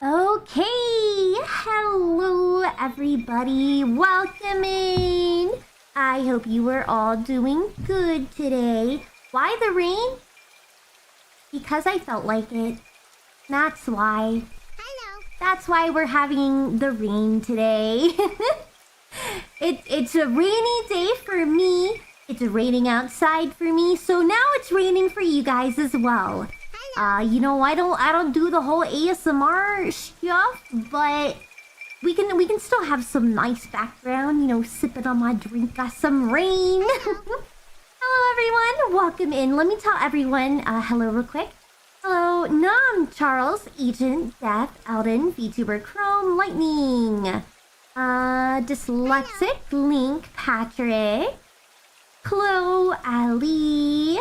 Okay, hello everybody, welcome in. I hope you are all doing good today. Why the rain? Because I felt like it. That's why. Hello. That's why we're having the rain today. It's a rainy day for me. It's raining outside for me, so now it's raining for you guys as well. You know, I don't do the whole ASMR stuff, but we can still have some nice background, you know, sipping on my drink, got some rain. Hello everyone, welcome in. Let me tell everyone hello real quick. Hello, Nam, Charles, Agent, Death, Alden, VTuber, Chrome, Lightning, Dyslexic, Link, Patrick, Chloe, Ali,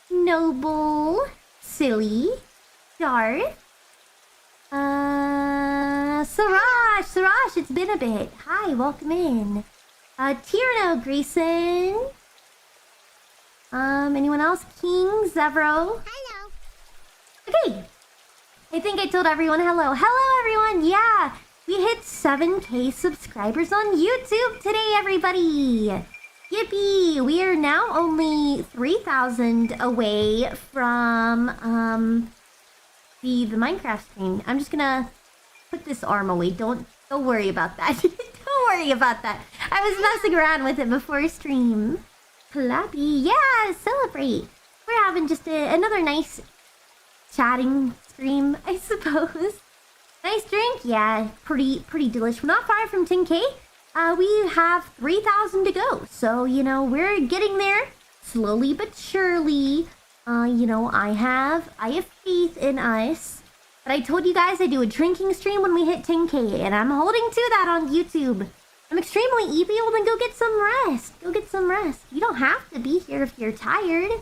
Noble, Silly, Darth, Siraj, it's been a bit. Hi, welcome in. Tierno, Grayson. Anyone else? King, Zevro. Hello. Okay. I think I told everyone hello. Hello, everyone. Yeah, we hit 7K subscribers on YouTube today, everybody. Yippee! We are now only 3,000 away from the Minecraft stream. I'm just gonna put this arm away. Don't worry about that. Don't worry about that. I was messing around with it before stream. Clappy, yeah, celebrate. We're having just another nice chatting stream, I suppose. Nice drink, yeah, pretty delish. We're not far from 10K. We have 3,000 to go, so, you know, we're getting there slowly but surely. You know, I have faith in us. But I told you guys I do a drinking stream when we hit 10K, and I'm holding to that on YouTube. I'm extremely evil, then go get some rest. Go get some rest. You don't have to be here if you're tired.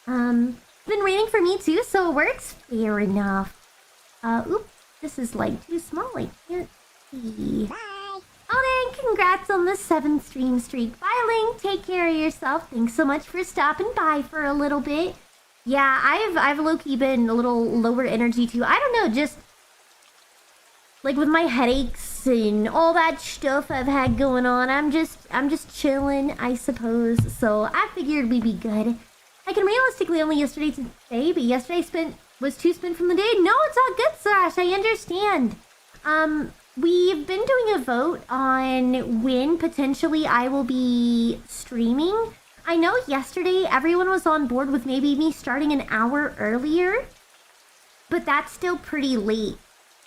It's been raining for me too, so it works. Fair enough. Oops, this is like too small. I can't see. Bye. Oh, then congrats on the 7th stream streak. Bye, Link. Take care of yourself. Thanks so much for stopping by for a little bit. Yeah, I've low-key been a little lower energy too. I don't know, just like with my headaches and all that stuff I've had going on. I'm just chilling, I suppose. So I figured we'd be good. I can realistically only yesterday to today, but yesterday was too spent from the day. No, it's all good, Sash. I understand. We've been doing a vote on when potentially I will be streaming. I know yesterday everyone was on board with maybe me starting an hour earlier, but that's still pretty late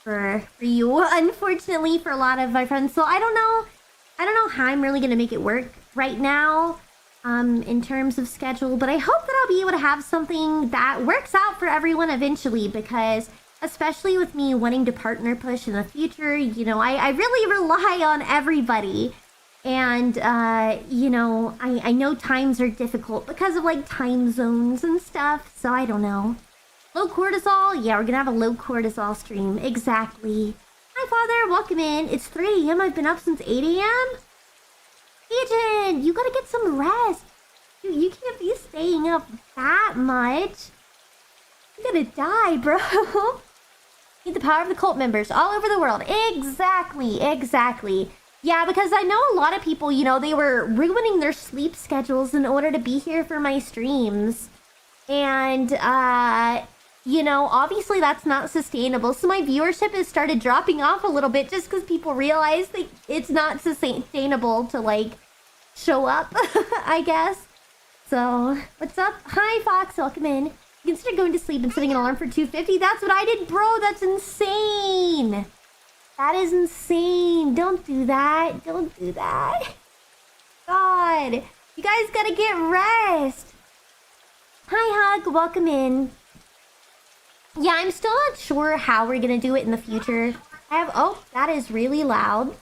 for you, unfortunately, for a lot of my friends. So I don't know how I'm really gonna make it work right now, in terms of schedule, but I hope that I'll be able to have something that works out for everyone eventually, because especially with me wanting to partner push in the future, you know, I really rely on everybody. And, you know, I know times are difficult because of, like, time zones and stuff. So I don't know. Low cortisol? Yeah, we're gonna have a low cortisol stream. Exactly. Hi, Father. Welcome in. It's 3 a.m. I've been up since 8 a.m. Agent, you gotta get some rest. You can't be staying up that much. You're gonna die, bro. Need the power of the cult members all over the world. Exactly. Yeah, because I know a lot of people, you know, they were ruining their sleep schedules in order to be here for my streams. And, you know, obviously that's not sustainable. So my viewership has started dropping off a little bit just because people realize that it's not sustainable to, like, show up, I guess. So, what's up? Hi, Fox. Welcome in. You can start going to sleep and setting an alarm for 2:50. That's what I did, bro. That's insane. That is insane. Don't do that. Don't do that. God. You guys gotta get rest. Hi, Hug. Welcome in. Yeah, I'm still not sure how we're gonna do it in the future. Oh, that is really loud.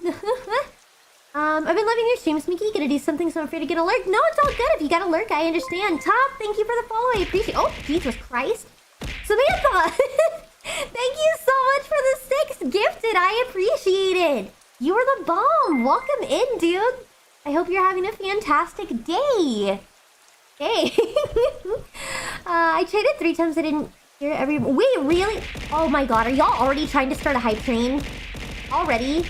I've been loving your streams, Mickey. Gonna do something, so I'm afraid to get a lurk. No, it's all good. If you got a lurk, I understand. Top, thank you for the follow. I appreciate. Oh, Jesus Christ, Samantha. Thank you so much for the 6 gifted. I appreciate it. You are the bomb. Welcome in, dude. I hope you're having a fantastic day. Hey. I tried it 3 times. I didn't Here, wait, really? Oh my god, are y'all already trying to start a hype train? Already?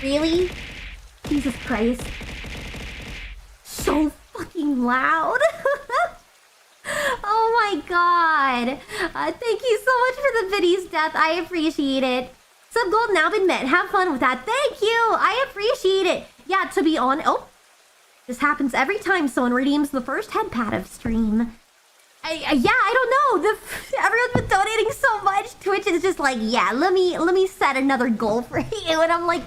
Really? Jesus Christ. So fucking loud. Oh my god. Thank you so much for the biddies, Death. I appreciate it. Sub gold now been met. Have fun with that. Thank you. I appreciate it. Yeah, to be on. Oh, this happens every time someone redeems the first head pat of stream. Yeah, I don't know. Everyone's been donating so much. Twitch is just like, yeah, let me set another goal for you. And I'm like,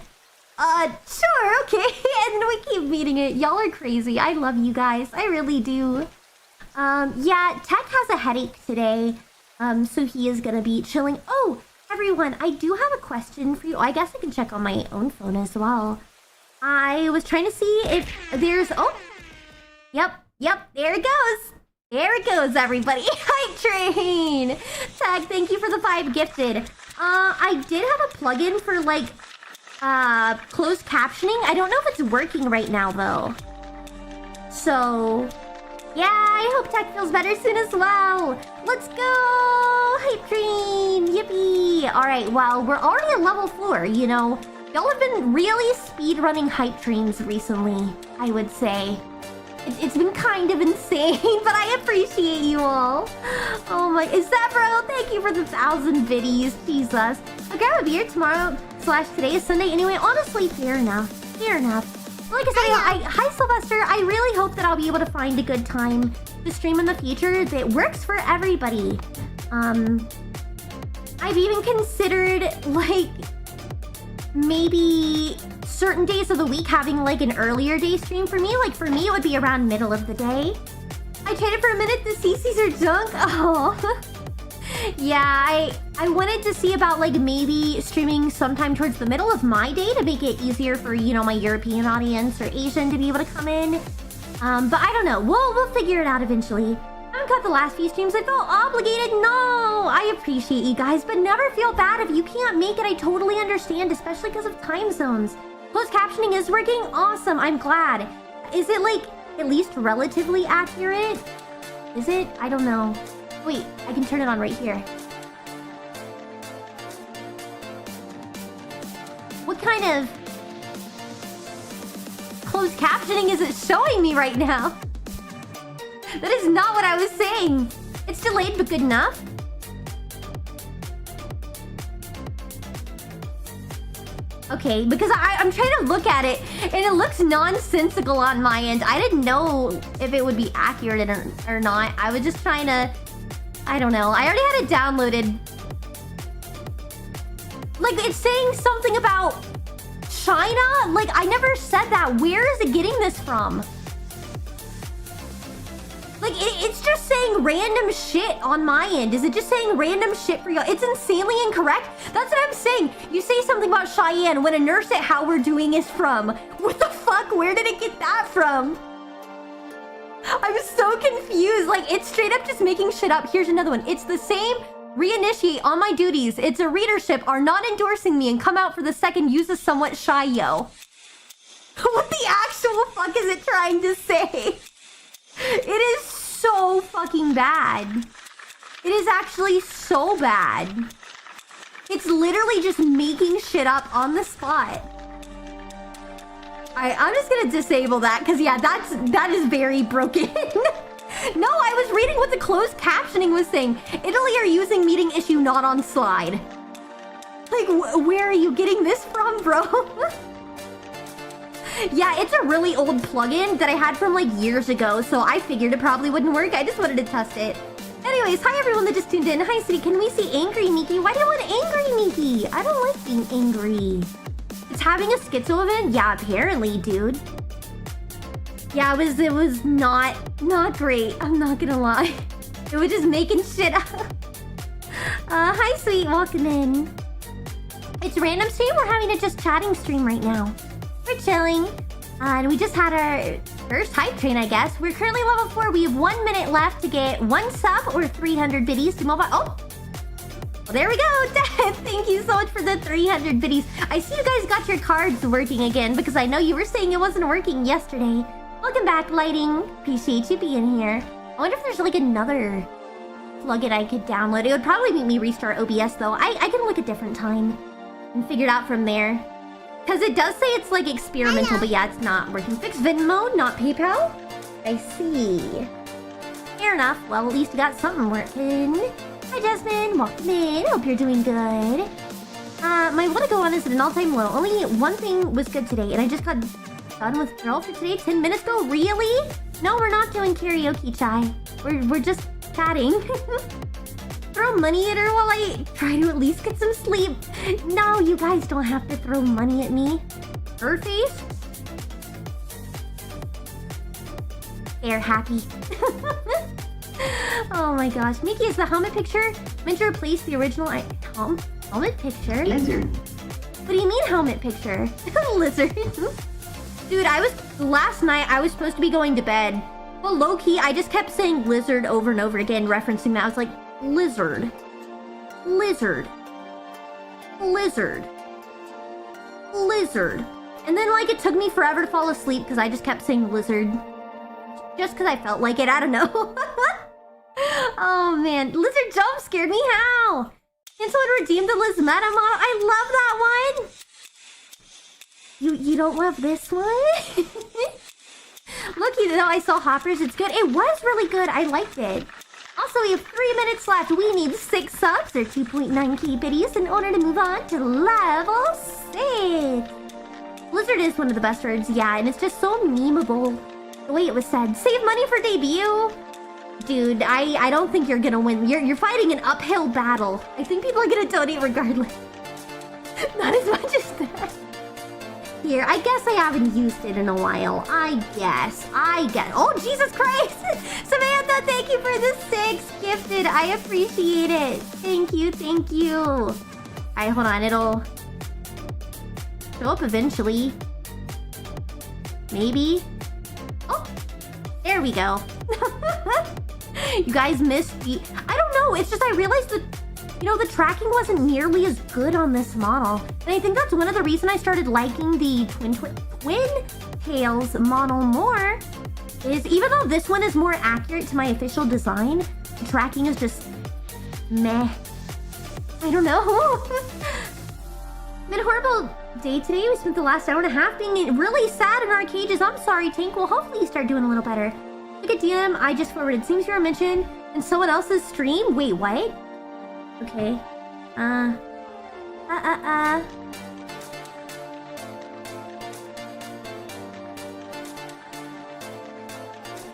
sure, okay. And we keep meeting it. Y'all are crazy. I love you guys. I really do. Yeah, Tech has a headache today. So he is gonna be chilling. Oh, everyone, I do have a question for you. I guess I can check on my own phone as well. I was trying to see if there's... Oh, yep, there it goes. There it goes, everybody. Hype train. Tag, thank you for the 5 gifted. I did have a plugin for, like, closed captioning. I don't know if it's working right now, though. So, yeah, I hope Tech feels better soon as well. Let's go! Hype train! Yippee! Alright, well, we're already at level 4, you know. Y'all have been really speedrunning hype trains recently, I would say. It's been kind of insane, but I appreciate you all. Oh my... Is that bro? Thank you for the 1,000 biddies. Jesus. I'll grab a beer tomorrow / today is Sunday anyway. Honestly, fair enough. Fair enough. Like I said, hi Sylvester. I really hope that I'll be able to find a good time to stream in the future that works for everybody. I've even considered, like, maybe certain days of the week having like an earlier day stream for me. Like for me, it would be around middle of the day. I traded for a minute. The CCs are junk. Oh, yeah. I wanted to see about like maybe streaming sometime towards the middle of my day to make it easier for, you know, my European audience or Asian to be able to come in. But I don't know. We'll figure it out eventually. I haven't got the last few streams. I felt obligated. No, I appreciate you guys, but never feel bad if you can't make it. I totally understand, especially because of time zones. Closed captioning is working? Awesome, I'm glad. Is it, like, at least relatively accurate? Is it? I don't know. Wait, I can turn it on right here. What kind of closed captioning is it showing me right now? That is not what I was saying. It's delayed, but good enough. Okay, because I'm trying to look at it, and it looks nonsensical on my end. I didn't know if it would be accurate or not. I was just trying to... I don't know. I already had it downloaded. Like, it's saying something about China? Like, I never said that. Where is it getting this from? Like, it's just saying random shit on my end. Is it just saying random shit for y'all? It's insanely incorrect. That's what I'm saying. You say something about Cheyenne when a nurse at How We're Doing is from. What the fuck? Where did it get that from? I'm so confused. Like, it's straight up just making shit up. Here's another one. It's the same. Reinitiate on my duties. It's a readership. Are not endorsing me and come out for the second. Use a somewhat shy yo. What the actual fuck is it trying to say? It is so fucking bad. It is actually so bad. It's literally just making shit up on the spot. Alright, I'm just gonna disable that because yeah, that is very broken. No, I was reading what the closed captioning was saying. Italy are using meeting issue not on slide. Like, where are you getting this from, bro? Yeah, it's a really old plugin that I had from like years ago, so I figured it probably wouldn't work. I just wanted to test it. Anyways, hi everyone that just tuned in. Hi, City. Can we see Angry Miki? Why do you want Angry Miki? I don't like being angry. It's having a schizo event? Yeah, apparently, dude. Yeah, it was not great. I'm not gonna lie. It was just making shit up. Hi, sweet. Welcome in. It's random stream. We're having a just chatting stream right now. We're chilling. And we just had our first hype train, I guess. We're currently level 4. We have 1 minute left to get 1 sub or 300 biddies to mobile. Oh! Well, there we go. Thank you so much for the 300 biddies. I see you guys got your cards working again because I know you were saying it wasn't working yesterday. Welcome back, Lighting. Appreciate you being here. I wonder if there's like another plug it I could download. It would probably make me restart OBS though. I can look a different time and figure it out from there. Because it does say it's like experimental, but yeah, it's not working. Fix Venmo, not PayPal? I see. Fair enough. Well, at least we got something working. Hi, Jasmine. Welcome in. Hope you're doing good. My what to go on is at an all-time low. Only one thing was good today, and I just got done with girl for today 10 minutes ago. Really? No, we're not doing karaoke, Chai. We're just chatting. Throw money at her while I try to at least get some sleep. No, you guys don't have to throw money at me. Her face? They're happy. Oh my gosh. Mickey, is the helmet picture meant to replace the original helmet picture? Lizard. What do you mean helmet picture? Lizard. Dude, last night I was supposed to be going to bed. Well, low-key, I just kept saying lizard over and over again, referencing that. I was like, lizard. Lizard. Lizard. Lizard. And then, like, it took me forever to fall asleep because I just kept saying lizard. Just because I felt like it, I don't know. Oh, man. Lizard jump scared me. How? Can someone redeem the Liz Meta model? I love that one. You don't love this one? Lucky though, I saw Hoppers. It's good. It was really good. I liked it. Also, we have 3 minutes left. We need 6 subs or 2.9k biddies in order to move on to level 6. Blizzard is one of the best words, yeah, and it's just so memeable. The way it was said. Save money for debut. Dude, I don't think you're gonna win. You're fighting an uphill battle. I think people are gonna donate regardless. Not as much as that. Here, I guess I haven't used it in a while. I guess. Oh, Jesus Christ! Samantha, thank you for the 6 gifted. I appreciate it. Thank you, thank you. Alright, hold on. It'll show up eventually. Maybe. Oh, there we go. You guys missed the... I don't know. It's just I realized that, you know, the tracking wasn't nearly as good on this model. And I think that's one of the reasons I started liking the Twin Tails model more. Is even though this one is more accurate to my official design, the tracking is just meh. I don't know. Been a horrible day today. We spent the last hour and a half being really sad in our cages. I'm sorry, Tank. Well, hopefully you start doing a little better. Look at DM I just forwarded. Seems you were mentioned in someone else's stream. Wait, what? Okay.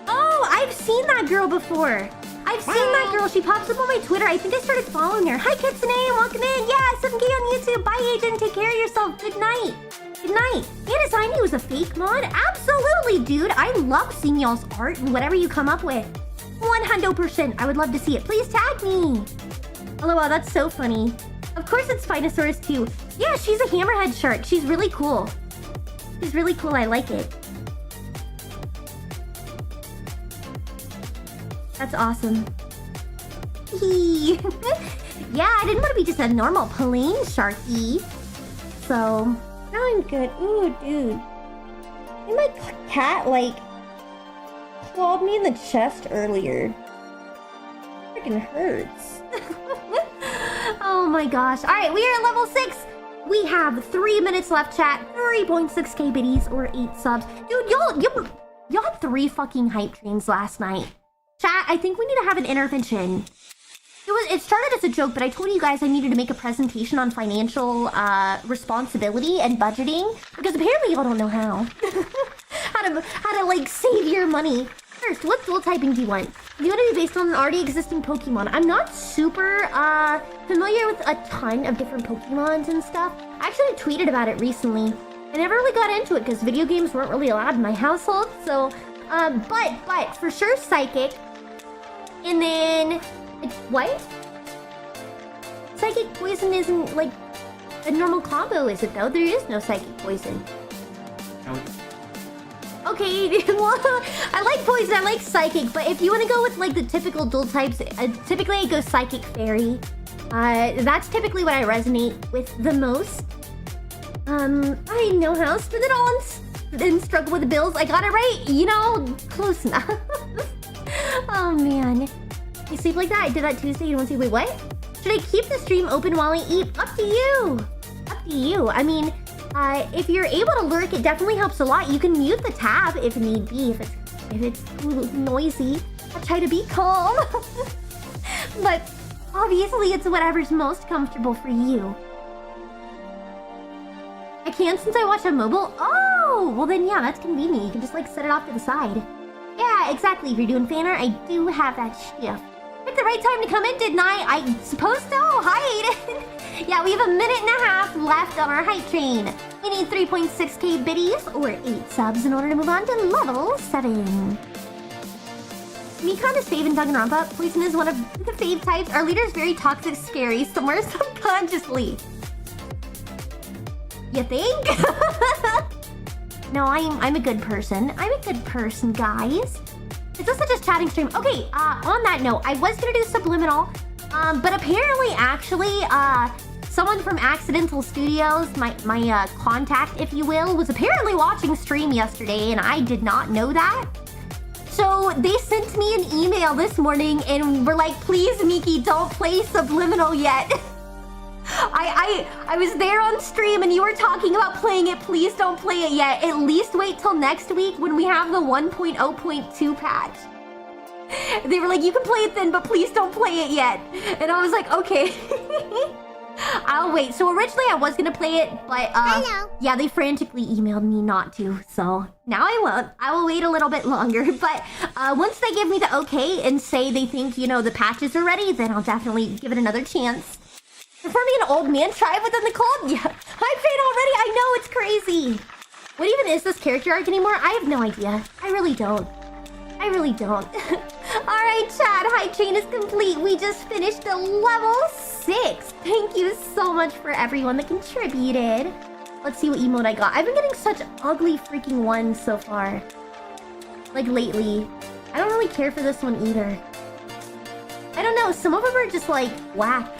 Oh, I've seen that girl before. I've seen that girl. She pops up on my Twitter. I think I started following her. Hi, Kitsune. Welcome in. Yeah, 7K on YouTube. Bye, Agent. Take care of yourself. Good night. Good night. Anasini was a fake mod? Absolutely, dude. I love seeing y'all's art and whatever you come up with. 100%. I would love to see it. Please tag me. Oh, wow, that's so funny. Of course it's Spinosaurus too. Yeah, she's a hammerhead shark. She's really cool. She's really cool. I like it. That's awesome. Yeah, I didn't want to be just a normal plain sharky. So, now I'm good. Ooh, dude. And my cat, like, clawed me in the chest earlier. Freaking hurts. Oh my gosh. Alright, we are at level 6. We have 3 minutes left, chat. 3.6k biddies or 8 subs. Dude, y'all had 3 fucking hype trains last night. Chat, I think we need to have an intervention. It started as a joke, but I told you guys I needed to make a presentation on financial responsibility and budgeting because apparently y'all don't know how. how to like save your money. First, what dual typing do you want? Do you want to be based on an already existing Pokemon? I'm not super familiar with a ton of different Pokemons and stuff. I actually tweeted about it recently. I never really got into it because video games weren't really allowed in my household. So, but for sure Psychic. And then, what? Psychic Poison isn't like a normal combo, is it though? There is no Psychic Poison. No. Okay, well, I like Poison, I like Psychic, but if you want to go with like the typical dual types, typically I go Psychic Fairy. That's typically what I resonate with the most. I know how to spend it all and struggle with the bills. I got it right, you know, close enough. Oh man. You sleep like that? I did that Tuesday. You don't see. Wait, what? Should I keep the stream open while I eat? Up to you. Up to you. I mean, if you're able to lurk, it definitely helps a lot. You can mute the tab if need be. If it's noisy, I'll try to be calm. But obviously, it's whatever's most comfortable for you. I can since I watch on mobile. Oh, well then yeah, that's convenient. You can just like set it off to the side. Yeah, exactly. If you're doing fan art, I do have that shift. Picked the right time to come in, didn't I? I suppose so. Hi, Aiden. Yeah, we have a minute and a half left on our hype train. We need 3.6k biddies or 8 subs in order to move on to level 7. Mikon is fave in Danganronpa. Poison is one of the fave types. Our leader is very toxic, scary, somewhere subconsciously. You think? No, I'm a good person. I'm a good person, guys. Is this just chatting stream? Okay, on that note, I was gonna do Subliminal, but apparently, actually, someone from Accidental Studios, my contact, if you will, was apparently watching stream yesterday, and I did not know that. So they sent me an email this morning and were like, please, Miki, don't play Subliminal yet. I was there on stream and you were talking about playing it. Please don't play it yet. At least wait till next week when we have the 1.0.2 patch. They were like, you can play it then, but please don't play it yet. And I was like, okay. I'll wait. So originally I was gonna play it, but yeah, they frantically emailed me not to. So now I won't. I will wait a little bit longer. But once they give me the okay and say they think, you know, the patches are ready, then I'll definitely give it another chance. Performing an old man tribe within the club? Yeah, I'm fan already. I know, it's crazy. What even is this character arc anymore? I have no idea. I really don't. I really don't. Alright, chat. Hype train is complete. We just finished the level 6. Thank you so much for everyone that contributed. Let's see what emote I got. I've been getting such ugly freaking ones so far. Like, lately. I don't really care for this one either. I don't know. Some of them are just, like, whack.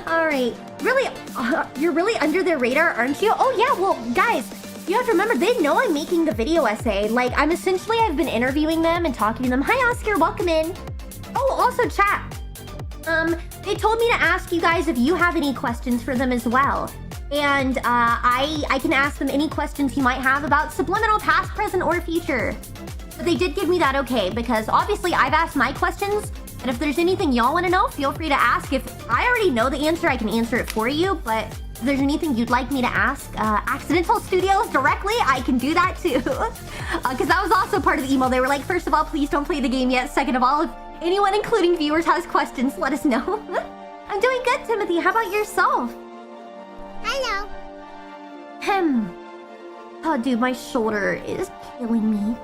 Alright. Really, you're really under their radar, aren't you? Oh, yeah. Well, guys, you have to remember, they know I'm making the video essay. Like, I've been interviewing them and talking to them. Hi, Oscar. Welcome in. Oh, also, chat. They told me to ask you guys if you have any questions for them as well. And, I can ask them any questions you might have about Subliminal, past, present, or future. But they did give me that okay, because obviously I've asked my questions, and if there's anything y'all want to know, feel free to ask. If I already know the answer, I can answer it for you, but if there's anything you'd like me to ask Accidental Studios directly, I can do that too. Because that was also part of the email. They were like, first of all, please don't play the game yet. Second of all, if anyone, including viewers, has questions, let us know. I'm doing good, Timothy. How about yourself? Hello. Oh, dude, my shoulder is killing me.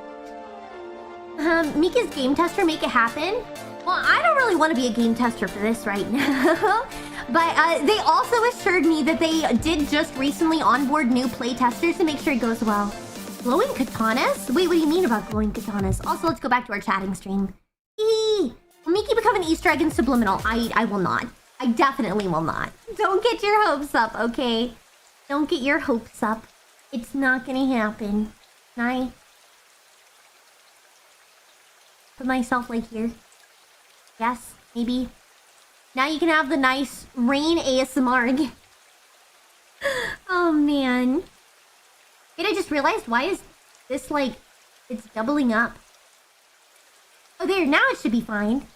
Mika's game tester, make it happen? Well, I don't really want to be a game tester for this right now. But they also assured me that they did just recently onboard new play testers to make sure it goes well. Glowing katanas? Wait, what do you mean about glowing katanas? Also, let's go back to our chatting stream. Will Miki become an Easter egg in Subliminal? I will not. I definitely will not. Don't get your hopes up, okay? Don't get your hopes up. It's not gonna happen. Can I put myself like here? Yes, maybe. Now you can have the nice rain ASMR. Oh man. Wait, I just realized, why is this like, it's doubling up? Oh there, now it should be fine.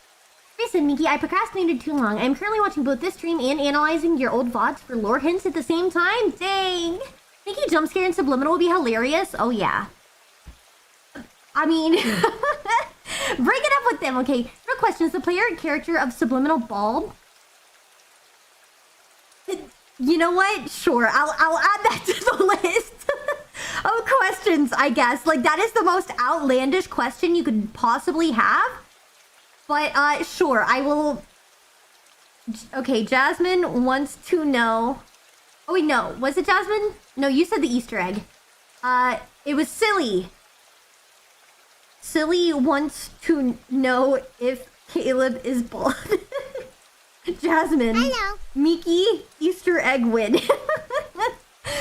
Listen, Miki, I procrastinated too long. I'm currently watching both this stream and analyzing your old VODs for lore hints at the same time. Dang. Miki jump scare in Subliminal will be hilarious. Oh yeah. I mean, bring it up with them, okay? No questions. The player and character of Subliminal bald? You know what? Sure, I'll add that to the list of questions, I guess. Like, that is the most outlandish question you could possibly have. But, sure, I will... Okay, Jasmine wants to know... Oh, wait, no. Was it Jasmine? No, you said the Easter egg. It was Silly. Silly wants to know if Caleb is bald. Jasmine. Hello. Miki, Easter egg win.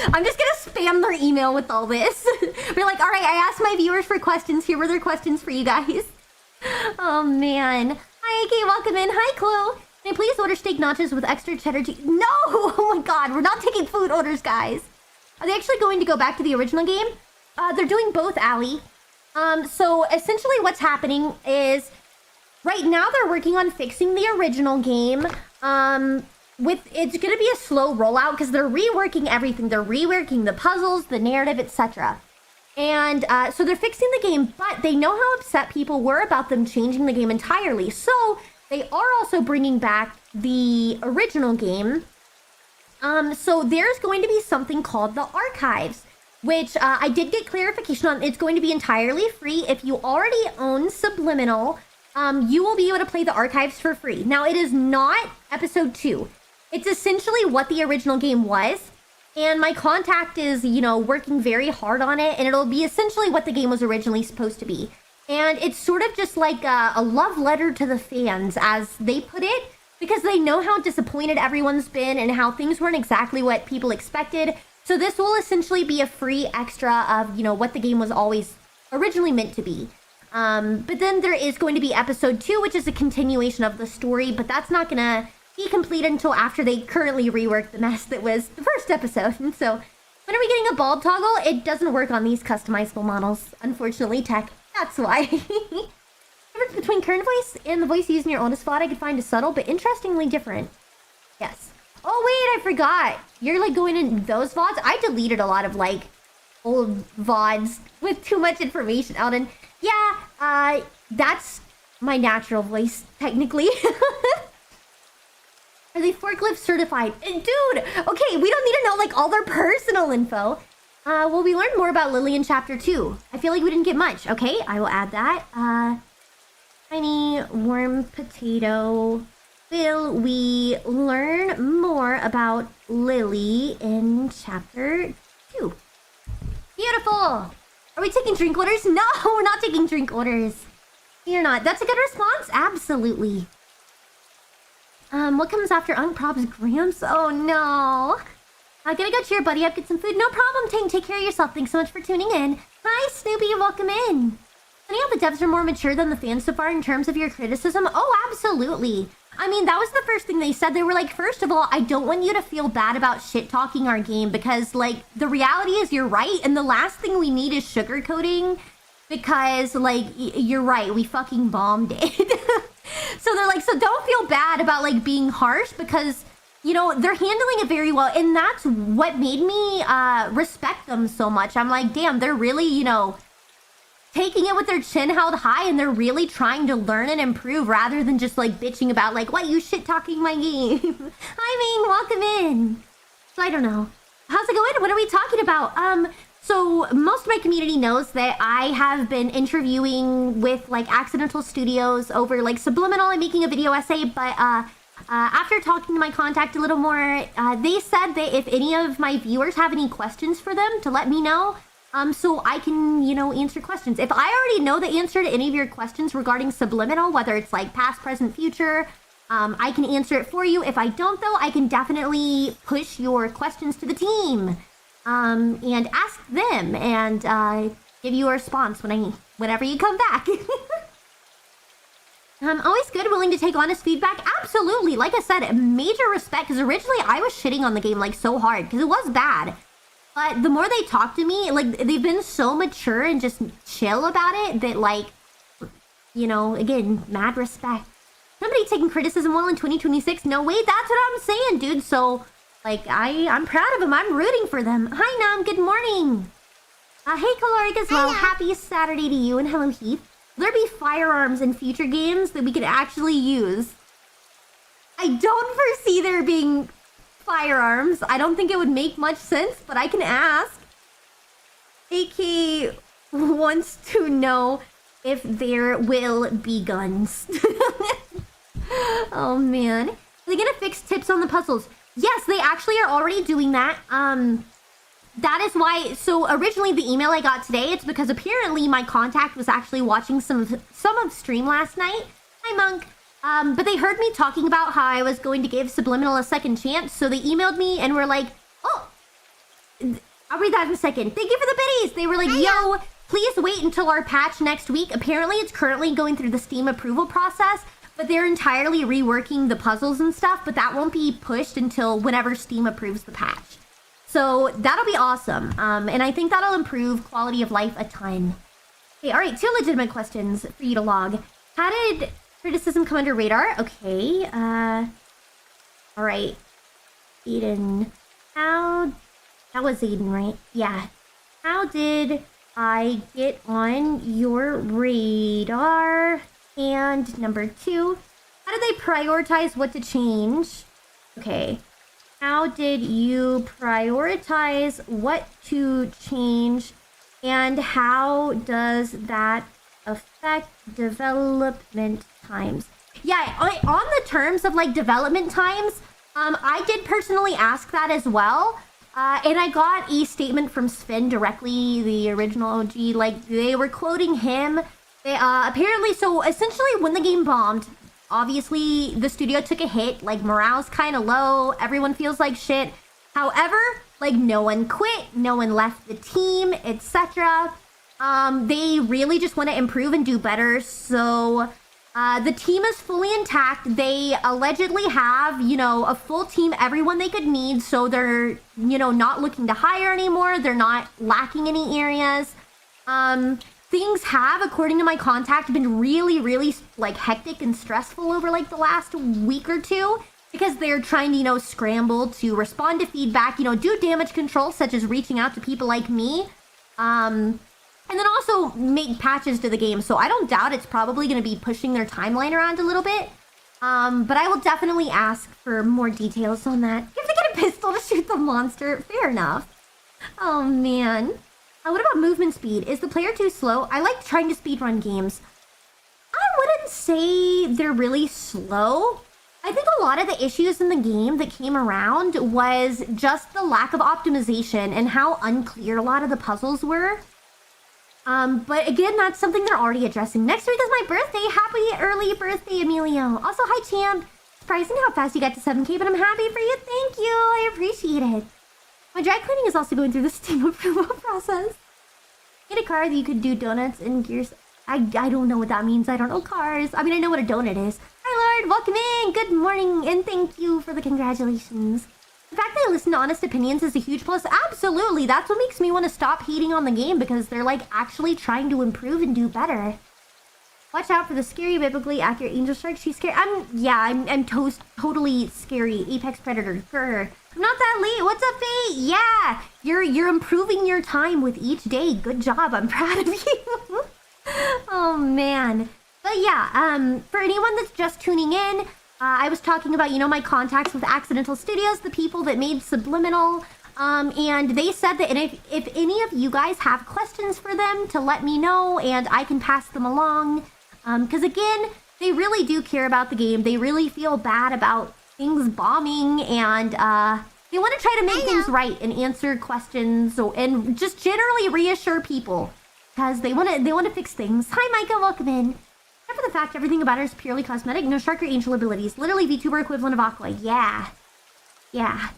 I'm just gonna spam their email with all this. We're like, alright, I asked my viewers for questions. Here were their questions for you guys. Oh, man. Hi, AK, welcome in. Hi, Chloe. Can I please order steak nachos with extra cheddar cheese? No! Oh, my God. We're not taking food orders, guys. Are they actually going to go back to the original game? They're doing both, Allie. So essentially what's happening is right now they're working on fixing the original game. It's gonna be a slow rollout because they're reworking everything. They're reworking the puzzles, the narrative, etc. And so they're fixing the game, but they know how upset people were about them changing the game entirely. So they are also bringing back the original game. So there's going to be something called the archives, which I did get clarification on. It's going to be entirely free. If you already own Subliminal, you will be able to play the archives for free. Now, it is not episode 2. It's essentially what the original game was. And my contact is, working very hard on it. And it'll be essentially what the game was originally supposed to be. And it's sort of just like a love letter to the fans, as they put it. Because they know how disappointed everyone's been and how things weren't exactly what people expected. So this will essentially be a free extra of, what the game was always originally meant to be. But then there is going to be episode 2, which is a continuation of the story. But that's not going to be complete until after they currently rework the mess that was the first episode. And so when are we getting a bulb toggle? It doesn't work on these customizable models. Unfortunately, tech. That's why. The difference between current voice and the voice used in your oldest VOD I could find is subtle, but interestingly different. Yes. Oh, wait, I forgot. You're, going in those VODs? I deleted a lot of, old VODs with too much information out. And, yeah, that's my natural voice, technically. Are they forklift certified? Dude, okay, we don't need to know, all their personal info. Well, we learned more about Lily in Chapter 2. I feel like we didn't get much. Okay, I will add that. Tiny warm potato. Will we learn more about Lily in Chapter 2? Beautiful! Are we taking drink orders? No, we're not taking drink orders. You're not. That's a good response. Absolutely. What comes after unprompted Gramps? Oh, no. I'm gonna go cheer buddy up, get some food. No problem, Tank. Take care of yourself. Thanks so much for tuning in. Hi, Snoopy. Welcome in. I think the devs are more mature than the fans so far in terms of your criticism. Oh, absolutely. I mean, that was the first thing they said. They were like, first of all, I don't want you to feel bad about shit-talking our game because, the reality is you're right. And the last thing we need is sugarcoating because, you're right. We fucking bombed it. So they're like, so don't feel bad about, being harsh because, they're handling it very well. And that's what made me respect them so much. I'm like, damn, they're really, taking it with their chin held high and they're really trying to learn and improve rather than just bitching about what you shit talking my game. I mean, welcome in. So I don't know. How's it going? What are we talking about? So most of my community knows that I have been interviewing with Accidental Studios over Subliminal and making a video essay, but after talking to my contact a little more, they said that if any of my viewers have any questions for them to let me know. So I can, answer questions. If I already know the answer to any of your questions regarding Subliminal, whether it's past, present, future, I can answer it for you. If I don't, though, I can definitely push your questions to the team, and ask them and, give you a response whenever you come back. I'm always good, willing to take honest feedback. Absolutely. Like I said, major respect, because originally I was shitting on the game, so hard, because it was bad. But the more they talk to me, they've been so mature and just chill about it that, again, mad respect. Somebody taking criticism well in 2026? No, wait, that's what I'm saying, dude. So, I'm proud of them. I'm rooting for them. Hi, Nam. Good morning. Hey, Caloric as well. Hello. Happy Saturday to you, and hello, Heath. Will there be firearms in future games that we could actually use? I don't foresee there being firearms. I don't think it would make much sense, but I can ask. AK wants to know if there will be guns. Oh man. Are they gonna fix tips on the puzzles? Yes, they actually are already doing that. That is why, so originally the email I got today, it's because apparently my contact was actually watching some of stream last night. Hi, Monk. But they heard me talking about how I was going to give Subliminal a second chance, so they emailed me and were like, oh, I'll read that in a second. Thank you for the biddies. They were like, yo, please wait until our patch next week. Apparently, it's currently going through the Steam approval process, but they're entirely reworking the puzzles and stuff, but that won't be pushed until whenever Steam approves the patch. So that'll be awesome. And I think that'll improve quality of life a ton. Okay, all right, 2 legitimate questions for you to log. How did criticism come under radar? Okay, all right. Aiden, that was Aiden, right? Yeah. How did I get on your radar? And number 2, how did they prioritize what to change? Okay. How did you prioritize what to change? And how does that affect development times? Yeah, on the terms of like development times, I did personally ask that as well. And I got a statement from Sven directly, the original OG. Like, they were quoting him. They, apparently, so essentially when the game bombed, obviously the studio took a hit. Like, morale's kind of low. Everyone feels like shit. However, like, no one quit. No one left the team, etc. They really just want to improve and do better. So the team is fully intact. They allegedly have, you know, a full team, everyone they could need. So they're, you know, not looking to hire anymore. They're not lacking any areas. Things have, according to my contact, been really, really, like, hectic and stressful over, like, the last week or two. Because they're trying to, you know, scramble to respond to feedback, you know, do damage control, such as reaching out to people like me. And then also make patches to the game. So I don't doubt it's probably going to be pushing their timeline around a little bit. But I will definitely ask for more details on that. You have to get a pistol to shoot the monster. Fair enough. Oh, man. What about movement speed? Is the player too slow? I like trying to speedrun games. I wouldn't say they're really slow. I think a lot of the issues in the game that came around was just the lack of optimization and how unclear a lot of the puzzles were. But again, that's something they're already addressing. Next week is my birthday. Happy early birthday, Emilio. Also, hi, champ. Surprising how fast you got to 7K, but I'm happy for you. Thank you. I appreciate it. My dry cleaning is also going through the Steam approval process. Get a car that you could do donuts and gears. I don't know what that means. I don't know cars. I mean, I know what a donut is. Hi, Lord. Welcome in. Good morning. And thank you for the congratulations. The fact that I listen to honest opinions is a huge plus. Absolutely. That's what makes me want to stop hating on the game, because they're, like, actually trying to improve and do better. Watch out for the scary, biblically accurate angel shark. She's scary. I'm totally scary. Apex predator. Grr. I'm not that late. What's up, Faye? Yeah. You're improving your time with each day. Good job. I'm proud of you. Oh, man. But yeah, for anyone that's just tuning in, I was talking about, you know, my contacts with Accidental Studios, the people that made Subliminal, and they said that if any of you guys have questions for them, to let me know, and I can pass them along. Because again, they really do care about the game. They really feel bad about things bombing, and they want to try to make things right and answer questions, and just generally reassure people, because they want to fix things. Hi, Micah, welcome in. Except for the fact everything about her is purely cosmetic, no shark or angel abilities. Literally VTuber equivalent of Aqua. Yeah. Yeah.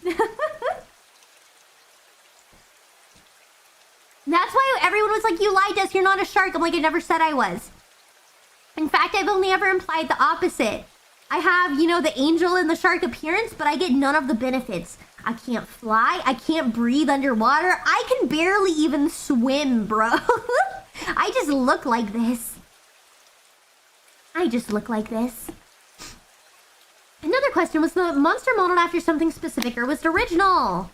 That's why everyone was like, you lied to us, you're not a shark. I'm like, I never said I was. In fact, I've only ever implied the opposite. I have, you know, the angel and the shark appearance, but I get none of the benefits. I can't fly. I can't breathe underwater. I can barely even swim, bro. I just look like this. I just look like this. Another question, was the monster modeled after something specific, or was it original?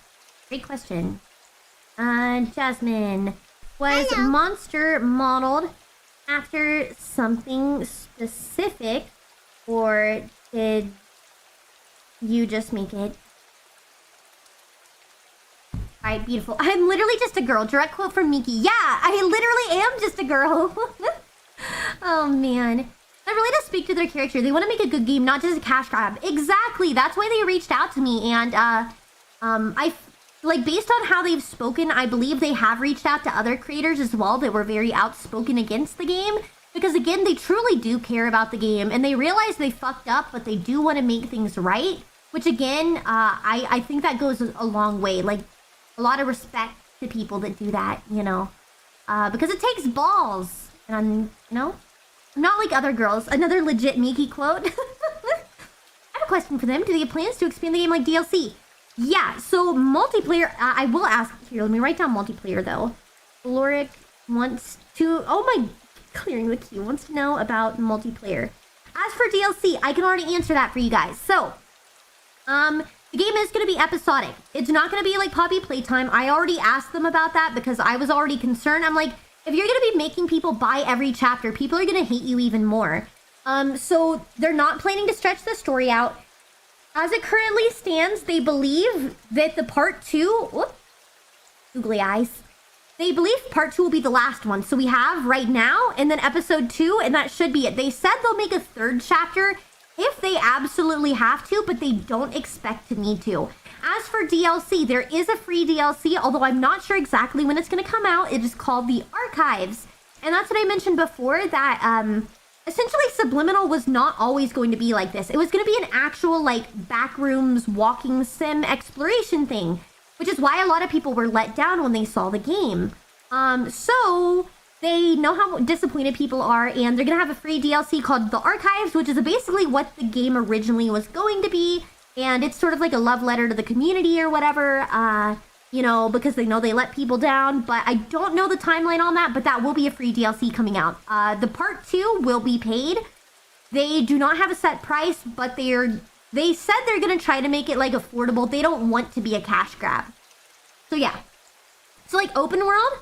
Great question. Jasmine, was monster modeled after something specific, or did you just make it? Alright, beautiful. I'm literally just a girl. Direct quote from Miki. Yeah, I literally am just a girl. Oh, man. They're really to speak to their character. They want to make a good game, not just a cash grab. Exactly. That's why they reached out to me. And, like, based on how they've spoken, I believe they have reached out to other creators as well that were very outspoken against the game. Because, again, they truly do care about the game. And they realize they fucked up, but they do want to make things right. Which, again, I think that goes a long way. Like, a lot of respect to people that do that, you know. because it takes balls. And I'm not like other girls. Another legit Miki quote. I have a question for them. Do they have plans to expand the game like DLC? Yeah, so multiplayer, I will ask, here, let me write down multiplayer though. Loric wants to, oh my, clearing the queue, wants to know about multiplayer. As for DLC, I can already answer that for you guys. So, the game is going to be episodic. It's not going to be like Poppy Playtime. I already asked them about that because I was already concerned. I'm like, if you're going to be making people buy every chapter, people are going to hate you even more. So they're not planning to stretch the story out. As it currently stands, they believe that the part 2... Whoop, googly eyes. They believe part 2 will be the last one. So we have right now, and then episode 2, and that should be it. They said they'll make a 3rd chapter if they absolutely have to, but they don't expect to need to. As for DLC, there is a free DLC, although I'm not sure exactly when it's going to come out. It is called The Archives. And that's what I mentioned before, that... essentially, Subliminal was not always going to be like this. It was going to be an actual, like, backrooms walking sim exploration thing, which is why a lot of people were let down when they saw the game. So they know how disappointed people are, and they're going to have a free DLC called The Archives, which is basically what the game originally was going to be, and it's sort of like a love letter to the community or whatever, because they know they let people down, but I don't know the timeline on that, but that will be a free DLC coming out. The part 2 will be paid. They do not have a set price, but they said they're going to try to make it, like, affordable. They don't want to be a cash grab. So, yeah. So, like, open world?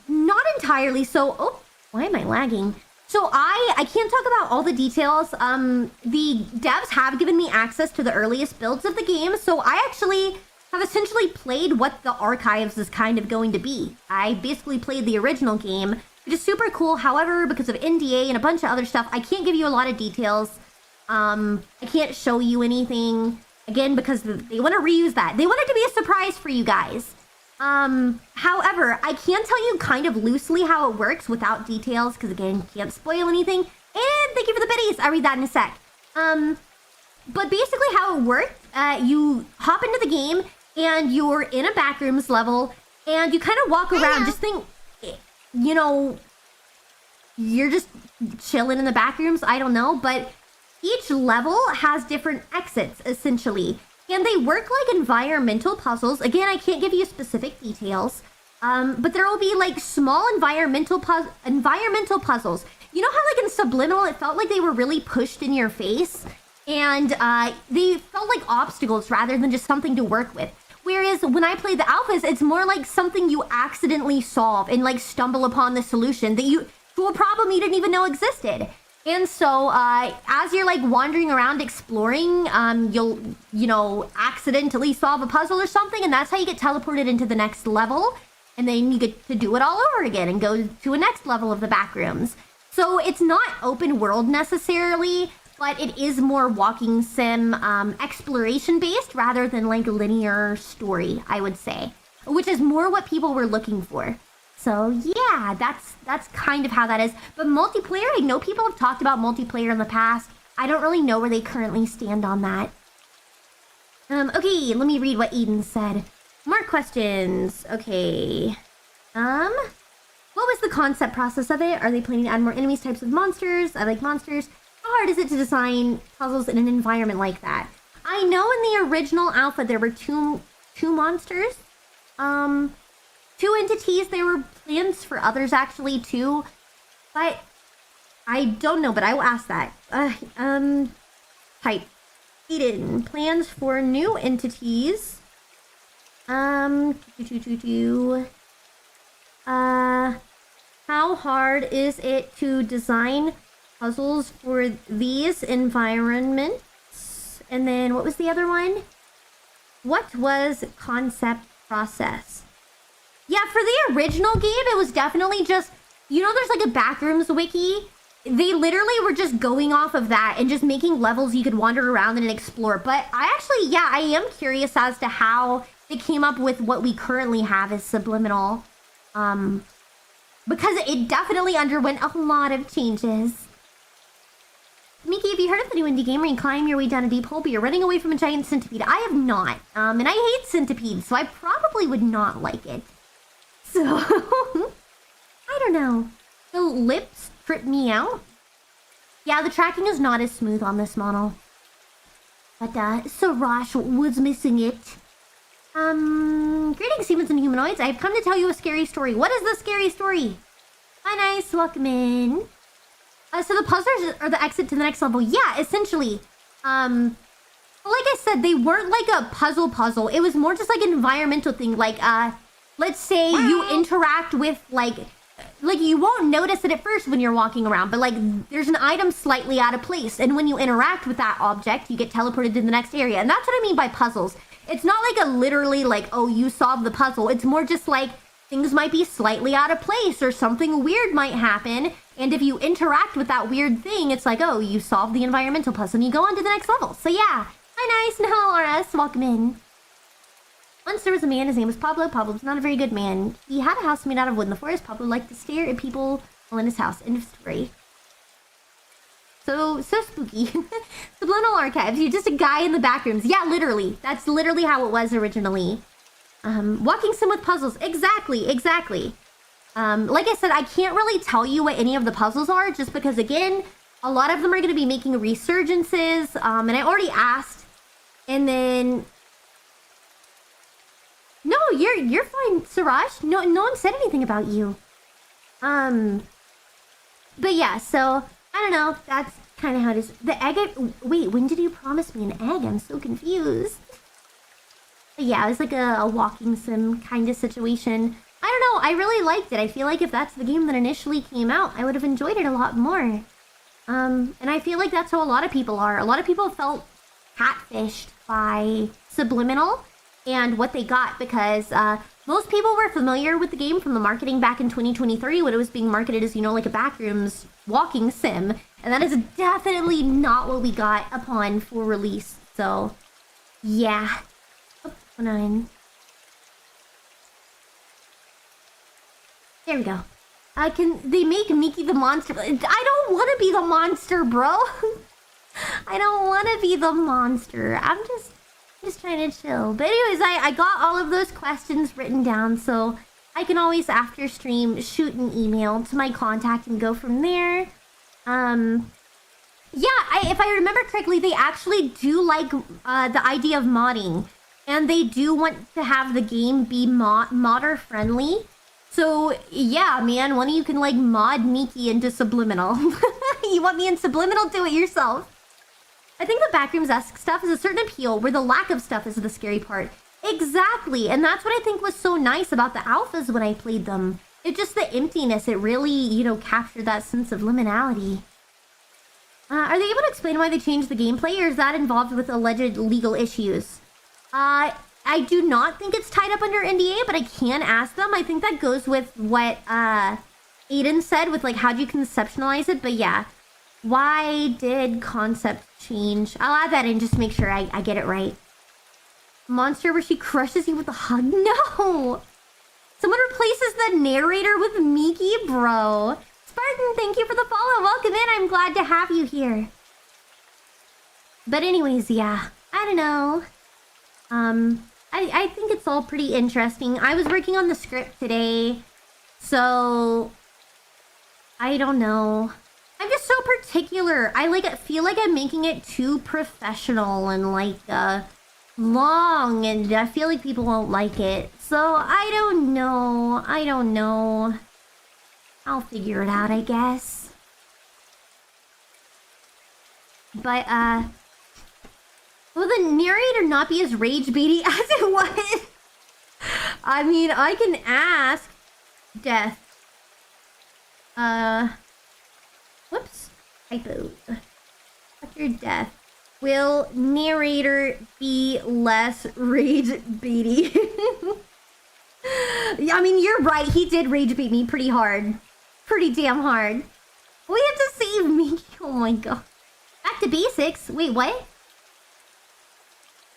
Not entirely. So, oh, why am I lagging? So, I can't talk about all the details. The devs have given me access to the earliest builds of the game, so I actually... have essentially played what the Archives is kind of going to be. I basically played the original game, which is super cool. However, because of NDA and a bunch of other stuff, I can't give you a lot of details. I can't show you anything. Again, because they want to reuse that. They want it to be a surprise for you guys. However, I can tell you kind of loosely how it works without details, because again, can't spoil anything. And thank you for the biddies. I'll read that in a sec. But basically how it works, you hop into the game, and you're in a backrooms level, and you kind of walk around. Just think, you're just chilling in the backrooms. I don't know, but each level has different exits, essentially. And they work like environmental puzzles. Again, I can't give you specific details, but there will be, like, small environmental puzzles. You know how, like, in Subliminal, it felt like they were really pushed in your face? And they felt like obstacles rather than just something to work with. Whereas when I play the alphas, it's more like something you accidentally solve and, like, stumble upon the solution to a problem you didn't even know existed. And so as you're, like, wandering around exploring, you'll, accidentally solve a puzzle or something, and that's how you get teleported into the next level. And then you get to do it all over again and go to a next level of the backrooms. So it's not open world necessarily, but it is more walking sim exploration based rather than, like, linear story, I would say, which is more what people were looking for. So yeah, that's kind of how that is. But multiplayer, I know people have talked about multiplayer in the past. I don't really know where they currently stand on that. Okay, let me read what Eden said. More questions. Okay. What was the concept process of it? Are they planning to add more enemies, types of monsters? I like monsters. How hard is it to design puzzles in an environment like that? I know in the original alpha there were two monsters. 2 entities. There were plans for others actually too. But I don't know, but I will ask that. Type. Eden. Plans for new entities. How hard is it to design puzzles for these environments? And then what was the other one? What was concept process? Yeah, for the original game, it was definitely just, there's like a Backrooms wiki. They literally were just going off of that and just making levels you could wander around and explore. But I am curious as to how they came up with what we currently have as Subliminal. Because it definitely underwent a lot of changes. Miki, have you heard of the new indie game where you climb your way down a deep hole but you're running away from a giant centipede? I have not. And I hate centipedes, so I probably would not like it. So, know. The lips trip me out. Yeah, the tracking is not as smooth on this model. But, Sarash was missing it. Greetings, humans and humanoids. I've come to tell you a scary story. What is the scary story? Hi, nice. Welcome in. So the puzzles are the exit to the next level. Yeah, essentially. Like I said, they weren't like a puzzle. It was more just like an environmental thing. Like, let's say you interact with, like you won't notice it at first when you're walking around, but like there's an item slightly out of place, and when you interact with that object, you get teleported to the next area. And that's what I mean by puzzles. It's not like a literally like, oh, you solved the puzzle. It's more just like things might be slightly out of place or something weird might happen. And if you interact with that weird thing, it's like, oh, you solved the environmental puzzle and you go on to the next level. So yeah. Hi, nice. No, RS. Welcome in. Once there was a man, his name was Pablo. Pablo was not a very good man. He had a house made out of wood in the forest. Pablo liked to stare at people while in his house. End of story. So spooky. Subliminal archives. You're just a guy in the back rooms. Yeah, literally. That's literally how it was originally. Walking sim with puzzles. Exactly. Like I said, I can't really tell you what any of the puzzles are, just because, again, a lot of them are going to be making resurgences. And I already asked. And then... No, you're fine, Siraj. No one said anything about you. But yeah, so I don't know. That's kind of how it is. The egg. Wait, when did you promise me an egg? I'm so confused. But yeah, it was like a walking sim kind of situation. I don't know. I really liked it. I feel like if that's the game that initially came out, I would have enjoyed it a lot more. And I feel like that's how a lot of people are. A lot of people felt catfished by Subliminal and what they got, because most people were familiar with the game from the marketing back in 2023 when it was being marketed as, you know, like a backrooms walking sim. And that is definitely not what we got upon full release. So, yeah. Oh, 9. There we go. Can they make Mickey the monster? I don't want to be the monster, bro. I don't want to be the monster. I'm just trying to chill. But anyways, I got all of those questions written down, so I can always after stream shoot an email to my contact and go from there. Yeah, if I remember correctly, they actually do like the idea of modding, and they do want to have the game be modder friendly. So yeah, man, one of you can like mod Miki into Subliminal. You want me in Subliminal? Do it yourself. I think the backrooms-esque stuff is a certain appeal, where the lack of stuff is the scary part. Exactly, and that's what I think was so nice about the alphas when I played them. It's just the emptiness. It really, you know, captured that sense of liminality. Are they able to explain why they changed the gameplay, or is that involved with alleged legal issues? I do not think it's tied up under NDA, but I can ask them. I think that goes with what Aiden said with, like, how do you conceptualize it? But yeah, why did concept change? I'll add that in just to make sure I get it right. Monster where she crushes you with a hug? No! Someone replaces the narrator with Miki, bro. Spartan, thank you for the follow. Welcome in. I'm glad to have you here. But anyways, yeah. I don't know. I think it's all pretty interesting. I was working on the script today, so I don't know. I'm just so particular. I feel like I'm making it too professional and like long, and I feel like people won't like it. So I don't know. I'll figure it out, I guess. But will the narrator not be as rage baity as it was? I mean, I can ask Death. Whoops. Typo. After Death. Will narrator be less rage baity? I mean, you're right. He did rage bait me pretty hard. Pretty damn hard. We have to save me. Oh my god. Back to basics. Wait, what? What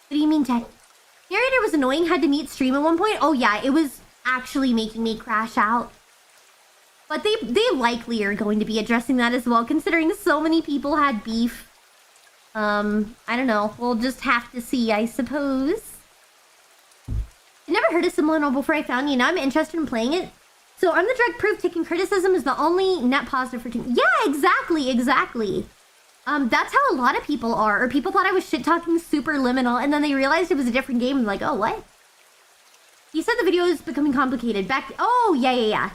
do you mean, Ted? Narrator was annoying, had to mute stream at one point. Oh yeah, it was actually making me crash out. But they likely are going to be addressing that as well, considering so many people had beef. I don't know. We'll just have to see, I suppose. I never heard of Subliminal before I found you. Now I'm interested in playing it. So I'm the direct proof taking criticism is the only net positive for team. Yeah, exactly. That's how a lot of people are. Or people thought I was shit-talking super liminal, and then they realized it was a different game, and like, oh, what? You said the video is becoming complicated. Oh, yeah.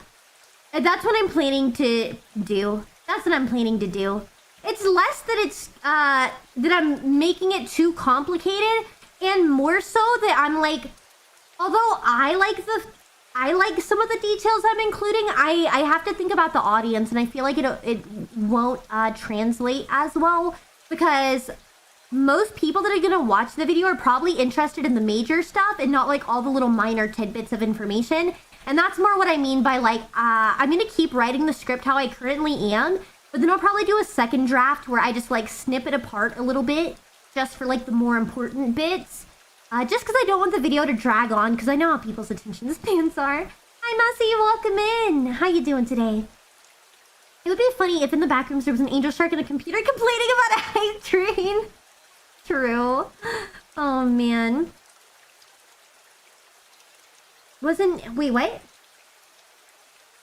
And that's what I'm planning to do. It's less that it's, that I'm making it too complicated, and more so that I'm like, although I like some of the details I'm including, I have to think about the audience, and I feel like it won't translate as well, because most people that are gonna watch the video are probably interested in the major stuff and not like all the little minor tidbits of information. And that's more what I mean by like, I'm gonna keep writing the script how I currently am, but then I'll probably do a second draft where I just like snip it apart a little bit just for like the more important bits. Just because I don't want the video to drag on, because I know how people's attention spans are. Hi, Massey, welcome in. How you doing today? It would be funny if in the back rooms there was an angel shark and a computer complaining about a hype train. True. Oh, man. Wait, what?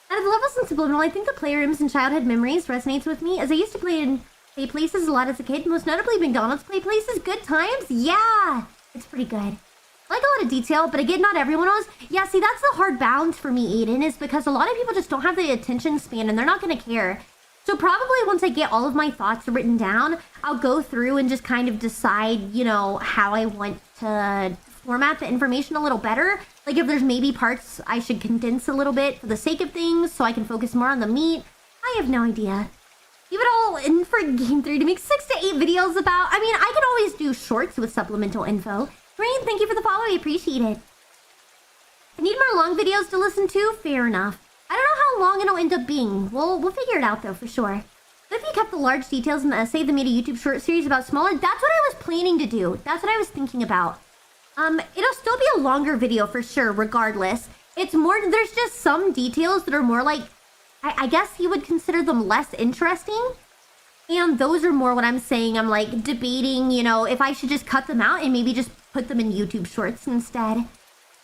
Out of the levels in Subliminal, I think the playrooms and childhood memories resonates with me, as I used to play places a lot as a kid, most notably McDonald's play places. Good times? Yeah! It's pretty good. I like a lot of detail, but again, not everyone knows. Yeah, see, that's the hard balance for me, Aiden, is because a lot of people just don't have the attention span and they're not going to care. So probably once I get all of my thoughts written down, I'll go through and just kind of decide, you know, how I want to format the information a little better. Like if there's maybe parts I should condense a little bit for the sake of things so I can focus more on the meat. I have no idea. Leave it all in for Game 3 to make 6 to 8 videos about. I mean, I can always do shorts with supplemental info. Green, thank you for the follow. I appreciate it. I need more long videos to listen to. Fair enough. I don't know how long it'll end up being. We'll figure it out, though, for sure. But if you kept the large details in the essay that made a YouTube short series about smaller, that's what I was planning to do. That's what I was thinking about. It'll still be a longer video for sure, regardless. It's more, there's just some details that are more like, I guess you would consider them less interesting. And those are more what I'm saying. I'm like debating, you know, if I should just cut them out and maybe just put them in YouTube shorts instead.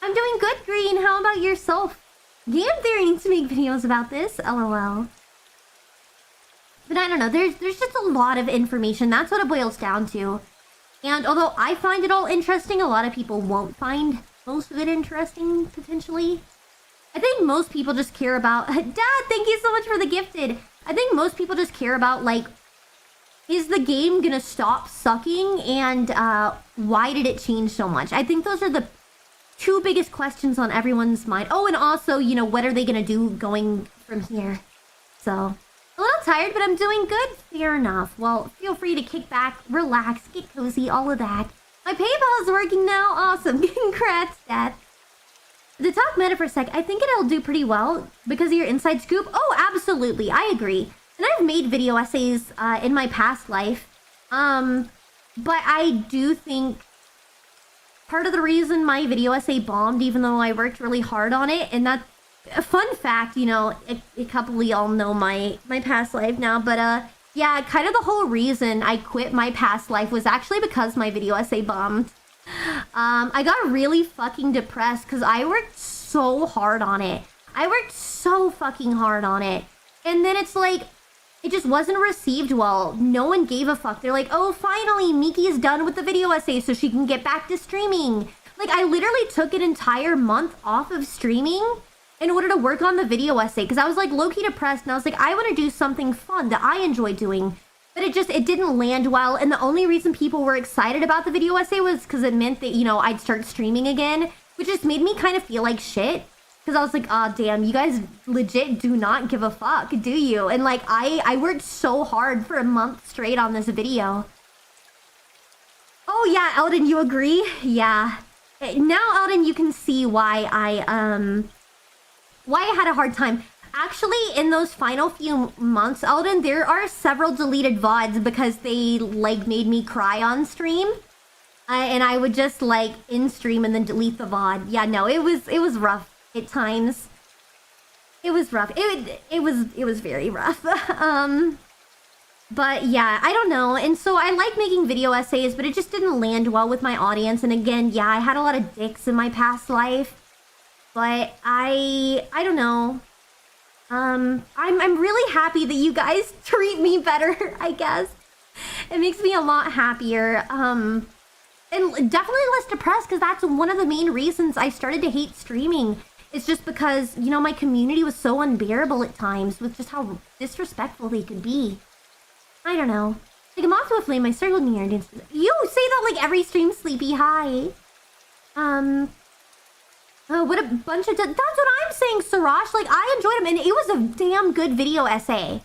I'm doing good, Green. How about yourself? Game Theory needs to make videos about this. LOL. But I don't know. There's just a lot of information. That's what it boils down to. And although I find it all interesting, a lot of people won't find most of it interesting, potentially. I think most people just care about... Dad, thank you so much for the gifted. I think most people just care about, like, is the game gonna stop sucking? And why did it change so much? I think those are the two biggest questions on everyone's mind. Oh, and also, you know, what are they gonna do going from here? So, a little tired, but I'm doing good. Fair enough. Well, feel free to kick back, relax, get cozy, all of that. My PayPal is working now. Awesome. Congrats, Dad. To talk meta for a sec, I think it'll do pretty well because of your inside scoop. Oh, absolutely. I agree. And I've made video essays in my past life. But I do think part of the reason my video essay bombed, even though I worked really hard on it, and that's a fun fact, you know, a couple of y'all know my past life now, but yeah, kind of the whole reason I quit my past life was actually because my video essay bombed. I got really fucking depressed because I worked so hard on it. I worked so fucking hard on it. And then it's like, it just wasn't received well. No one gave a fuck. They're like, oh, finally, Miki is done with the video essay so she can get back to streaming. Like, I literally took an entire month off of streaming in order to work on the video essay because I was like low-key depressed and I was like, I want to do something fun that I enjoy doing. But it didn't land well, and the only reason people were excited about the video essay was because it meant that, you know, I'd start streaming again, which just made me kind of feel like shit. Because I was like, oh, damn, you guys legit do not give a fuck, do you? And, like, I worked so hard for a month straight on this video. Oh, yeah, Eldon, you agree? Yeah. Now, Eldon, you can see why I had a hard time. Actually, in those final few months, Eldon, there are several deleted VODs because they, like, made me cry on stream. And I would just, like, in stream and then delete the VOD. Yeah, no, it was rough at times. It was rough. It was very rough. But yeah, I don't know. And so I like making video essays, but it just didn't land well with my audience. And again, yeah, I had a lot of dicks in my past life. But I don't know. I'm really happy that you guys treat me better, I guess. It makes me a lot happier. And definitely less depressed, because that's one of the main reasons I started to hate streaming. It's just because, you know, my community was so unbearable at times with just how disrespectful they could be. I don't know. Like a moth to a flame, I circled near and danced. You say that like every stream, Sleepy. Hi. Oh, what a bunch of... That's what I'm saying, Sarash. Like, I enjoyed him, and it was a damn good video essay.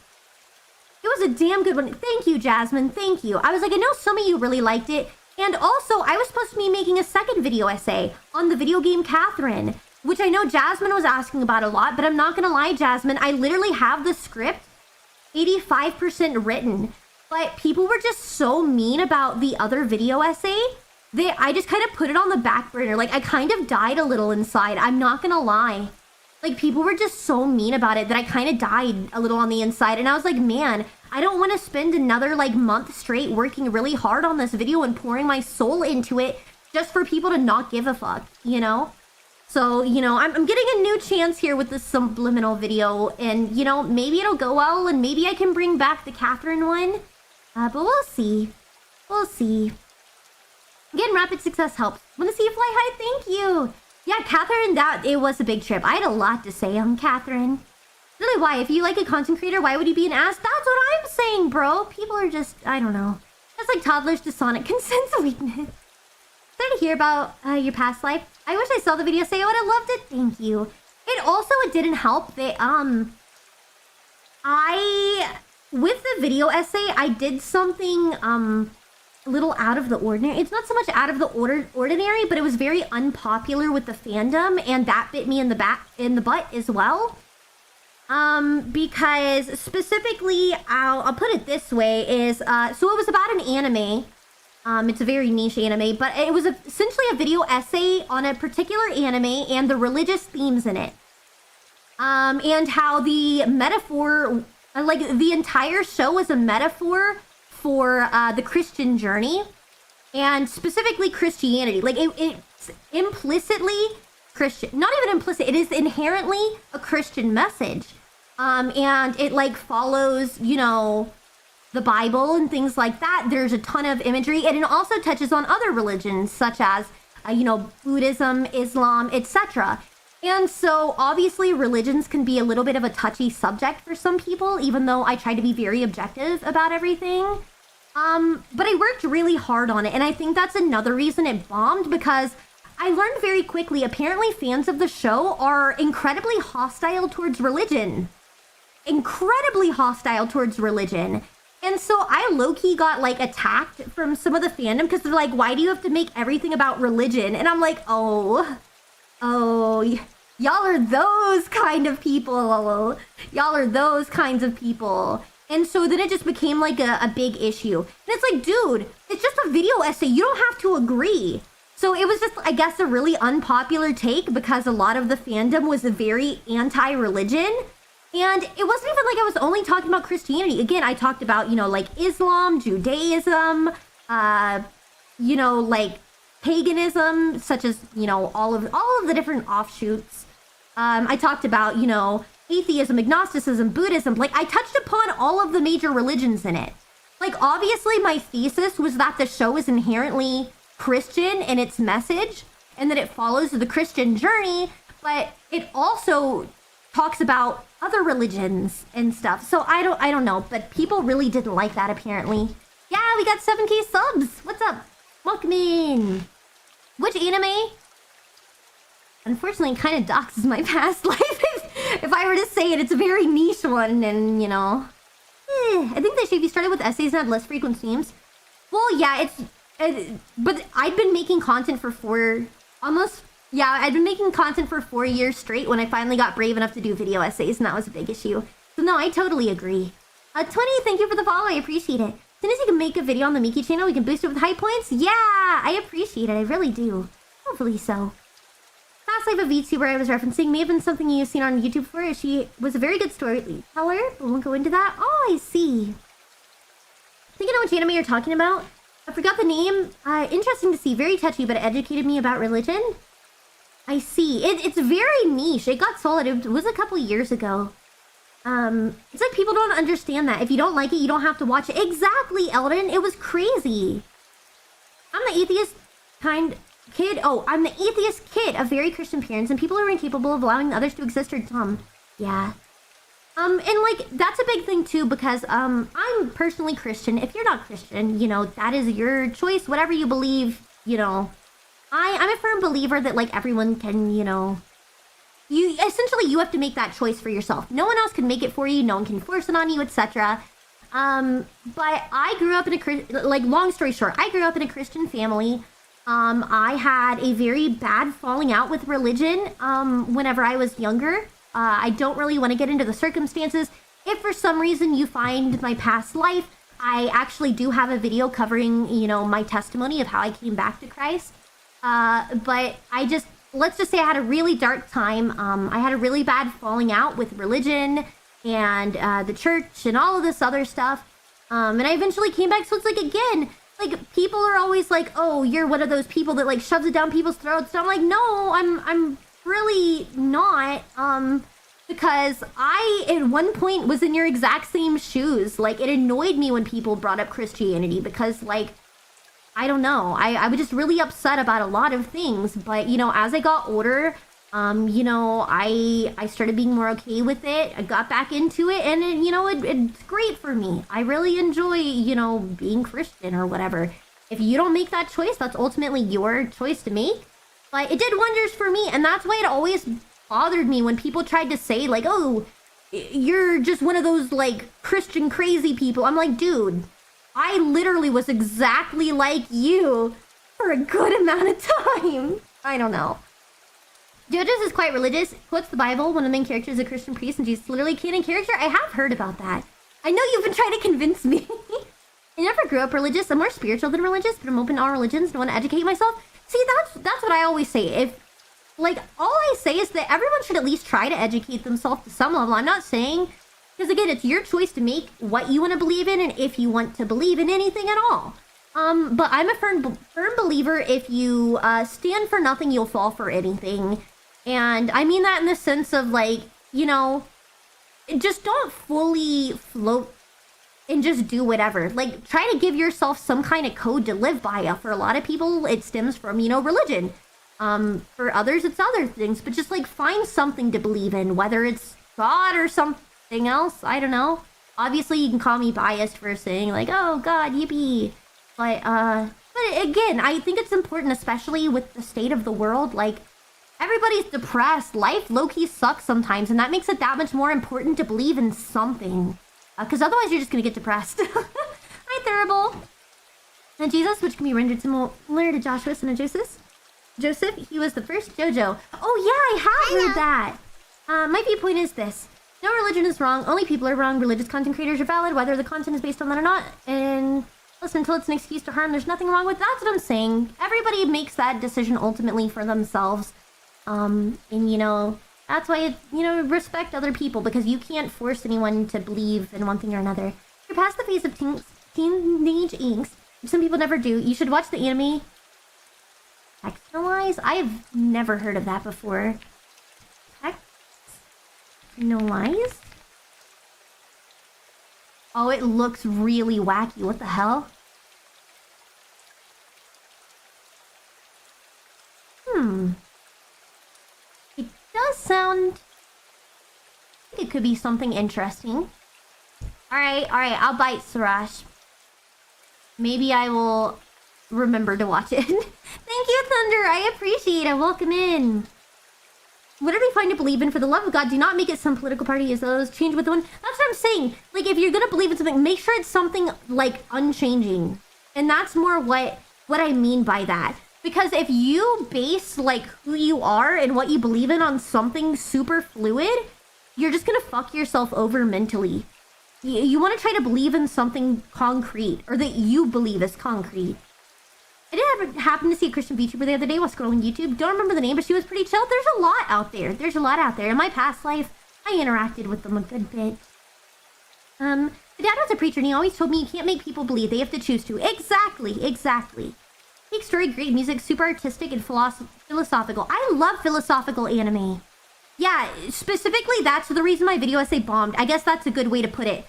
It was a damn good one. Thank you, Jasmine. Thank you. I was like, I know some of you really liked it. And also, I was supposed to be making a second video essay on the video game Catherine, which I know Jasmine was asking about a lot, but I'm not gonna lie, Jasmine, I literally have the script 85% written, but people were just so mean about the other video essay. I just kind of put it on the back burner. Like, I kind of died a little inside. I'm not gonna lie. Like, people were just so mean about it that I kind of died a little on the inside. And I was like, man, I don't want to spend another, like, month straight working really hard on this video and pouring my soul into it just for people to not give a fuck, you know? So, you know, I'm getting a new chance here with this subliminal video. And, you know, maybe it'll go well and maybe I can bring back the Catherine one. But we'll see. We'll see. Again, rapid success helps. Want to see you fly high? Thank you. Yeah, Catherine, it was a big trip. I had a lot to say on Catherine. Really, why? If you like a content creator, why would you be an ass? That's what I'm saying, bro. People are just, I don't know. That's like toddlers to Sonic. Consent weakness. Sorry to hear about your past life. I wish I saw the video say I would have loved it. Thank you. It didn't help that, with the video essay, I did something, a little out of the ordinary. It's not so much out of the ordinary, but it was very unpopular with the fandom, and that bit me in the butt as well. Because specifically, I'll put it this way, is so it was about an anime. It's a very niche anime, but it was essentially a video essay on a particular anime and the religious themes in it. And how the metaphor, like the entire show was a metaphor for the Christian journey, and specifically Christianity. Like it's implicitly Christian, not even implicit, it is inherently a Christian message. And it like follows, you know, the Bible and things like that. There's a ton of imagery, and it also touches on other religions such as, you know, Buddhism, Islam, etc. And so obviously religions can be a little bit of a touchy subject for some people, even though I try to be very objective about everything. But I worked really hard on it, and I think that's another reason it bombed, because I learned very quickly, apparently fans of the show are incredibly hostile towards religion. Incredibly hostile towards religion. And so I low-key got, like, attacked from some of the fandom, because they're like, why do you have to make everything about religion? And I'm like, oh, y'all are those kind of people. Y'all are those kinds of people. And so then it just became like a big issue. And it's like, dude, it's just a video essay. You don't have to agree. So it was just, I guess, a really unpopular take because a lot of the fandom was very anti-religion. And it wasn't even like I was only talking about Christianity. Again, I talked about, you know, like Islam, Judaism, you know, like paganism, such as, you know, all of the different offshoots. I talked about, you know, atheism, agnosticism, Buddhism. Like, I touched upon all of the major religions in it. Like, obviously, my thesis was that the show is inherently Christian in its message, and that it follows the Christian journey, but it also talks about other religions and stuff. So I don't know, but people really didn't like that, apparently. Yeah, we got 7K subs. What's up? Welcome in. Which anime? Unfortunately, kind of doxes my past life. If I were to say it, it's a very niche one, and, you know. I think they should be started with essays and have less frequent themes. Well, yeah, but I've been making content for 4 years straight when I finally got brave enough to do video essays, and that was a big issue. So no, I totally agree. 20, thank you for the follow, I appreciate it. As soon as you can make a video on the Miki channel, we can boost it with high points. Yeah, I appreciate it, I really do. Hopefully so. Past life of vtuber I was referencing may have been something you've seen on YouTube before. She was a very good storyteller, but we won't go into that. Oh, I see. I think I know which anime you're talking about. I forgot the name. Interesting to see. Very touchy, but it educated me about religion. I see. It's very niche. It got solid. It was a couple years ago. It's like people don't understand that. If you don't like it, you don't have to watch it. Exactly, Eldon. It was crazy. I'm the atheist kind kid. Oh, I'm the atheist kid of very Christian parents, and people are incapable of allowing others to exist or yeah. And like, that's a big thing too, because, I'm personally Christian. If you're not Christian, you know, that is your choice, whatever you believe, you know. I'm a firm believer that, like, everyone can, you know, you have to make that choice for yourself. No one else can make it for you. No one can force it on you, etc. But I grew up in long story short, I grew up in a Christian family. I had a very bad falling out with religion, whenever I was younger. I don't really want to get into the circumstances. If for some reason you find my past life, I actually do have a video covering, you know, my testimony of how I came back to Christ. But let's just say I had a really dark time. I had a really bad falling out with religion and the church and all of this other stuff. And I eventually came back. So it's like, again, like, people are always like, oh, you're one of those people that, like, shoves it down people's throats. And I'm like, no, I'm really not. Because I, at one point, was in your exact same shoes. Like, it annoyed me when people brought up Christianity because, like, I don't know. I was just really upset about a lot of things. But, you know, as I got older, you know, I started being more okay with it. I got back into it, and it, you know, it's great for me. I really enjoy, you know, being Christian or whatever. If you don't make that choice, that's ultimately your choice to make. But it did wonders for me, and that's why it always bothered me when people tried to say, like, oh, you're just one of those, like, Christian crazy people. I'm like, dude, I literally was exactly like you for a good amount of time. I don't know. Judges is quite religious, quotes the Bible. One of the main characters is a Christian priest, and she's literally a canon character. I have heard about that. I know you've been trying to convince me. I never grew up religious. I'm more spiritual than religious, but I'm open to all religions and want to educate myself. See, that's what I always say. If, like, all I say is that everyone should at least try to educate themselves to some level. I'm not saying, because again, it's your choice to make what you want to believe in and if you want to believe in anything at all. But I'm a firm believer, if you stand for nothing, you'll fall for anything. And I mean that in the sense of, like, you know, just don't fully float and just do whatever. Like, try to give yourself some kind of code to live by. For a lot of people, it stems from, you know, religion. For others, it's other things. But just, like, find something to believe in, whether it's God or something else. I don't know. Obviously, you can call me biased for saying, like, oh, God, yippee. But again, I think it's important, especially with the state of the world. Like, everybody's depressed. Life low-key sucks sometimes, and that makes it that much more important to believe in something. Because otherwise you're just going to get depressed. Hi, Thurible. And Jesus, which can be rendered similar to Joshua, son of Joseph, he was the first JoJo. Oh, yeah, I have heard that. My viewpoint is this. No religion is wrong. Only people are wrong. Religious content creators are valid, whether the content is based on that or not. And listen, until it's an excuse to harm, there's nothing wrong with that. That's what I'm saying. Everybody makes that decision ultimately for themselves. And, you know, that's why, you know, respect other people, because you can't force anyone to believe in one thing or another. You're past the phase of teenage angst. Some people never do. You should watch the anime Textualize? I've never heard of that before. Textualize? Oh, it looks really wacky. What the hell? It does sound... I think it could be something interesting. Alright, I'll bite, Sarash. Maybe I will remember to watch it. Thank you, Thunder. I appreciate it. Welcome in. Whatever you find to believe in, for the love of God, do not make it some political party as those. Change with the one. That's what I'm saying. Like, if you're gonna believe in something, make sure it's something, like, unchanging. And that's more what I mean by that. Because if you base, like, who you are and what you believe in on something super fluid, you're just gonna fuck yourself over mentally. You want to try to believe in something concrete, or that you believe is concrete. I did happen to see a Christian VTuber the other day while scrolling YouTube. Don't remember the name, but she was pretty chill. There's a lot out there. There's a lot out there. In my past life, I interacted with them a good bit. My dad was a preacher, and he always told me you can't make people believe. They have to choose to. Exactly. Big story, great music, super artistic and philosophical. I love philosophical anime. Yeah, specifically, that's the reason my video essay bombed. I guess that's a good way to put it.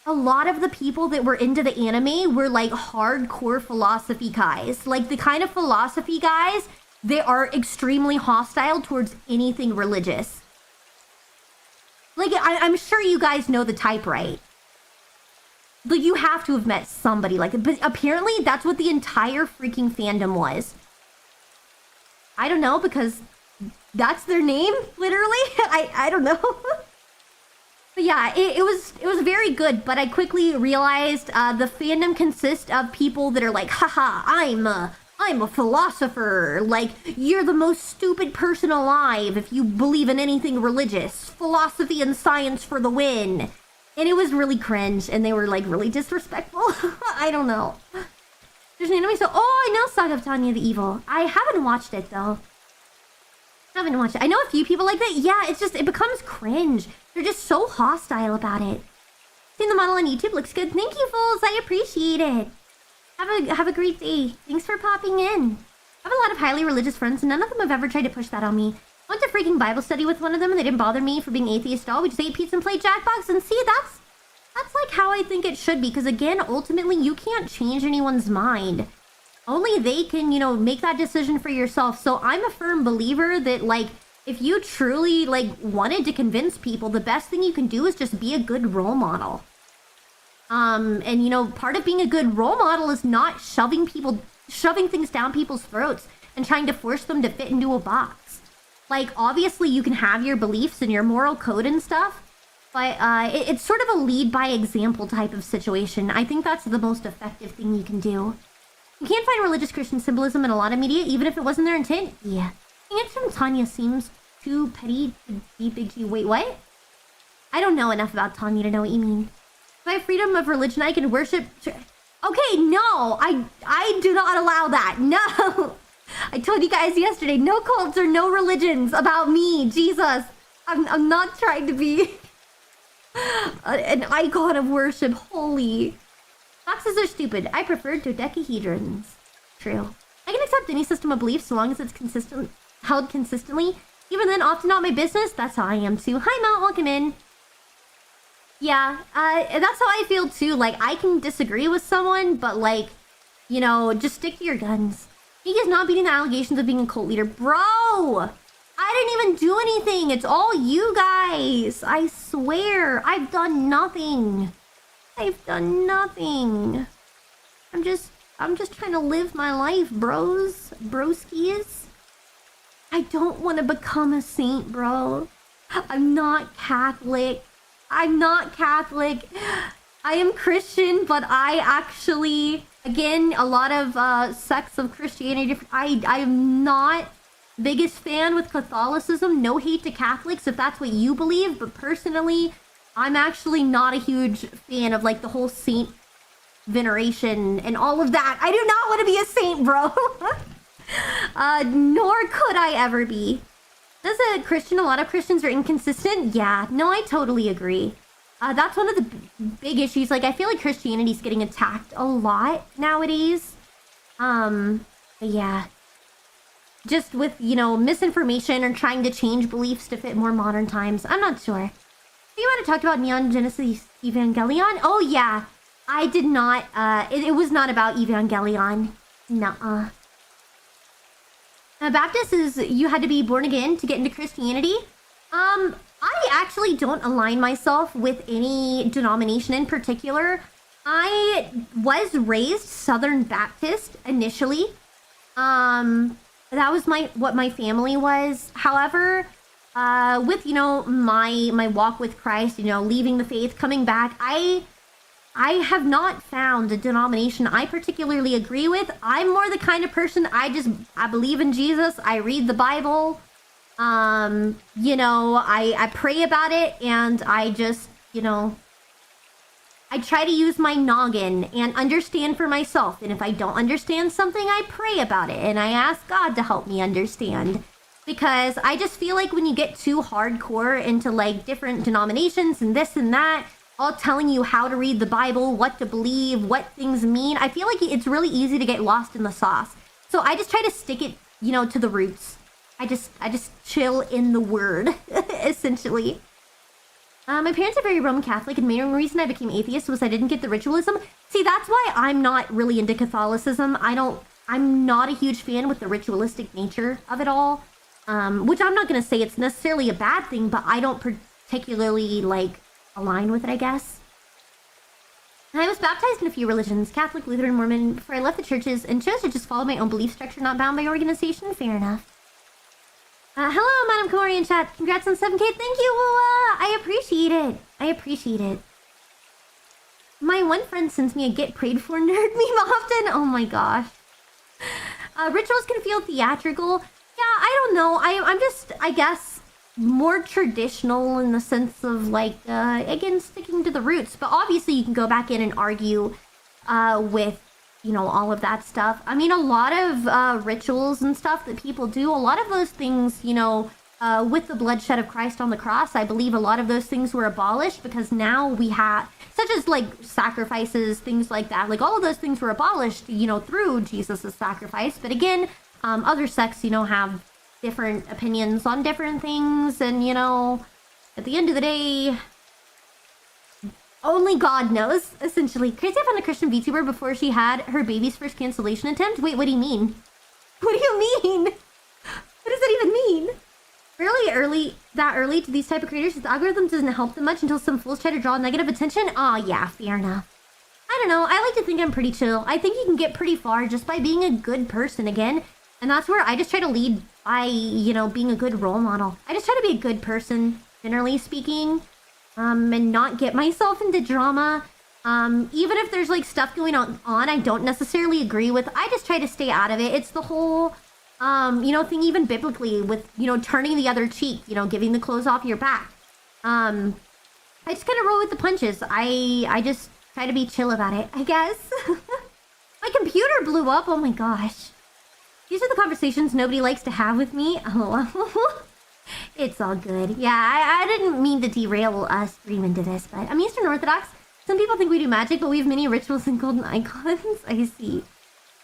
A lot of the people that were into the anime were like hardcore philosophy guys. Like the kind of philosophy guys, they are extremely hostile towards anything religious. Like, I'm sure you guys know the type, right? Like, you have to have met somebody like that. But apparently, that's what the entire freaking fandom was. I don't know, because that's their name, literally. I don't know. But yeah, it was very good, but I quickly realized the fandom consists of people that are like, haha, I'm a philosopher. Like, you're the most stupid person alive if you believe in anything religious. Philosophy and science for the win. And it was really cringe, and they were like really disrespectful. I don't know. There's an anime, so I know Saga of Tanya the Evil. I haven't watched it though. I know a few people like that. Yeah, it becomes cringe. They're just so hostile about it. Seeing the model on YouTube looks good. Thank you, fools. I appreciate it. Have a great day. Thanks for popping in. I have a lot of highly religious friends, and none of them have ever tried to push that on me. I went to freaking Bible study with one of them, and they didn't bother me for being atheist at all. We just ate pizza and played Jackbox, and see, that's like how I think it should be. Because again, ultimately, you can't change anyone's mind. Only they can, make that decision for yourself. So I'm a firm believer that, like, if you truly, like, wanted to convince people, the best thing you can do is just be a good role model. And, part of being a good role model is not shoving things down people's throats and trying to force them to fit into a box. Like, obviously, you can have your beliefs and your moral code and stuff, but it's sort of a lead by example type of situation. I think that's the most effective thing you can do. You can't find religious Christian symbolism in a lot of media, even if it wasn't their intent. Yeah. It from Tanya seems too petty to be Big G. Wait, what? I don't know enough about Tanya to know what you mean. If I have freedom of religion, I can worship... Okay, no! I do not allow that. No! I told you guys yesterday, no cults or no religions about me. Jesus. I'm not trying to be an icon of worship. Holy... Boxes are stupid. I prefer dodecahedrons. True. I can accept any system of beliefs so long as it's held consistently. Even then, often not my business. That's how I am too. Hi, Mount. Welcome in. Yeah, that's how I feel too. Like, I can disagree with someone, but like, just stick to your guns. He is not beating the allegations of being a cult leader. Bro! I didn't even do anything. It's all you guys. I swear. I've done nothing. I've done nothing. I'm just trying to live my life, bros. Broskies. I don't want to become a saint, bro. I'm not Catholic. I am Christian, but I actually, again, a lot of sects of Christianity. I am not biggest fan with Catholicism. No hate to Catholics if that's what you believe, but personally, I'm actually not a huge fan of, like, the whole saint veneration and all of that. I do not want to be a saint, bro. Nor could I ever be. As a Christian, a lot of Christians are inconsistent. Yeah, no, I totally agree. That's one of the big issues. Like, I feel like Christianity's getting attacked a lot nowadays. But yeah. Just with, misinformation or trying to change beliefs to fit more modern times. I'm not sure. You want to talk about Neon Genesis Evangelion? Oh, yeah. I did not, it was not about Evangelion. Nuh-uh. Baptist is, you had to be born again to get into Christianity. I actually don't align myself with any denomination in particular. I was raised Southern Baptist initially. That was what my family was. However... with, my walk with Christ, leaving the faith, coming back, I have not found a denomination I particularly agree with. I'm more the kind of person, I believe in Jesus. I read the Bible. I pray about it, and I just, I try to use my noggin and understand for myself. And if I don't understand something, I pray about it, and I ask God to help me understand. Because I just feel like when you get too hardcore into, like, different denominations and this and that, all telling you how to read the Bible, what to believe, what things mean, I feel like it's really easy to get lost in the sauce. So I just try to stick it, to the roots. I just chill in the word essentially. My parents are very Roman Catholic, and the main reason I became atheist was I didn't get the ritualism. See, that's why I'm not really into Catholicism. I'm not a huge fan with the ritualistic nature of it all. Which I'm not going to say it's necessarily a bad thing, but I don't particularly, like, align with it, I guess. I was baptized in a few religions, Catholic, Lutheran, Mormon, before I left the churches and chose to just follow my own belief structure, not bound by organization. Fair enough. Hello, Madam Kamori in chat. Congrats on 7K. Thank you, Wua. I appreciate it. I appreciate it. My one friend sends me a get prayed for nerd meme often. Oh my gosh. Rituals can feel theatrical. Yeah, I don't know. I'm just, I guess, more traditional in the sense of, like, again, sticking to the roots. But obviously you can go back in and argue with, you know, all of that stuff. I mean, a lot of rituals and stuff that people do, a lot of those things, you know, with the bloodshed of Christ on the cross, I believe a lot of those things were abolished because now we have, such as like sacrifices, things like that, like all of those things were abolished, you know, through Jesus' sacrifice. But again, other sects, you know, have different opinions on different things. And, you know, at the end of the day, only God knows, essentially. Crazy I found a Christian VTuber before she had her baby's first cancellation attempt. Wait, what do you mean? What do you mean? What does that even mean? That early to these type of creators, the algorithm doesn't help them much until some fools try to draw negative attention. Aw, yeah, fair enough. I don't know, I like to think I'm pretty chill. I think you can get pretty far just by being a good person again. And that's where I just try to lead by, you know, being a good role model. I just try to be a good person, generally speaking. And not get myself into drama. Even if there's like stuff going on I don't necessarily agree with, I just try to stay out of it. It's the whole, you know, thing even biblically with, you know, turning the other cheek, you know, giving the clothes off your back. I just kind of roll with the punches. I just try to be chill about it, I guess. My computer blew up. Oh my gosh. These are the conversations nobody likes to have with me. Oh, it's all good. Yeah, I didn't mean to derail us stream into this, but I'm Eastern Orthodox. Some people think we do magic, but we have many rituals and golden icons. I see.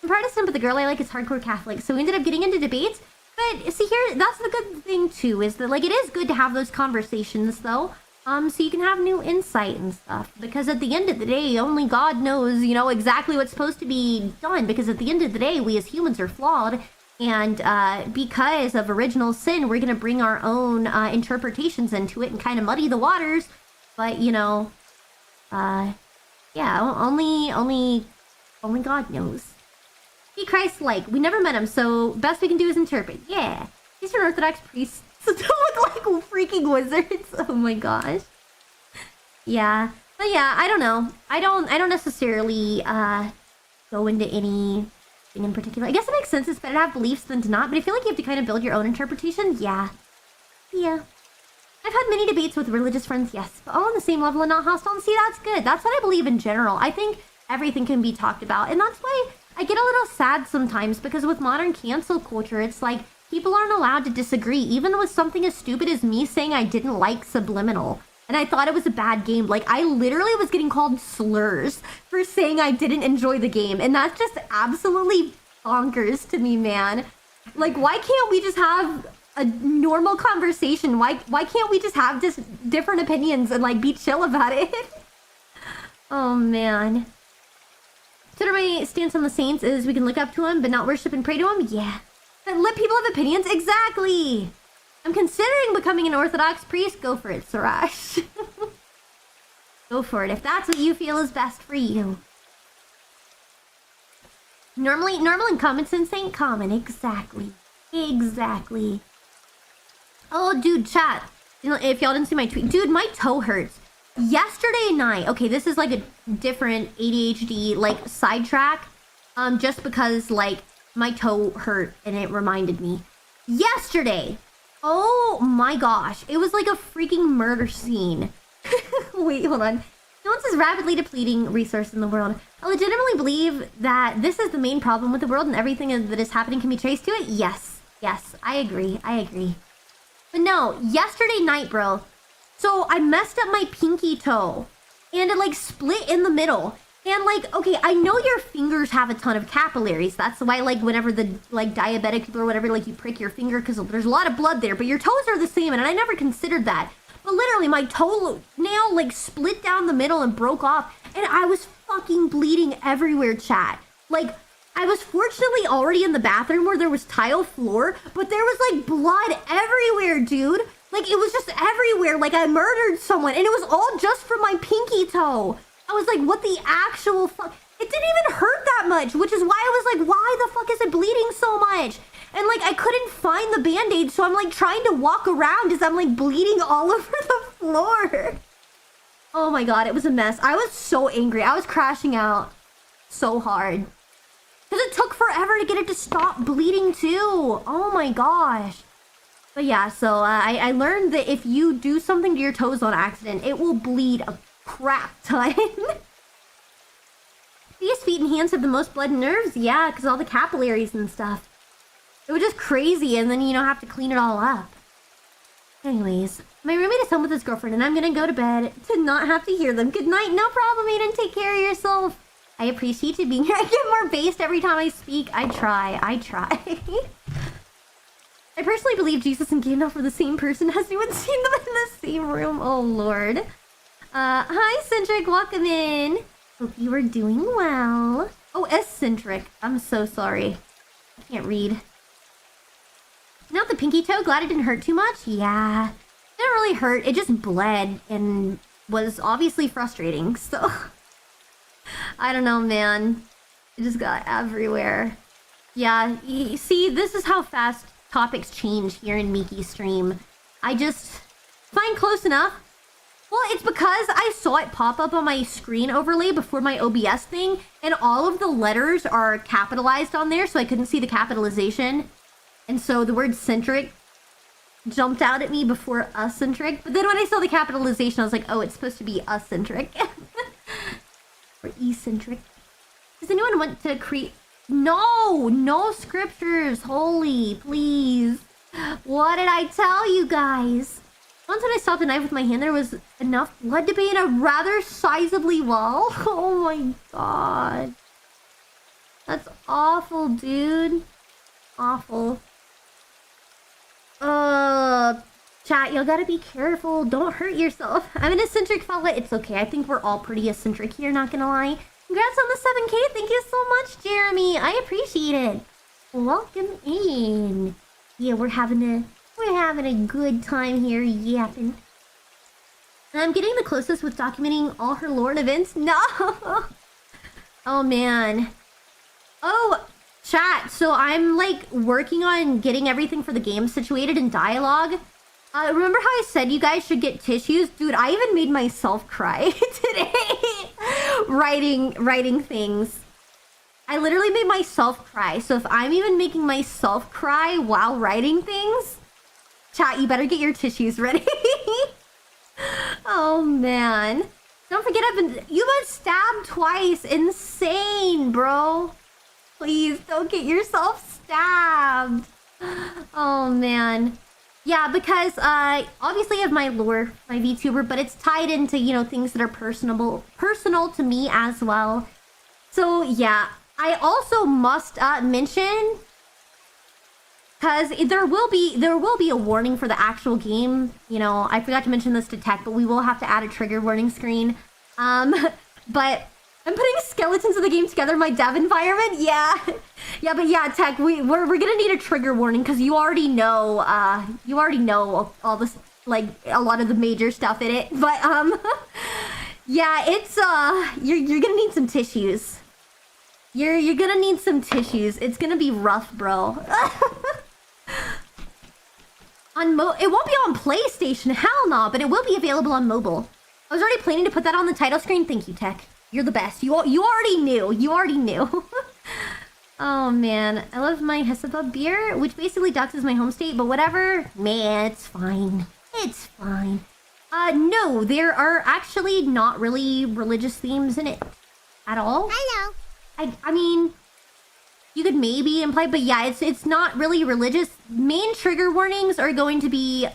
I'm Protestant, but the girl I like is hardcore Catholic, so we ended up getting into debates. But see here, that's the good thing too, is that like it is good to have those conversations though. So you can have new insight and stuff. Because at the end of the day, only God knows, you know, exactly what's supposed to be done. Because at the end of the day, we as humans are flawed. And because of original sin, we're going to bring our own interpretations into it and kind of muddy the waters. But, you know, yeah, only God knows. Be Christ-like. We never met him, so best we can do is interpret. Yeah. Eastern Orthodox priests don't look like freaking wizards. Oh my gosh. Yeah. But yeah, I don't know. I don't necessarily go into any in particular. I guess it makes sense. It's better to have beliefs than to not, but I feel like you have to kind of build your own interpretation. Yeah. I've had many debates with religious friends, yes, but all on the same level and not hostile. And see, that's good. That's what I believe in general. I think everything can be talked about, and that's why I get a little sad sometimes, because with modern cancel culture, it's like people aren't allowed to disagree, even with something as stupid as me saying I didn't like Subliminal. And I thought it was a bad game. Like, I literally was getting called slurs for saying I didn't enjoy the game. And that's just absolutely bonkers to me, man. Like, why can't we just have a normal conversation? Why can't we just have just different opinions and, like, be chill about it? Oh, man. So my stance on the saints is we can look up to them, but not worship and pray to them? Yeah. But let people have opinions? Exactly! I'm considering becoming an Orthodox priest. Go for it, Sarash. Go for it, if that's what you feel is best for you. Normal and common sense ain't common. Exactly. Oh, dude, chat. If y'all didn't see my tweet. Dude, my toe hurts. Yesterday night. Okay, this is like a different ADHD, like, sidetrack. Just because, like, my toe hurt and it reminded me. Yesterday. Oh my gosh. It was like a freaking murder scene. Wait, hold on. Nuance is rapidly depleting resource in the world. I legitimately believe that this is the main problem with the world and everything that is happening can be traced to it. Yes, I agree. But no, yesterday night, bro. So I messed up my pinky toe and it like split in the middle. And like, okay, I know your fingers have a ton of capillaries. That's why, like, whenever the like diabetic people or whatever, like, you prick your finger because there's a lot of blood there. But your toes are the same, and I never considered that. But literally, my toenail like split down the middle and broke off, and I was fucking bleeding everywhere, chat. Like, I was fortunately already in the bathroom where there was tile floor, but there was like blood everywhere, dude. Like, it was just everywhere. Like, I murdered someone, and it was all just from my pinky toe. I was like, what the actual fuck? It didn't even hurt that much, which is why I was like, why the fuck is it bleeding so much? And like, I couldn't find the band-aid, so I'm like trying to walk around as I'm like bleeding all over the floor. Oh my god, it was a mess. I was so angry. I was crashing out so hard. Because it took forever to get it to stop bleeding too. Oh my gosh. But yeah, so I learned that if you do something to your toes on accident, it will bleed a crap ton. These feet and hands have the most blood and nerves. Yeah, because all the capillaries and stuff. It was just crazy, and then, you know, have to clean it all up. Anyways, my roommate is home with his girlfriend, and I'm gonna go to bed to not have to hear them. Good night. No problem, Aiden. Take care of yourself. I appreciate you being here. I get more based every time I speak. I try. I personally believe Jesus and Gandalf were the same person. Has anyone seen them in the same room? Oh, Lord. Hi, Centric. Welcome in. Hope you are doing well. Oh, eccentric. I'm so sorry. I can't read. Not the pinky toe. Glad it didn't hurt too much. Yeah. It didn't really hurt. It just bled and was obviously frustrating. So, I don't know, man. It just got everywhere. Yeah, you see, this is how fast topics change here in Miki's stream. I just find close enough. Well, it's because I saw it pop up on my screen overlay before my OBS thing, and all of the letters are capitalized on there, so I couldn't see the capitalization. And so the word centric jumped out at me before eccentric. But then when I saw the capitalization, I was like, oh, it's supposed to be eccentric. Or eccentric. Does anyone want to create... No scriptures. Holy, please. What did I tell you guys? Once when I stopped the knife with my hand, there was enough blood to paint a rather sizably wall. Oh my god. That's awful, dude. Awful. Chat, you gotta be careful. Don't hurt yourself. I'm an eccentric fella. It's okay. I think we're all pretty eccentric here, not gonna lie. Congrats on the 7K. Thank you so much, Jeremy. I appreciate it. Welcome in. Yeah, we're having a good time here yapping. I'm getting the closest with documenting all her lore and events. No. Oh man. Oh, chat. So I'm like working on getting everything for the game situated in dialogue. Remember how I said you guys should get tissues? Dude, I even made myself cry today. writing things. I literally made myself cry. So if I'm even making myself cry while writing things, chat, you better get your tissues ready. Oh man. Don't forget you've been stabbed twice. Insane, bro. Please don't get yourself stabbed. Oh man. Yeah, because obviously I have my lore, my VTuber, but it's tied into, you know, things that are personal to me as well. So yeah, I also must mention, because there will be a warning for the actual game. You know, I forgot to mention this to Tech, but we will have to add a trigger warning screen. But I'm putting skeletons of the game together in my dev environment. Yeah, but yeah, Tech, we're gonna need a trigger warning because you already know all this, like a lot of the major stuff in it. But yeah, it's you're gonna need some tissues. You're gonna need some tissues. It's gonna be rough, bro. It won't be on PlayStation, hell no, but it will be available on mobile. I was already planning to put that on the title screen. Thank you, Tech. You're the best. You already knew. Oh man, I love my Hesabub beer, which basically doxes my home state, but whatever. Man, it's fine. It's fine. No, there are actually not really religious themes in it at all. Hello. I mean, you could maybe imply, but yeah, it's not really religious. Main trigger warnings are going to be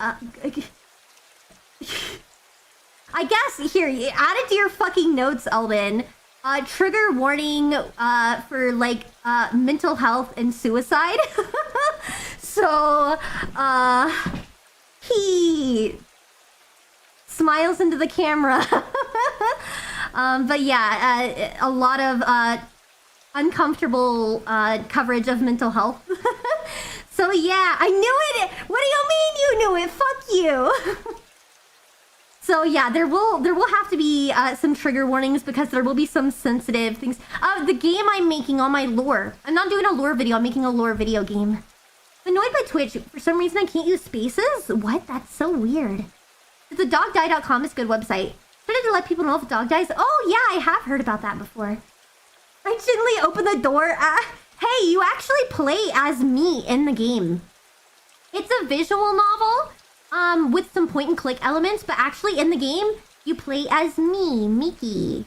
I guess here, add it to your fucking notes, Eldon. Trigger warning for like mental health and suicide. So he smiles into the camera. But yeah, a lot of uncomfortable coverage of mental health. So yeah, I knew it. What do you mean you knew it? Fuck you. So yeah, there will have to be some trigger warnings because there will be some sensitive things. The game I'm making on my lore. I'm not doing a lore video. I'm making a lore video game. I'm annoyed by Twitch. For some reason, I can't use spaces. What? That's so weird. The dogdie.com is a good website. Trying to let people know if a dog dies. Oh yeah, I have heard about that before. I gently open the door. Hey, you actually play as me in the game. It's a visual novel. With some point and click elements, but actually in the game, you play as me, Miki.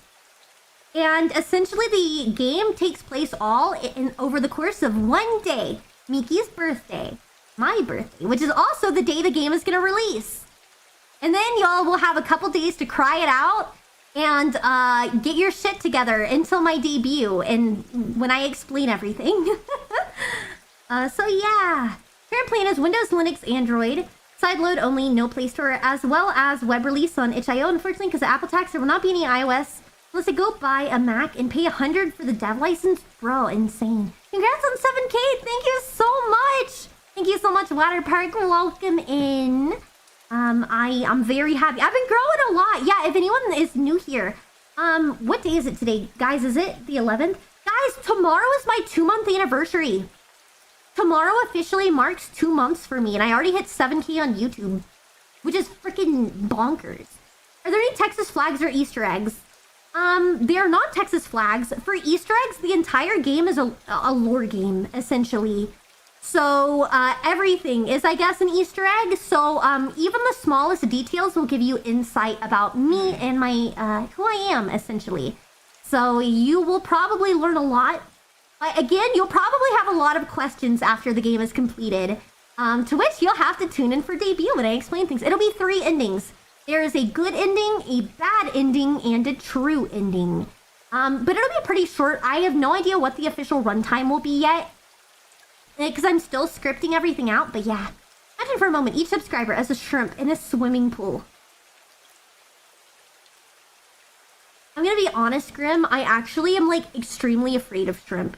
And essentially the game takes place all over the course of one day. Miki's birthday, my birthday, which is also the day the game is gonna release. And then y'all will have a couple days to cry it out and get your shit together until my debut and when I explain everything. So yeah, current plan is Windows, Linux, Android. Sideload only, no Play Store, as well as web release on itch.io. Unfortunately, because of Apple tax, there will not be any iOS unless I go buy a Mac and pay $100 for the dev license. Bro, insane. Congrats on 7K. Thank you so much. Thank you so much, Water Park. Welcome in. I'm very happy. I've been growing a lot. Yeah, if anyone is new here, what day is it today? Guys, is it the 11th? Guys, tomorrow is my 2-month anniversary. Tomorrow officially marks 2 months for me, and I already hit 7K on YouTube, which is freaking bonkers. Are there any Texas flags or Easter eggs? They are not Texas flags. For Easter eggs, the entire game is a lore game, essentially. So, everything is, I guess, an Easter egg. So, even the smallest details will give you insight about me and my, who I am, essentially. So, you will probably learn a lot. Again, you'll probably have a lot of questions after the game is completed, to which you'll have to tune in for debut when I explain things. It'll be 3 endings. There is a good ending, a bad ending, and a true ending. But it'll be pretty short. I have no idea what the official runtime will be yet, because I'm still scripting everything out, but yeah. Imagine for a moment, each subscriber as a shrimp in a swimming pool. I'm gonna be honest, Grim, I actually am, like, extremely afraid of shrimp.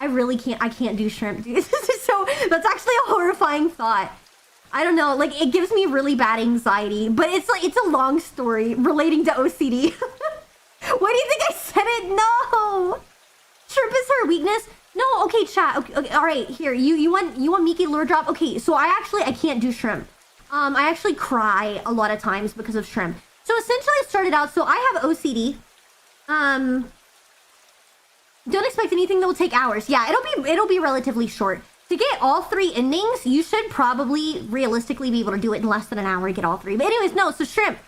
I can't do shrimp, dude. So, that's actually a horrifying thought. I don't know, like, it gives me really bad anxiety, but it's like, it's a long story relating to OCD. Why do you think I said it? No! Shrimp is her weakness? No, okay, chat, okay, all right, here, you want Miki lure drop? Okay, so I can't do shrimp. I actually cry a lot of times because of shrimp. So essentially it started out, so I have OCD. Don't expect anything that will take hours. Yeah, it'll be relatively short. To get all 3 endings, you should probably realistically be able to do it in less than an hour to get all 3. But anyways, no, so shrimp.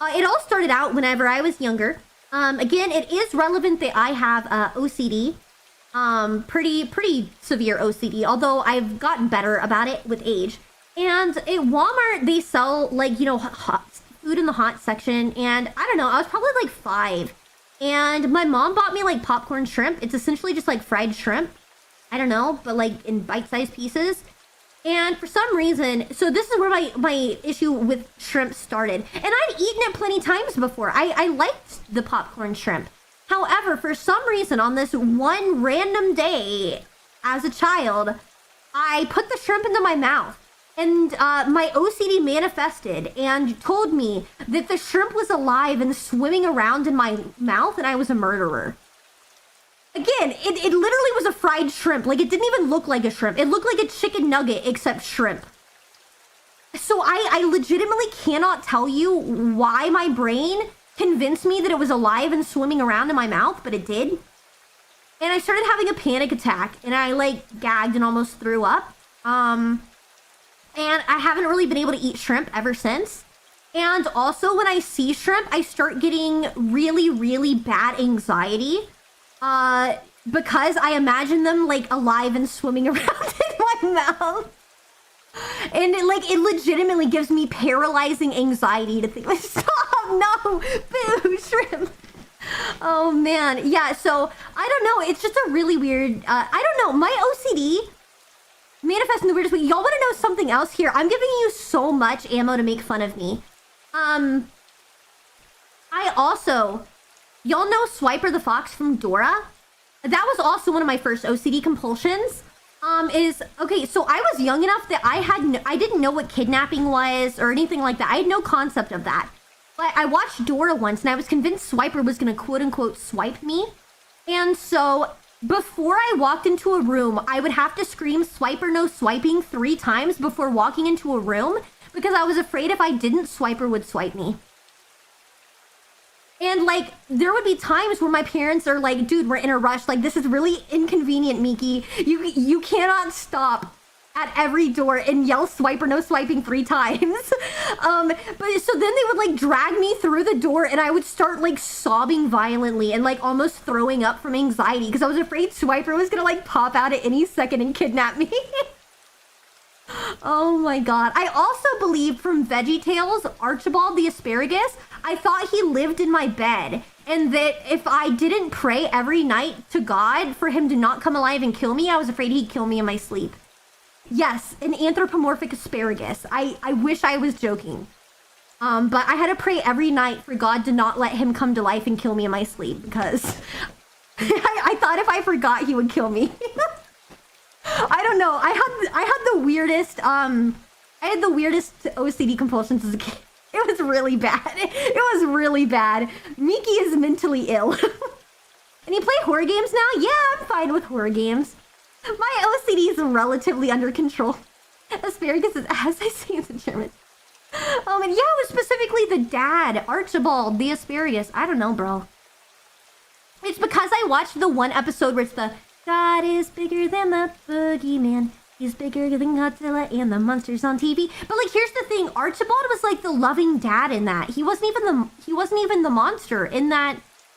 It all started out whenever I was younger. Again, it is relevant that I have OCD. Pretty severe OCD, although I've gotten better about it with age. And at Walmart, they sell, like, you know, hot food in the hot section. And I don't know, I was probably like 5. And my mom bought me, like, popcorn shrimp. It's essentially just like fried shrimp. I don't know, but like in bite-sized pieces. And for some reason, so this is where my issue with shrimp started. And I'd eaten it plenty times before. I liked the popcorn shrimp. However, for some reason, on this one random day as a child, I put the shrimp into my mouth. And my OCD manifested and told me that the shrimp was alive and swimming around in my mouth and I was a murderer. Again, it literally was a fried shrimp. Like, it didn't even look like a shrimp. It looked like a chicken nugget except shrimp. So I legitimately cannot tell you why my brain convinced me that it was alive and swimming around in my mouth, but it did. And I started having a panic attack and I, like, gagged and almost threw up. And I haven't really been able to eat shrimp ever since. And also when I see shrimp, I start getting really, really bad anxiety. Because I imagine them, like, alive and swimming around in my mouth. And it legitimately gives me paralyzing anxiety to think, like, stop, no, boo, shrimp. Oh man, yeah, so I don't know, it's just a really weird, I don't know, my OCD manifests in the weirdest way. Y'all want to know something else here? I'm giving you so much ammo to make fun of me. I also, y'all know Swiper the Fox from Dora? That was also one of my first OCD compulsions. Okay, so I was young enough that I didn't know what kidnapping was or anything like that. I had no concept of that. But I watched Dora once and I was convinced Swiper was gonna quote unquote swipe me. And so before I walked into a room, I would have to scream "Swiper no swiping" 3 times before walking into a room because I was afraid if I didn't, Swiper would swipe me. And like, there would be times where my parents are like, dude, we're in a rush. Like, this is really inconvenient, Miki. You cannot stop at every door and yell "Swiper no swiping" 3 times. But so then they would like drag me through the door and I would start like sobbing violently and like almost throwing up from anxiety because I was afraid Swiper was gonna like pop out at any second and kidnap me. Oh my god. I also believed from VeggieTales, Archibald the asparagus, I thought he lived in my bed. And that if I didn't pray every night to God for him to not come alive and kill me, I was afraid he'd kill me in my sleep. Yes, an anthropomorphic asparagus. I wish I was joking. But I had to pray every night for God to not let him come to life and kill me in my sleep because I thought if I forgot he would kill me. I don't know. I had the weirdest OCD compulsions as a kid. It was really bad. It was really bad. Miki is mentally ill. And you play horror games now? Yeah, I'm fine with horror games. My OCD is relatively under control. Asparagus is as I say in German. And yeah, it was specifically the dad, Archibald, the asparagus. I don't know, bro. It's because I watched the one episode where it's the God is bigger than the boogeyman. He's bigger than Godzilla and the monsters on TV. But like, here's the thing: Archibald was like the loving dad in that. He wasn't even the monster in that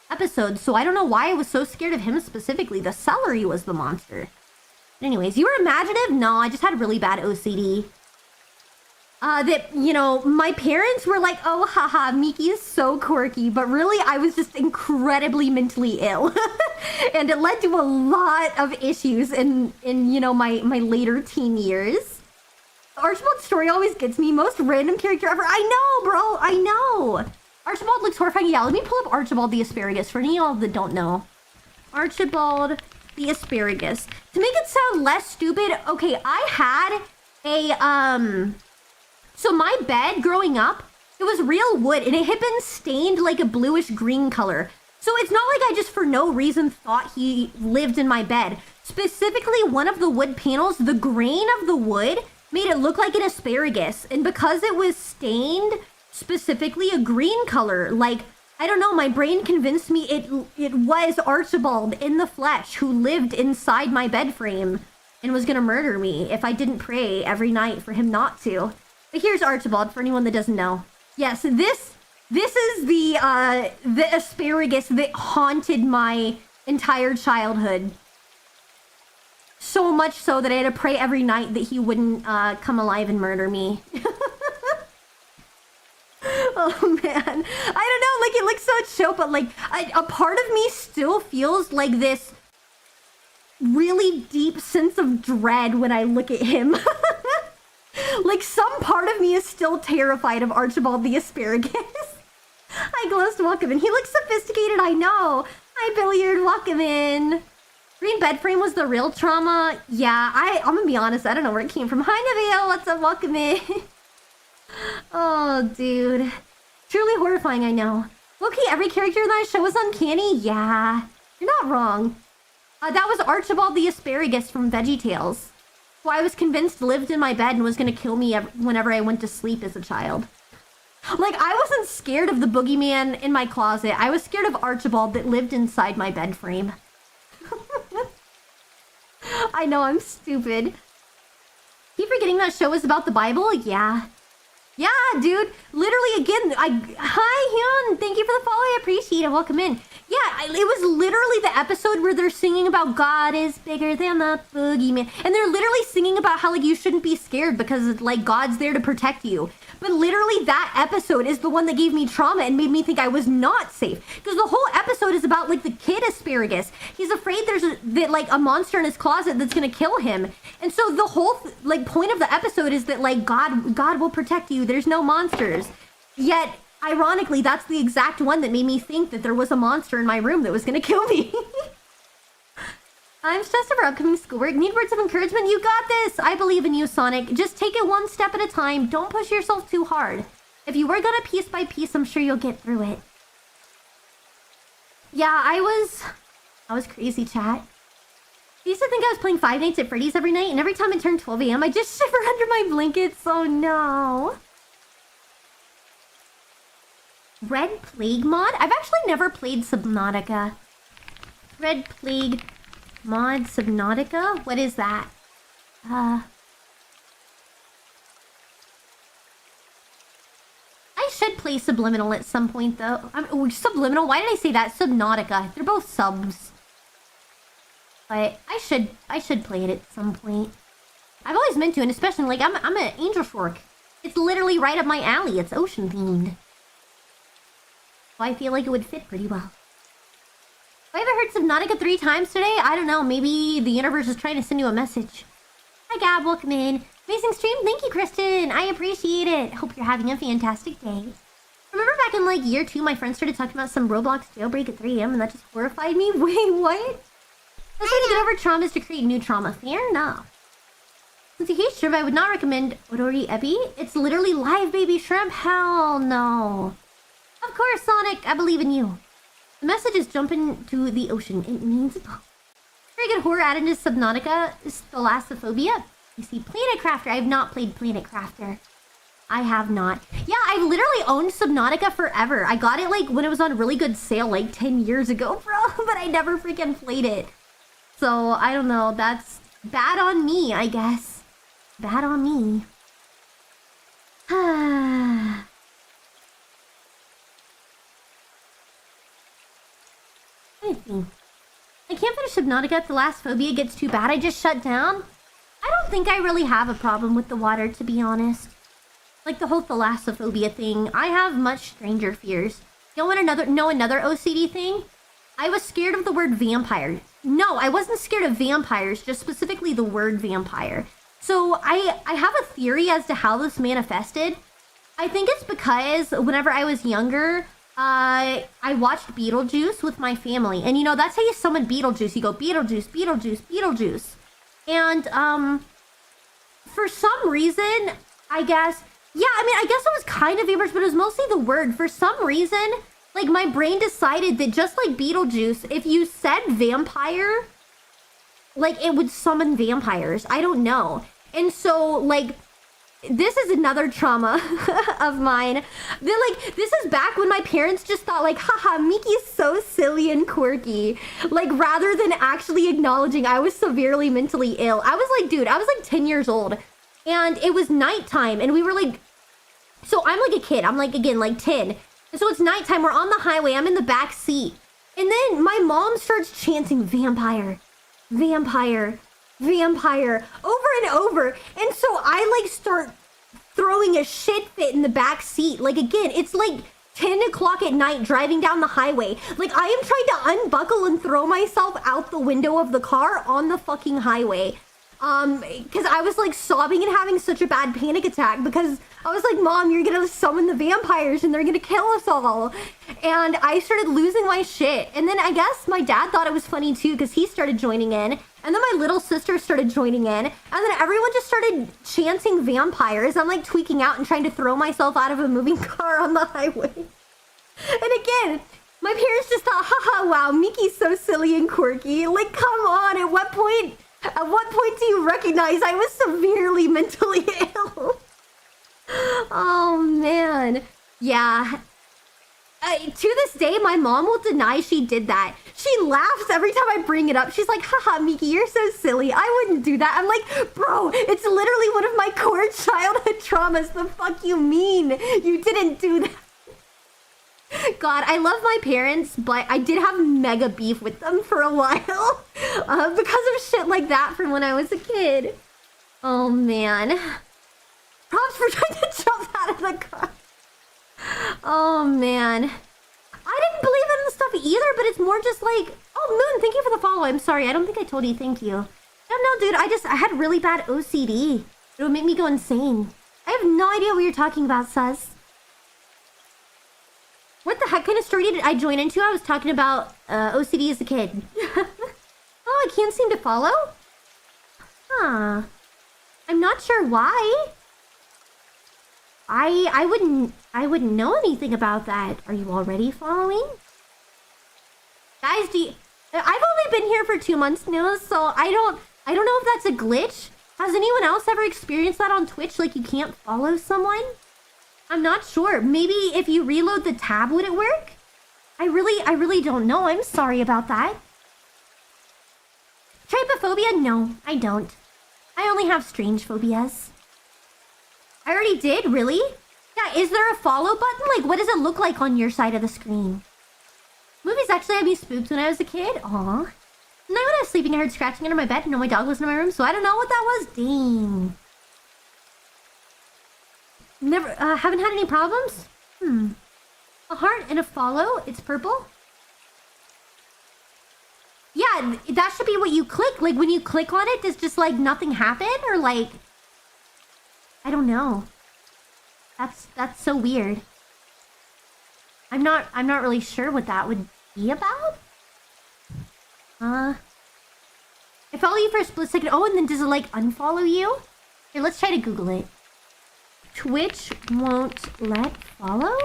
episode. So I don't know why I was so scared of him specifically. The celery was the monster. Anyways, you were imaginative? No, I just had really bad OCD. That, you know, my parents were like, oh, haha, Miki is so quirky. But really, I was just incredibly mentally ill. And it led to a lot of issues in you know, my later teen years. Archibald's story always gets me. Most random character ever. I know, bro. I know. Archibald looks horrifying. Yeah, let me pull up Archibald the asparagus for any of y'all that don't know. Archibald the asparagus. To make it sound less stupid, okay, I had a, so my bed growing up, it was real wood and it had been stained like a bluish green color. So it's not like I just for no reason thought he lived in my bed. Specifically, one of the wood panels, the grain of the wood made it look like an asparagus. And because it was stained specifically a green color, like, I don't know, my brain convinced me it was Archibald in the flesh who lived inside my bed frame and was gonna murder me if I didn't pray every night for him not to. But here's Archibald for anyone that doesn't know. Yes, this is the asparagus that haunted my entire childhood. So much so that I had to pray every night that he wouldn't come alive and murder me. Oh man, I don't know, like it looks so chill, but like a part of me still feels like this really deep sense of dread when I look at him. Like some part of me is still terrified of Archibald the asparagus. Hi, Ghost, welcome in. He looks sophisticated, I know. Hi, Billiard, welcome in. Green bed frame was the real trauma. Yeah, I'm gonna be honest, I don't know where it came from. Hi, Navale, what's up, welcome in. Oh, dude. Truly horrifying, I know. Okay, every character in that show was uncanny? Yeah, you're not wrong. That was Archibald the asparagus from VeggieTales, who I was convinced lived in my bed and was gonna kill me whenever I went to sleep as a child. Like, I wasn't scared of the boogeyman in my closet. I was scared of Archibald that lived inside my bed frame. I know, I'm stupid. Keep forgetting that show was about the Bible? Yeah. Yeah, dude. Literally, again, hi, Hyun. Thank you for the follow. I appreciate it. Welcome in. Yeah, Yeah, it was literally the episode where they're singing about God is bigger than the boogeyman. And they're literally singing about how, like, you shouldn't be scared because, like, God's there to protect you. But literally that episode is the one that gave me trauma and made me think I was not safe. Because the whole episode is about, like, the kid asparagus. He's afraid there's, a monster in his closet that's going to kill him. And so the whole, point of the episode is that, like, God will protect you. There's no monsters. Yet... ironically, that's the exact one that made me think that there was a monster in my room that was gonna kill me. I'm stressed over upcoming schoolwork. Need words of encouragement? You got this! I believe in you, Sonic. Just take it one step at a time. Don't push yourself too hard. If you work on it piece by piece, I'm sure you'll get through it. Yeah, I was crazy, chat. I used to think I was playing Five Nights at Freddy's every night, and every time it turned 12 a.m., I just shiver under my blankets. Oh no. Red Plague mod? I've actually never played Subnautica. Red Plague mod Subnautica? What is that? I should play Subliminal at some point, though. Subliminal? Why did I say that? Subnautica. They're both subs. But I should play it at some point. I've always meant to, and especially, like, I'm an Angel Fork. It's literally right up my alley. It's ocean themed. So I feel like it would fit pretty well. I haven't heard Subnautica 3 times today. I don't know. Maybe the universe is trying to send you a message. Hi, Gab. Welcome in. Amazing stream. Thank you, Kristen. I appreciate it. Hope you're having a fantastic day. Remember back in, like, year 2, my friends started talking about some Roblox jailbreak at 3 a.m. and that just horrified me? Wait, what? That's way to get over trauma is to create new trauma. Fair enough. Since you hate shrimp, I would not recommend Odori Ebi. It's literally live baby shrimp. Hell no. Of course, Sonic, I believe in you. The message is jump into the ocean. It means... very good horror added to Subnautica is Thalassophobia. You see, Planet Crafter. I have not played Planet Crafter. I have not. Yeah, I've literally owned Subnautica forever. I got it, like, when it was on really good sale, like, 10 years ago, bro. But I never freaking played it. So, I don't know. That's bad on me, I guess. Bad on me. I can't finish Subnautica if the last phobia gets too bad. I just shut down. I don't think I really have a problem with the water, to be honest. Like the whole thalassophobia thing. I have much stranger fears. You want know another OCD thing? I was scared of the word vampire. No, I wasn't scared of vampires, just specifically the word vampire. So I have a theory as to how this manifested. I think it's because whenever I was younger... I watched Beetlejuice with my family. And, you know, that's how you summon Beetlejuice. You go, Beetlejuice, Beetlejuice, Beetlejuice. And, for some reason, I guess... yeah, I mean, I guess it was kind of vampires, but it was mostly the word. For some reason, like, my brain decided that just like Beetlejuice, if you said vampire, like, it would summon vampires. I don't know. And so, like... this is another trauma of mine. This is back when my parents just thought, like, haha, Miki's so silly and quirky. Like, rather than actually acknowledging I was severely mentally ill. I was like, dude, I was like 10 years old. And it was nighttime. And we were like... so I'm like a kid. I'm like, again, like 10. And so it's nighttime. We're on the highway. I'm in the back seat. And then my mom starts chanting, vampire, vampire, vampire, over and over. And so I, like, start throwing a shit fit in the back seat. Like, again, it's like 10 o'clock at night driving down the highway. Like, I am trying to unbuckle and throw myself out the window of the car on the fucking highway. Because I was, like, sobbing and having such a bad panic attack because I was like, Mom, you're gonna summon the vampires and they're gonna kill us all. And I started losing my shit. And then I guess my dad thought it was funny too because he started joining in. And then my little sister started joining in. And then everyone just started chanting vampires. I'm, like, tweaking out and trying to throw myself out of a moving car on the highway. And again, my parents just thought, haha, wow, Miki's so silly and quirky. Like, come on, at what point do you recognize I was severely mentally ill? Oh, man. Yeah. To this day, my mom will deny she did that. She laughs every time I bring it up. She's like, haha, Miki, you're so silly. I wouldn't do that. I'm like, bro, it's literally one of my core childhood traumas. The fuck you mean? You didn't do that. God, I love my parents, but I did have mega beef with them for a while. Because of shit like that from when I was a kid. Oh, man. Props for trying to jump out of the car. Oh, man. I didn't believe in this stuff either, but it's more just like... Oh, Moon, thank you for the follow. I'm sorry. I don't think I told you thank you. No, dude. I had really bad OCD. It would make me go insane. I have no idea what you're talking about, Sus. What the heck kind of story did I join into? I was talking about OCD as a kid. Oh, I can't seem to follow? Huh. I'm not sure why. I wouldn't know anything about that. Are you already following? Guys, I've only been here for 2 months now, so I don't know if that's a glitch. Has anyone else ever experienced that on Twitch? Like you can't follow someone? I'm not sure. Maybe if you reload the tab, would it work? I really don't know. I'm sorry about that. Trypophobia? No, I don't. I only have strange phobias. I already did? Really? Yeah, is there a follow button? Like, what does it look like on your side of the screen? Movies actually had me spooked when I was a kid. Aw. And then when I was sleeping, I heard scratching under my bed. No, my dog was in my room, so I don't know what that was. Dang. Never, haven't had any problems? A heart and a follow. It's purple. Yeah, that should be what you click. Like, when you click on it, does just, like, nothing happen? Or, like... I don't know. That's so weird. I'm not really sure what that would be about. I follow you for a split second. Oh, and then does it, like, unfollow you? Here, let's try to Google it. Twitch won't let follow?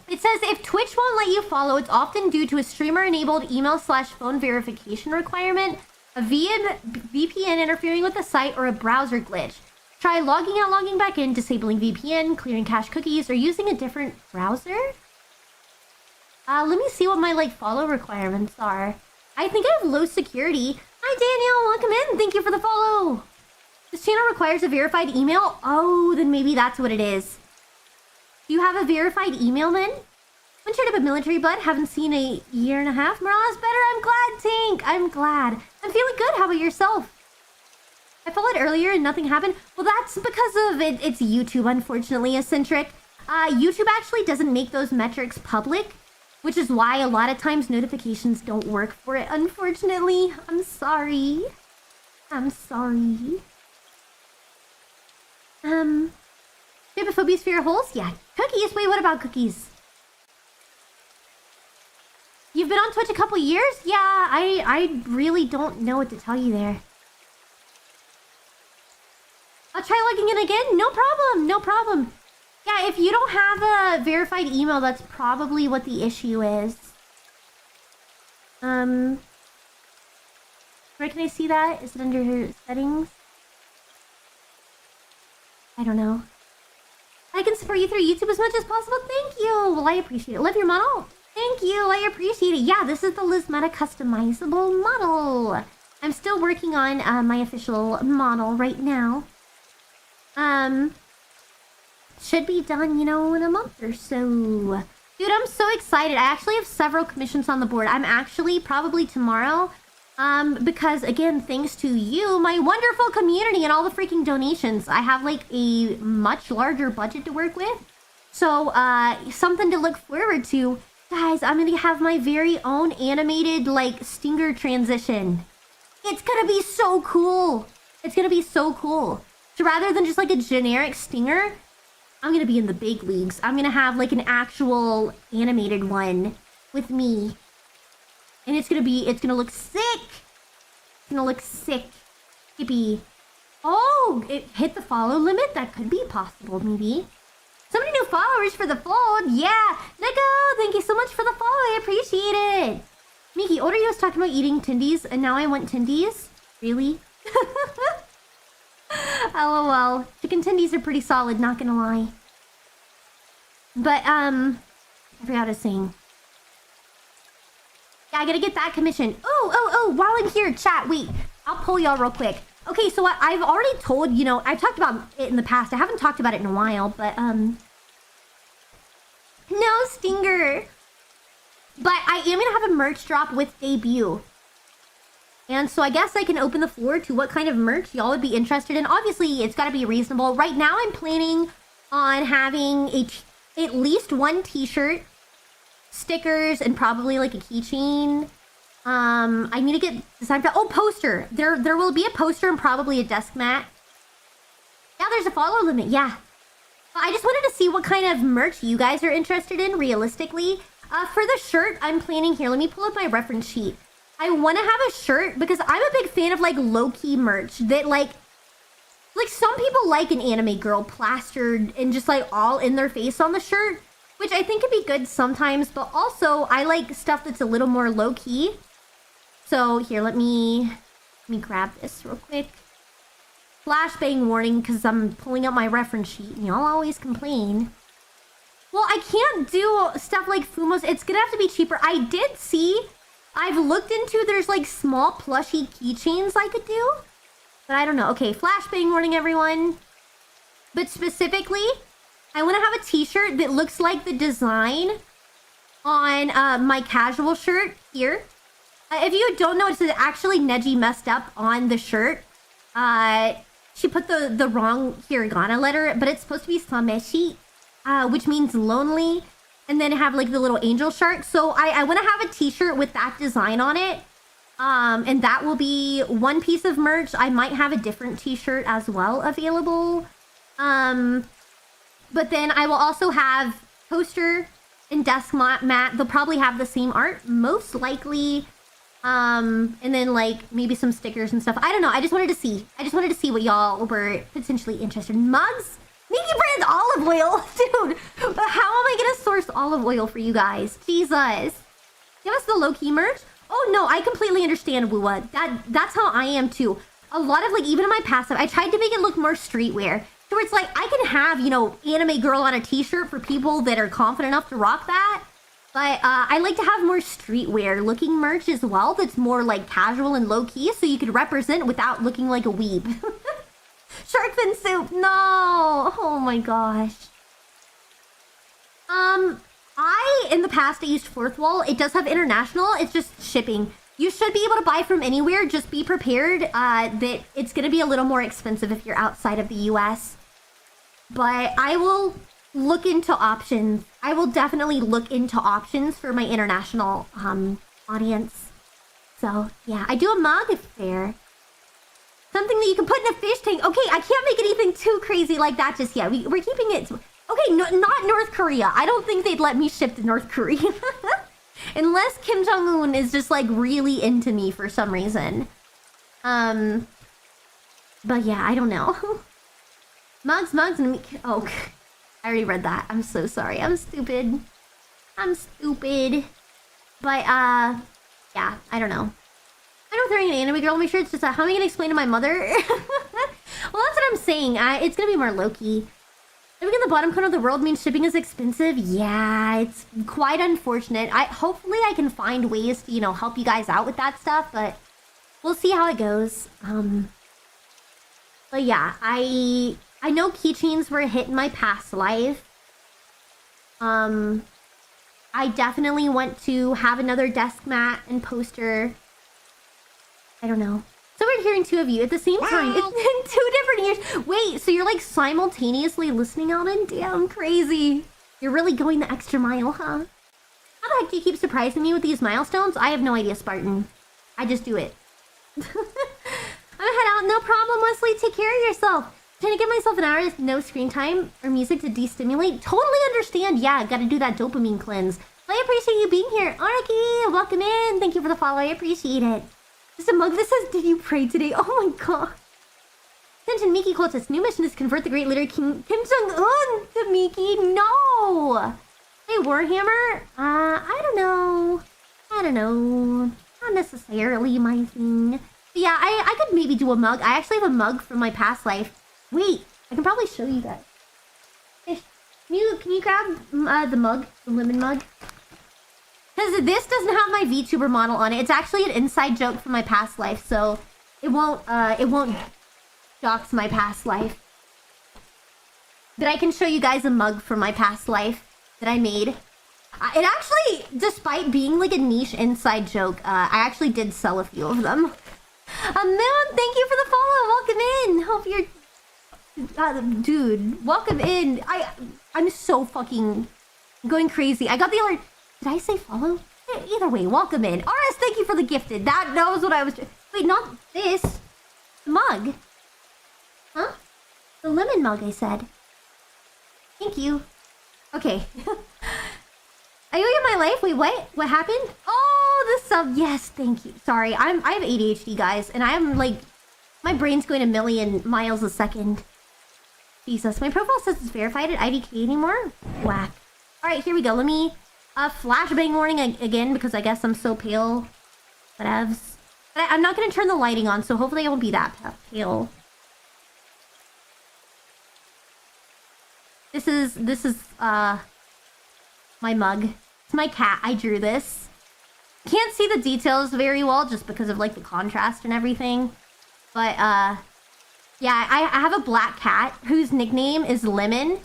It says if Twitch won't let you follow, it's often due to a streamer-enabled email/phone verification requirement, a VPN interfering with the site, or a browser glitch. Try logging out, logging back in, disabling VPN, clearing cache cookies, or using a different browser. Let me see what my, like, follow requirements are. I think I have low security. Hi, Daniel. Welcome in. Thank you for the follow. This channel requires a verified email. Oh, then maybe that's what it is. Do you have a verified email then? Went straight up a military butt. Haven't seen a year and a half. Morale is better. I'm glad, Tank. I'm glad. I'm feeling good. How about yourself? I followed earlier and nothing happened. Well, that's because of it. It's YouTube, unfortunately, eccentric. YouTube actually doesn't make those metrics public, which is why a lot of times notifications don't work for it, unfortunately. I'm sorry. I'm sorry. Trypophobia fear holes? Yeah. Cookies? Wait, what about cookies? You've been on Twitch a couple years? Yeah, I really don't know what to tell you there. I'll try logging in again. No problem. No problem. Yeah, if you don't have a verified email, that's probably what the issue is. Where can I see that? Is it under settings? I don't know. I can support you through YouTube as much as possible. Thank you. Well, I appreciate it. Love your model. Thank you. I appreciate it. Yeah, this is the Lizmeta customizable model. I'm still working on my official model right now. Should be done, you know, in a month or so. Dude, I'm so excited. I actually have several commissions on the board. I'm actually probably tomorrow. Because again, thanks to you, my wonderful community, and all the freaking donations, I have like a much larger budget to work with. So, something to look forward to. Guys, I'm gonna have my very own animated, like, stinger transition. It's gonna be so cool. It's gonna be so cool. So rather than just like a generic stinger, I'm gonna be in the big leagues. I'm gonna have like an actual animated one with me. And it's gonna look sick. It's gonna look sick. Yippee. Oh, it hit the follow limit? That could be possible, maybe. So many new followers for the fold. Yeah. Neko, thank you so much for the follow. I appreciate it. Miki, older you was talking about eating Tindies, and now I want Tindies? Really? LOL. Chicken Tindies are pretty solid, not gonna lie. But, I forgot how to sing. Yeah, I gotta get that commission. Oh, while I'm here, chat, wait. I'll pull y'all real quick. Okay, so I've already told, you know, I've talked about it in the past. I haven't talked about it in a while, but, no, Stinger. But I am gonna have a merch drop with debut. And so I guess I can open the floor to what kind of merch y'all would be interested in. Obviously, it's gotta be reasonable. Right now, I'm planning on having at least one t-shirt, stickers, and probably like a keychain. I need to get designed for... Oh, poster. There will be a poster and probably a desk mat. Yeah, there's a follow limit. Yeah. I just wanted to see what kind of merch you guys are interested in, realistically. For the shirt, I'm planning here. Let me pull up my reference sheet. I want to have a shirt because I'm a big fan of, like, low-key merch that, like, some people like an anime girl plastered and just, like, all in their face on the shirt, which I think could be good sometimes, but also I like stuff that's a little more low-key. So, here, let me grab this real quick. Flashbang warning, because I'm pulling up my reference sheet, and y'all always complain. Well, I can't do stuff like Fumos. It's gonna have to be cheaper. I did see... I've looked into, there's like small plushy keychains I could do. But I don't know. Okay, flashbang warning, everyone. But specifically, I want to have a t-shirt that looks like the design on my casual shirt here. If you don't know, it's actually Neji messed up on the shirt. She put the wrong hiragana letter, but it's supposed to be sameshi, which means lonely. And then have like the little angel shark. So I want to have a t-shirt with that design on it. And that will be one piece of merch. I might have a different t-shirt as well available. But then I will also have poster and desk mat. They'll probably have the same art, most likely. And then like maybe some stickers and stuff. I don't know. I just wanted to see. What y'all were potentially interested in. Mugs? Nikki Brand's olive oil? Dude, how am I gonna source olive oil for you guys? Jesus. Give us the low-key merch? Oh no, I completely understand, Woowa. That's how I am too. A lot of like, even in my past life, I tried to make it look more streetwear. So it's like, I can have, you know, anime girl on a t-shirt for people that are confident enough to rock that. But I like to have more streetwear looking merch as well. That's more like casual and low-key, so you could represent without looking like a weeb. Shark fin soup, no! Oh my gosh. In the past, I used Fourth Wall. It does have international, it's just shipping. You should be able to buy from anywhere, just be prepared that it's gonna be a little more expensive if you're outside of the US. But I will look into options. I will definitely look into options for my international audience. So, yeah, I do a mug if fair. Something that you can put in a fish tank. Okay, I can't make anything too crazy like that just yet. We're keeping it... Okay, no, not North Korea. I don't think they'd let me ship to North Korea. Unless Kim Jong-un is just, like, really into me for some reason. But yeah, I don't know. Mugs, and... Oh, I already read that. I'm so sorry. I'm stupid. But, yeah, I don't know. I don't think an anime girl. Make sure it's just how am I gonna explain to my mother? Well, that's what I'm saying. It's gonna be more low-key. Living in the bottom corner of the world means shipping is expensive. Yeah, it's quite unfortunate. Hopefully I can find ways to, you know, help you guys out with that stuff, but we'll see how it goes. But yeah, I know keychains were a hit in my past life. I definitely want to have another desk mat and poster. I don't know. So we're hearing two of you at the same time in 2 different ears. Wait, so you're like simultaneously listening out and damn crazy. You're really going the extra mile, huh? How the heck do you keep surprising me with these milestones? I have no idea, Spartan. I just do it. I'm gonna head out. No problem, Wesley. Take care of yourself. Trying to give myself an hour of no screen time or music to de-stimulate. Totally understand. Yeah, gotta do that dopamine cleanse. I appreciate you being here. Araki, welcome in. Thank you for the follow. I appreciate it. There's a mug that says, did you pray today? Oh my god. Attention, Miki cultists. New mission is to convert the great leader King Kim Jong-un to Miki. No! Hey, Warhammer? I don't know. Not necessarily my thing. But yeah, I could maybe do a mug. I actually have a mug from my past life. Wait, I can probably show you guys. Can you grab the mug? The lemon mug? Because this doesn't have my VTuber model on it. It's actually an inside joke from my past life, so it won't dox my past life. But I can show you guys a mug from my past life that I made. It actually, despite being like a niche inside joke, I actually did sell a few of them. Moon, thank you for the follow. Welcome in. Hope you're... dude, welcome in. I'm so fucking going crazy. I got the alert. Did I say follow? Either way, welcome in. RS, thank you for the gifted. That was what I was... Wait, not this. The mug. Huh? The lemon mug, I said. Thank you. Okay. Are you in my life? Wait, what? What happened? Oh, the sub. Yes, thank you. Sorry, I have ADHD, guys, and I'm like, my brain's going a million miles a second. Jesus, my profile says it's verified at IDK anymore? Whack. All right, here we go. Let me flashbang warning again because I guess I'm so pale. Whatevs. But I'm not gonna turn the lighting on, so hopefully I won't be that pale. This is my mug. It's my cat. I drew this. Can't see the details very well just because of like the contrast and everything. But yeah, I have a black cat whose nickname is Lemon.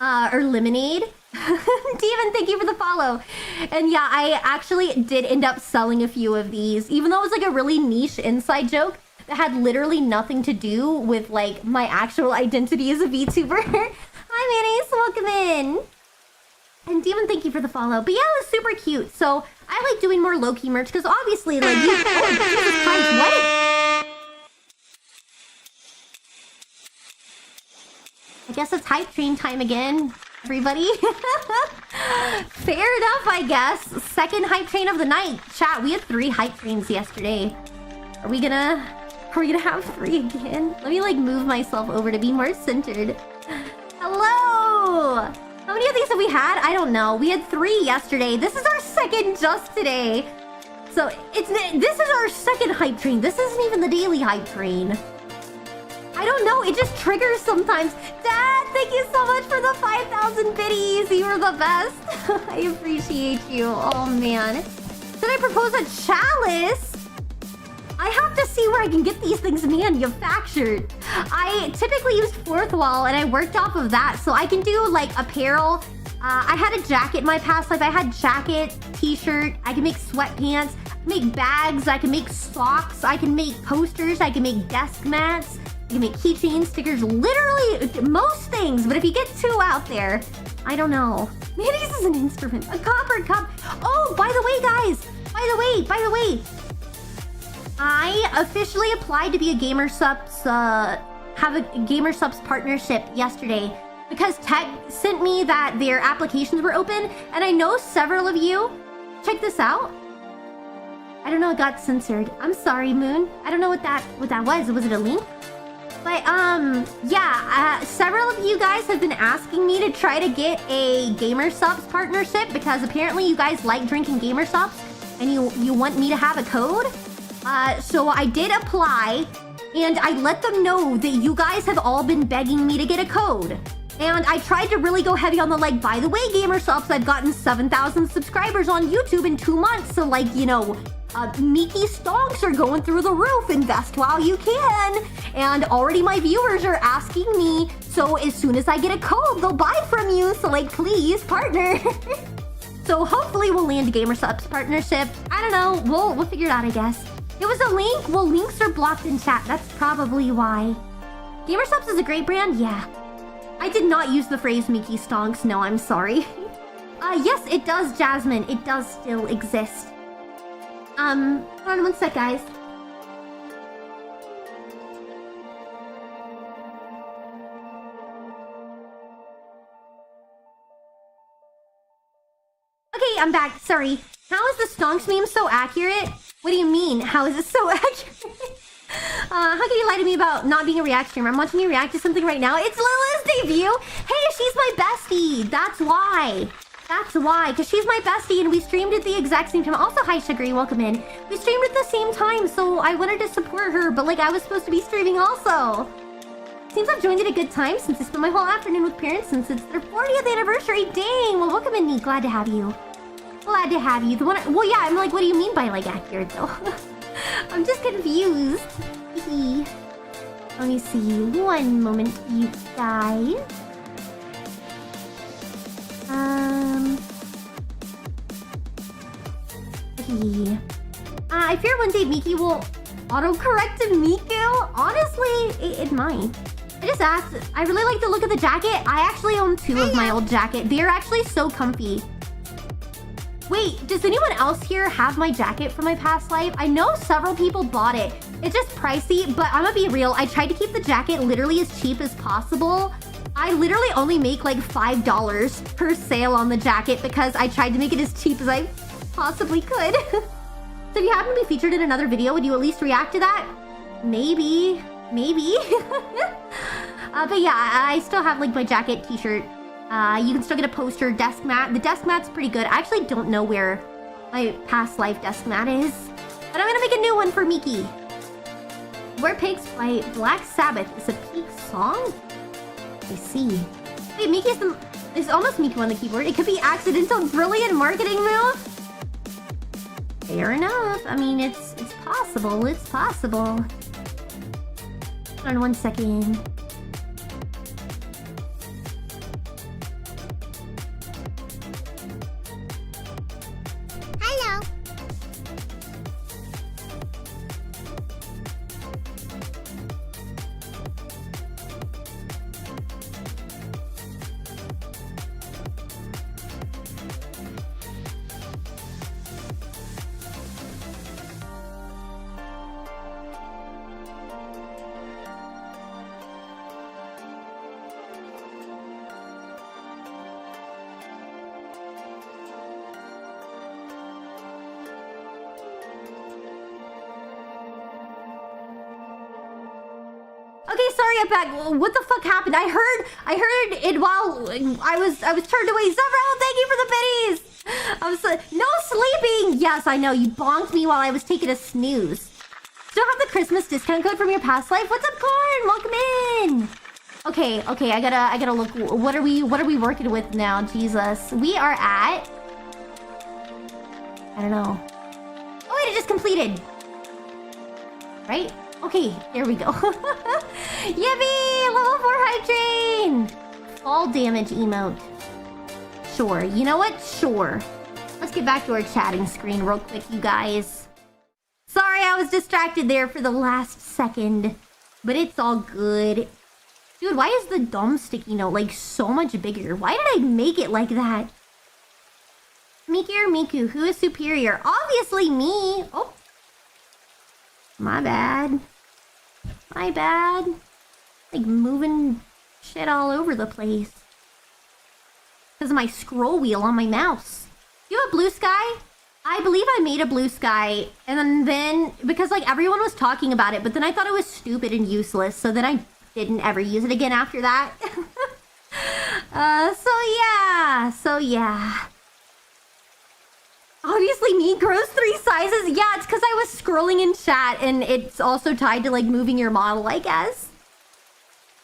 Or Lemonade. Demon, thank you for the follow. And yeah, I actually did end up selling a few of these, even though it was like a really niche inside joke that had literally nothing to do with like my actual identity as a VTuber. Hi, Mayonnaise, welcome in. And Demon, thank you for the follow. But yeah, it was super cute. So I like doing more low-key merch because obviously, like, you... Oh, Jesus Christ, what? I guess it's hype train time again, everybody. Fair enough, I guess. Second hype train of the night. Chat, we had 3 hype trains yesterday. Are we gonna have 3 again? Let me, like, move myself over to be more centered. Hello! How many of these have we had? I don't know. We had 3 yesterday. This is our second just today. So, this is our second hype train. This isn't even the daily hype train. I don't know. It just triggers sometimes. Dad, thank you so much for the 5,000 biddies. You were the best. I appreciate you. Oh, man. Did I propose a chalice? I have to see where I can get these things manufactured. I typically used Fourth Wall, and I worked off of that. So I can do, like, apparel. I had a jacket in my past life. I had jacket, t-shirt. I can make sweatpants. I can make bags. I can make socks. I can make posters. I can make desk mats. You can make keychains, stickers, literally most things. But if you get too out there, I don't know. Mayonnaise is an instrument. A copper cup. Oh, by the way, guys. By the way. I officially applied to be a GamerSupps, have a GamerSupps partnership yesterday. Because Tech sent me that their applications were open. And I know several of you. Check this out. I don't know, it got censored. I'm sorry, Moon. I don't know what that was. Was it a link? But, yeah, several of you guys have been asking me to try to get a GamerSupps partnership because apparently you guys like drinking GamerSupps and you want me to have a code. So I did apply and I let them know that you guys have all been begging me to get a code. And I tried to really go heavy on the, like, by the way, GamerSupps, I've gotten 7,000 subscribers on YouTube in 2 months. So, like, you know... Meaty stonks are going through the roof. Invest while you can. And already my viewers are asking me. So as soon as I get a code, they'll buy from you. So like, please partner. So hopefully we'll land a GamerSupps partnership. I don't know. We'll figure it out, I guess. It was a link. Well, links are blocked in chat. That's probably why. GamerSupps is a great brand. Yeah. I did not use the phrase Meaty stonks. No, I'm sorry. Yes, it does, Jasmine. It does still exist. Hold on one sec, guys. Okay, I'm back. Sorry. How is the stonks meme so accurate? What do you mean? How is it so accurate? How can you lie to me about not being a React streamer? I'm watching you react to something right now. It's Lila's debut! Hey, she's my bestie! That's why! Because she's my bestie and we streamed at the exact same time. Also, hi, Sugary, welcome in. We streamed at the same time, so I wanted to support her, but like, I was supposed to be streaming also. Seems I've joined at a good time since I spent my whole afternoon with parents since it's their 40th anniversary. Dang, well, welcome in, Neat. Glad to have you. Glad to have you. Well, yeah, I'm like, what do you mean by, like, accurate, though? I'm just confused. Let me see. One moment, you guys. Okay. I fear one day Miki will autocorrect to Miku. Honestly, it might. I just asked. I really like the look of the jacket. I actually own 2 of my old jacket. They're actually so comfy. Wait, does anyone else here have my jacket from my past life? I know several people bought it. It's just pricey, but I'm gonna be real. I tried to keep the jacket literally as cheap as possible. I literally only make like $5 per sale on the jacket because I tried to make it as cheap as I possibly could. So if you happen to be featured in another video, would you at least react to that? Maybe. But yeah, I still have like my jacket t-shirt. You can still get a poster, desk mat. The desk mat's pretty good. I actually don't know where my past life desk mat is. But I'm gonna make a new one for Miki. Wear Pigs by Black Sabbath is a peak song? I see. Wait, Miki's the... There's almost Miku on the keyboard. It could be accidental brilliant marketing move. Fair enough. I mean, it's possible. It's possible. Hold on 1 second. Hello. Okay, sorry, I'm back. What the fuck happened? I heard it while I was turned away. Several, thank you for the biddies. No sleeping. Yes, I know. You bonked me while I was taking a snooze. Still have the Christmas discount code from your past life? What's up, Corn? Welcome in. Okay. I gotta look. What are we working with now? Jesus, we are at. I don't know. Oh wait, it just completed. Right? Okay, there we go. Yippee! Level 4 hydrate! Fall damage emote. Sure. You know what? Sure. Let's get back to our chatting screen real quick, you guys. Sorry, I was distracted there for the last second. But it's all good. Dude, why is the dumb sticky note like so much bigger? Why did I make it like that? Miki or Miku? Who is superior? Obviously me! Oh. My bad. My bad. Like moving shit all over the place. Because of my scroll wheel on my mouse. You have a blue sky? I believe I made a blue sky. And then, because like everyone was talking about it, but then I thought it was stupid and useless. So then I didn't ever use it again after that. So yeah. Obviously me grows 3 sizes. Yeah, it's because I was scrolling in chat and it's also tied to like moving your model, I guess.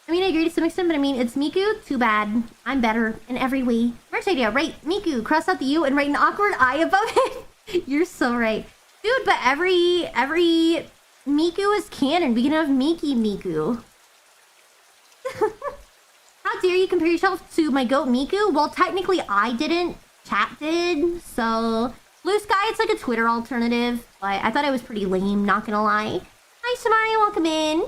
I mean, I agree to some extent, but I mean, it's Miku. Too bad. I'm better in every way. Merch idea, right? Miku, cross out the U and write an awkward I above it. You're so right. Dude, but every Miku is canon. We can have Miki Miku. How dare you compare yourself to my goat Miku? Well, technically I didn't. Chat did, so... Blue Sky, it's like a Twitter alternative, but I thought it was pretty lame, not gonna lie. Hi, Samari, welcome in.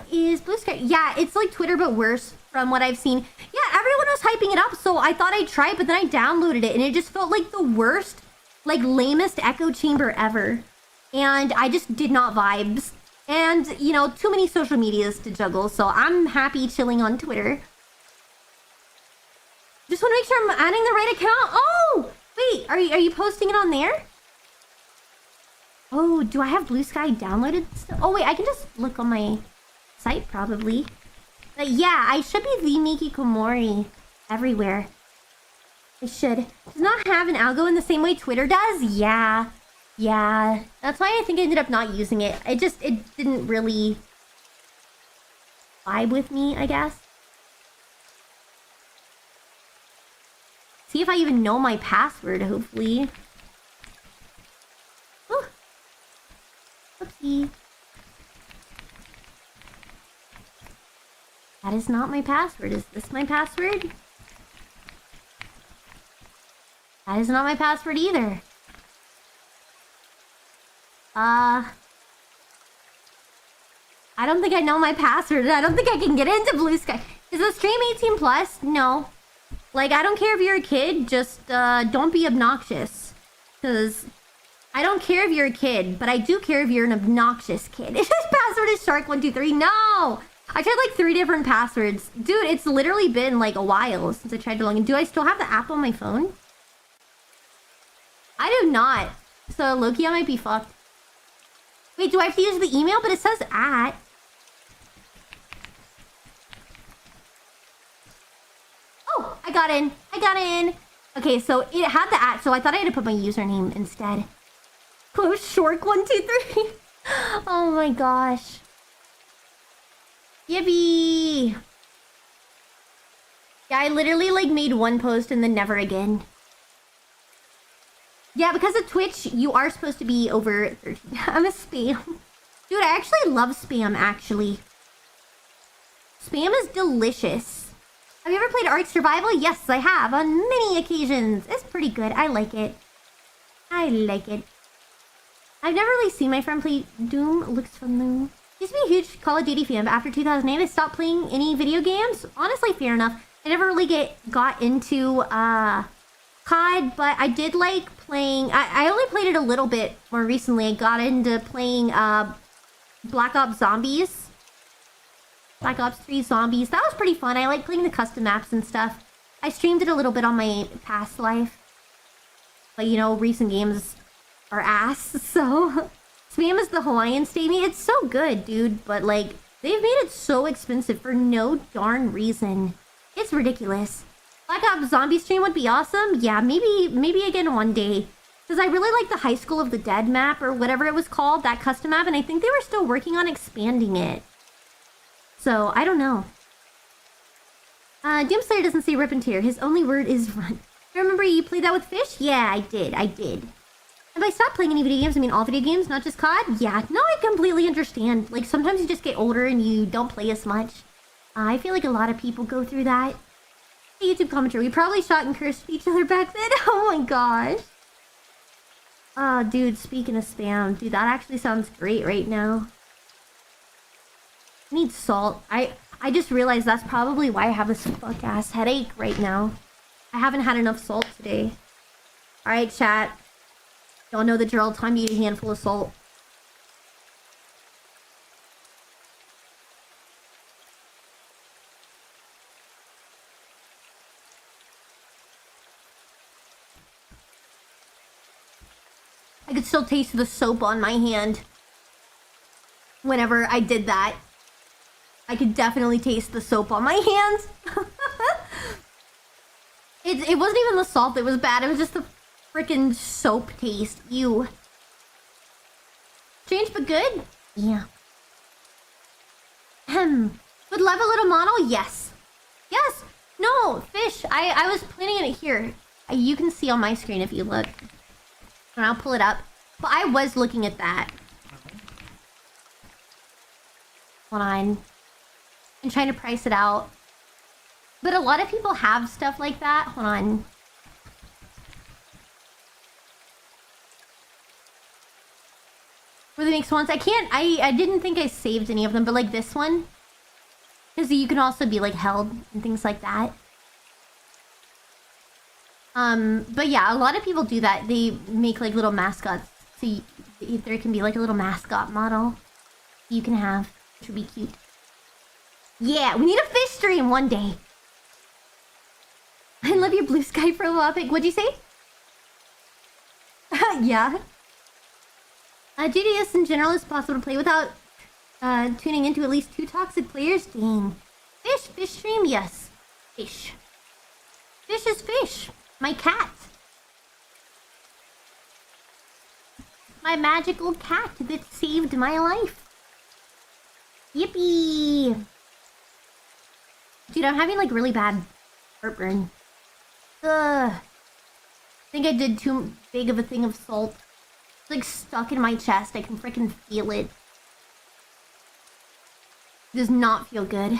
Is Blue Sky... Yeah, it's like Twitter, but worse from what I've seen. Yeah, everyone was hyping it up, so I thought I'd try it, but then I downloaded it, and it just felt like the worst, like, lamest echo chamber ever. And I just did not vibes. And, you know, too many social medias to juggle, so I'm happy chilling on Twitter. Just want to make sure I'm adding the right account. Oh, wait, are you posting it on there? Oh, do I have Blue Sky downloaded still? Oh, wait, I can just look on my site probably. But yeah, I should be the Miki Komori everywhere. I should. Does not have an algo in the same way Twitter does? Yeah. That's why I think I ended up not using it. It didn't really vibe with me, I guess. See if I even know my password, hopefully. Ooh. see. That is not my password. Is this my password? That is not my password either. I don't think I know my password. I don't think I can get into Blue Sky. Is the stream 18 plus? No. Like, I don't care if you're a kid. Just, don't be obnoxious. Because I don't care if you're a kid, but I do care if you're an obnoxious kid. His password is Shark123. No! I tried like 3 different passwords. Dude, it's literally been like a while since I tried to log in. Do I still have the app on my phone? I do not. So, low-key, I might be fucked. Wait, do I have to use the email? But it says at. Oh, I got in. I got in. Okay, so it had the at, so I thought I had to put my username instead. Close Shork123. Oh my gosh. Yippee. Yeah, I literally like made one post and then never again. Yeah, because of Twitch, you are supposed to be over 13. I'm a spam. Dude, I actually love spam, actually. Spam is delicious. Have you ever played Ark Survival? Yes, I have, on many occasions. It's pretty good. I like it. I like it. I've never really seen my friend play Doom. It looks fun, though. Used to be a huge Call of Duty fan, but after 2008, I stopped playing any video games. Honestly, fair enough. I never really got into, COD, but I did like playing... I only played it a little bit more recently. I got into playing, Black Ops Zombies. Black Ops 3 Zombies. That was pretty fun. I like playing the custom maps and stuff. I streamed it a little bit on my past life. But, you know, recent games are ass, so... Spam is the Hawaiian Stamy. It's so good, dude. But, like, they've made it so expensive for no darn reason. It's ridiculous. Black Ops Zombie stream would be awesome. Yeah, maybe again one day. Because I really like the High School of the Dead map, or whatever it was called, that custom map. And I think they were still working on expanding it. So, I don't know. Doomslayer doesn't say rip and tear. His only word is run. Remember you played that with Fish? Yeah, I did. Have I stopped playing any video games? I mean, all video games, not just COD? Yeah, no, I completely understand. Like, sometimes you just get older and you don't play as much. I feel like a lot of people go through that. Hey, YouTube commenter, we probably shot and cursed each other back then. Oh my gosh. Oh, dude, speaking of spam, dude, that actually sounds great right now. I need salt. I just realized that's probably why I have this fuck-ass headache right now. I haven't had enough salt today. Alright, chat. Y'all know the drill. Time to eat a handful of salt. I could still taste the soap on my hand. Whenever I did that. I could definitely taste the soap on my hands. It wasn't even the salt that was bad. It was just the freaking soap taste. Ew. Strange but good? Yeah. Would love a little model? Yes. Yes. No, Fish. I was planning it here. You can see on my screen if you look. And I'll pull it up. But I was looking at that. Hold on. I'm trying to price it out. But a lot of people have stuff like that. Hold on. Where they make swans. I can't... I didn't think I saved any of them. But like this one. Because you can also be like held and things like that. But yeah, a lot of people do that. They make like little mascots. So there can be like a little mascot model you can have. Which would be cute. Yeah, we need a fish stream one day. I love your Blue Sky profile pic. What'd you say? Yeah. GDS in general is possible to play without tuning into at least 2 toxic players. Dang. Fish stream? Yes. Fish. Fish is fish. My cat. My magical cat that saved my life. Yippee! Dude, I'm having like really bad heartburn. Ugh. I think I did too big of a thing of salt. It's like stuck in my chest. I can freaking feel it. Does not feel good.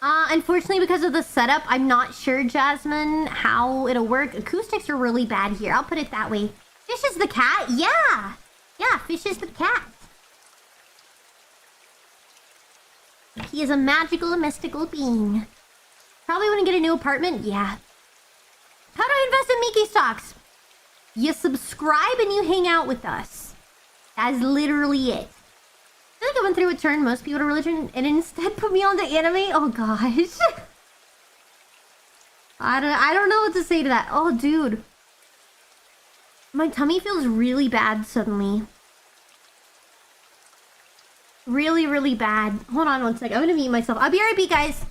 Unfortunately, because of the setup, I'm not sure, Jasmine, how it'll work. Acoustics are really bad here. I'll put it that way. Fish is the cat? Yeah! Yeah, Fish is the cat. He is a magical and mystical being. Probably want to get a new apartment? Yeah. How do I invest in Mickey stocks? You subscribe and you hang out with us. That's literally it. I feel like I went through a turn most people to religion and instead put me on the anime. Oh gosh. I don't know what to say to that. Oh dude. My tummy feels really bad suddenly. Really, really bad. Hold on one sec. I'm gonna mute myself. I'll be right back, guys.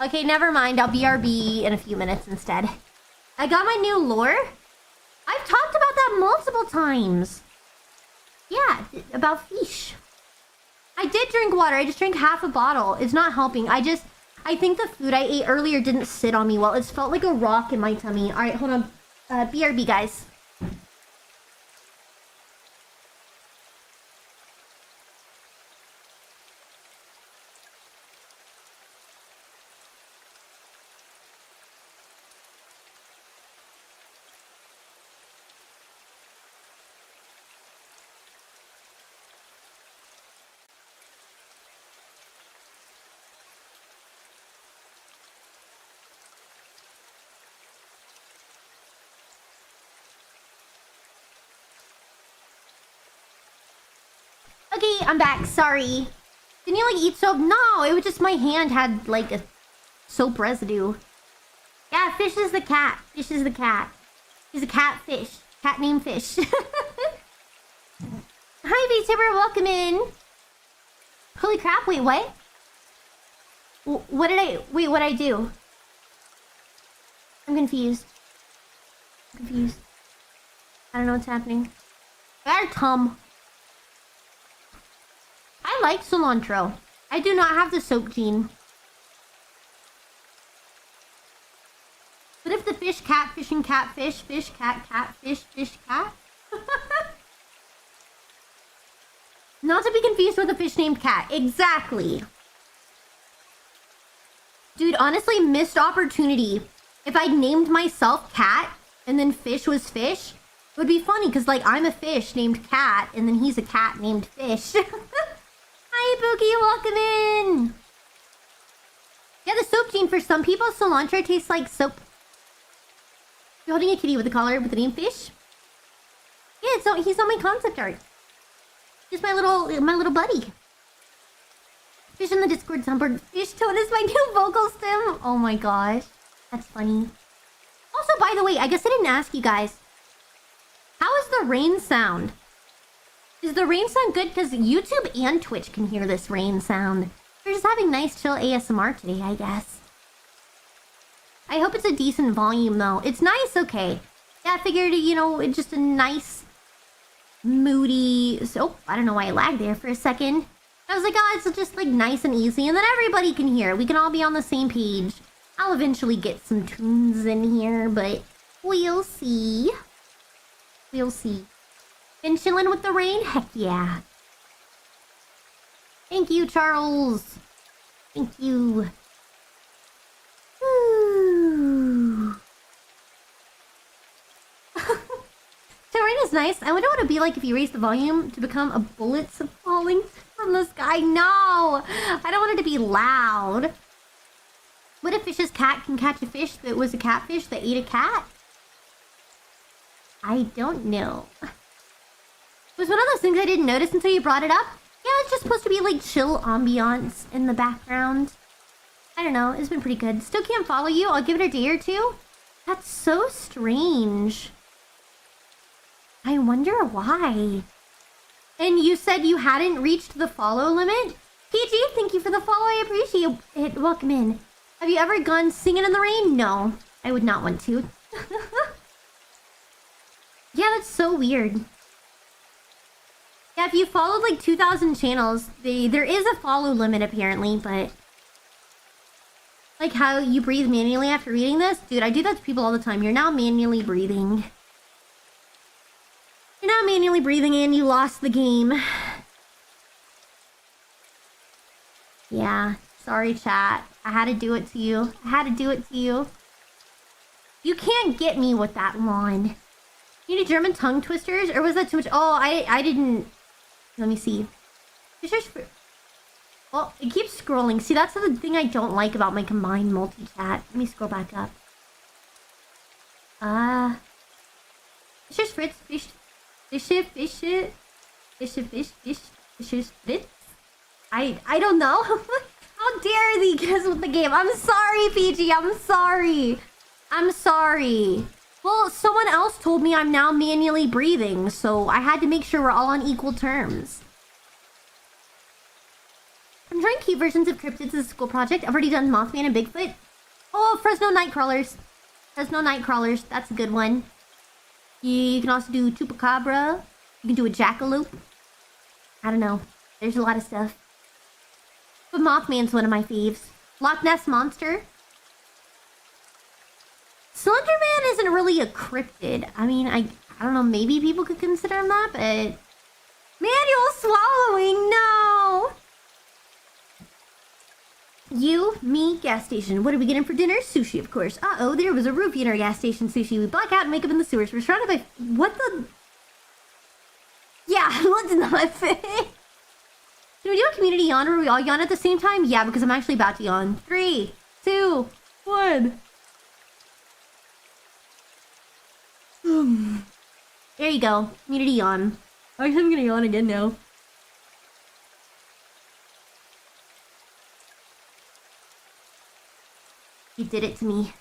Okay, never mind. I'll BRB in a few minutes instead. I got my new lure. I've talked about that multiple times. Yeah, about fish. I did drink water. I just drank half a bottle. It's not helping. I think the food I ate earlier didn't sit on me well. It felt like a rock in my tummy. All right, hold on. BRB, guys. Okay, I'm back. Sorry. Didn't you, like, eat soap? No, it was just my hand had, like, a soap residue. Yeah, Fish is the cat. Fish is the cat. He's a catfish. Cat named Fish. Hi, VTuber. Welcome in. Holy crap. Wait, what? What did I do? I'm confused. I don't know what's happening. I got a tum. I like cilantro. I do not have the soap gene. What if the fish, catfish, and catfish, fish, cat, catfish, fish, cat? Not to be confused with a fish named Cat. Exactly. Dude, honestly, missed opportunity. If I'd named myself Cat and then Fish was Fish, it would be funny because, like, I'm a fish named Cat and then he's a cat named Fish. Hi, Boogie, welcome in! Yeah, the soap gene, for some people, cilantro tastes like soap. You're holding a kitty with a collar with the name Fish? Yeah, he's on my concept art. He's my little buddy. Fish in the Discord soundboard. Fish tone is my new vocal stem. Oh my gosh. That's funny. Also, by the way, I guess I didn't ask you guys. How is the rain sound? Is the rain sound good? Because YouTube and Twitch can hear this rain sound. We're just having nice chill ASMR today, I guess. I hope it's a decent volume, though. It's nice, okay. Yeah, I figured, you know, it's just a nice, moody... So, I don't know why I lagged there for a second. I was like, oh, it's just, like, nice and easy, and then everybody can hear. We can all be on the same page. I'll eventually get some tunes in here, but we'll see. We'll see. Been chilling with the rain? Heck yeah. Thank you, Charles. Thank you. Ooh. Terrain is nice. I wonder what it'd be like if you raise the volume to become a bullets falling from the sky. No! I don't want it to be loud. What if Fish's cat can catch a fish that was a catfish that ate a cat? I don't know. It was one of those things I didn't notice until you brought it up. Yeah, it's just supposed to be like chill ambiance in the background. I don't know, it's been pretty good. Still can't follow you. I'll give it a day or two. That's so strange. I wonder why. And you said you hadn't reached the follow limit? PG, thank you for the follow. I appreciate it. Welcome in. Have you ever gone singing in the rain? No, I would not want to. Yeah, that's so weird. Yeah, if you followed like 2,000 channels, there is a follow limit apparently, but Like how you breathe manually after reading this? Dude, I do that to people all the time. You're now manually breathing. You're now manually breathing and you lost the game. Yeah, sorry chat. I had to do it to you. I had to do it to you. You can't get me with that lawn. You need German tongue twisters? Or was that too much? Oh, I didn't... Let me see. Well, it keeps scrolling. See, that's the thing I don't like about my combined multi-chat. Let me scroll back up. Fisher's Fritz, fish, Fisher's Fritz. I don't know. How dare thee get us with the game? I'm sorry, PG. I'm sorry. I'm sorry. Well, someone else told me I'm now manually breathing, so I had to make sure we're all on equal terms. I'm trying key versions of cryptids as a school project. I've already done Mothman and Bigfoot. Oh, Fresno Nightcrawlers. Fresno Nightcrawlers. That's a good one. You can also do Chupacabra. You can do a Jackalope. I don't know. There's a lot of stuff. But Mothman's one of my faves. Loch Ness Monster. Slenderman isn't really a cryptid. I mean, I don't know. Maybe people could consider him that, but... Manual swallowing, no! You, me, gas station. What are we getting for dinner? Sushi, of course. Uh-oh, there was a roofie in our gas station sushi. We black out and wake up in the sewers. We're surrounded by... What the... Yeah, let's not fit. Can we do a community yawn where we all yawn at the same time? Yeah, because I'm actually about to yawn. 3, 2, 1. There you go. Community yawn. I guess I'm gonna yawn again now. You did it to me.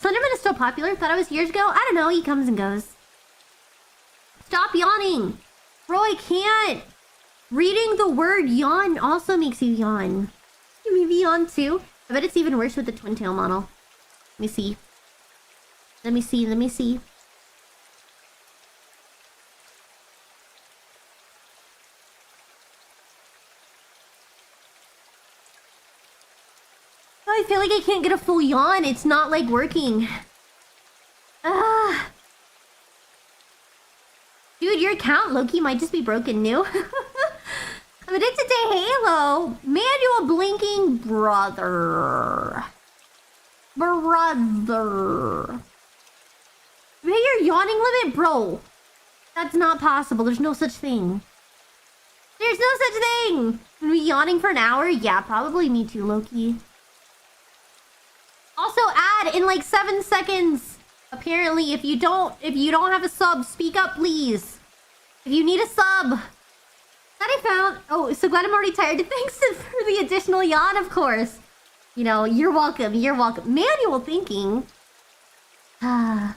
Slenderman is still popular. Thought it was years ago. I don't know. He comes and goes. Stop yawning. Bro, I can't. Reading the word yawn also makes you yawn. You maybe yawn too? I bet it's even worse with the twin tail model. Let me see. Let me see. Let me see. I feel like I can't get a full yawn. It's not like working. Dude, your account, Loki, might just be broken new. I'm addicted to Halo. Manual blinking brother. Brother. Hey, your yawning limit? Bro. That's not possible. There's no such thing. There's no such thing. Are we yawning for an hour? Yeah, probably me too, Loki. Also add in like 7 seconds. Apparently, if you don't have a sub, speak up, please. If you need a sub. That I found. Oh, so glad I'm already tired. Thanks for the additional yawn, of course. You know, you're welcome. You're welcome. Manual thinking. Let's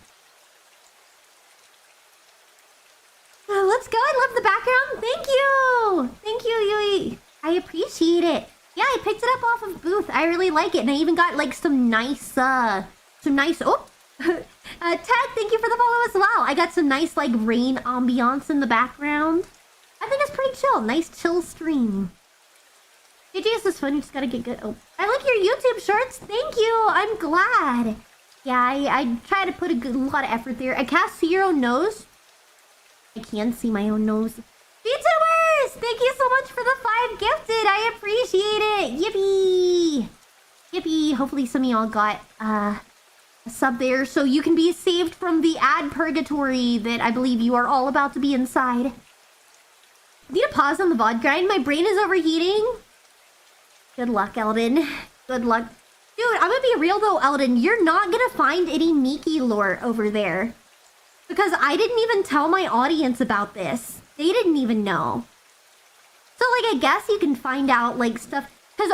go. I love the background. Thank you. Thank you, Yui. I appreciate it. Yeah, I picked it up off of Booth. I really like it. And I even got like some nice, oh. Ted, thank you for the follow as well. I got some nice like rain ambiance in the background. I think it's pretty chill. Nice chill stream. JJS is fun. You just gotta get good. Oh, I like your YouTube shorts. Thank you. I'm glad. Yeah, I try to put a lot of effort there. I can't see your own nose. I can see my own nose. VTubers! Thank you so much for the 5 gifted. I appreciate it. Yippee! Yippee. Hopefully some of y'all got a sub there so you can be saved from the ad purgatory that I believe you are all about to be inside. Need a pause on the VOD grind? My brain is overheating. Good luck, Eldon. Good luck. Dude, I'm gonna be real though, Eldon. You're not gonna find any Miki lore over there. Because I didn't even tell my audience about this. They didn't even know. So, like, I guess you can find out, like, stuff. Because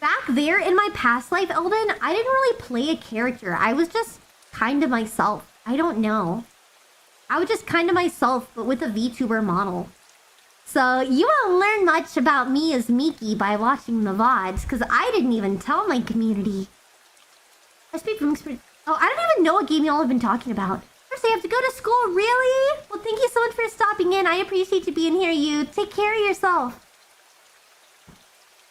back there in my past life, Eldon, I didn't really play a character. I was just kind of myself. I don't know. I was just kind of myself, but with a VTuber model. So, you won't learn much about me as Miki by watching the VODs. Because I didn't even tell my community. I speak from experience. Oh, I don't even know what game y'all have been talking about. First, I have to go to school, really? Well, thank you so much for stopping in. I appreciate you being here, you. Take care of yourself.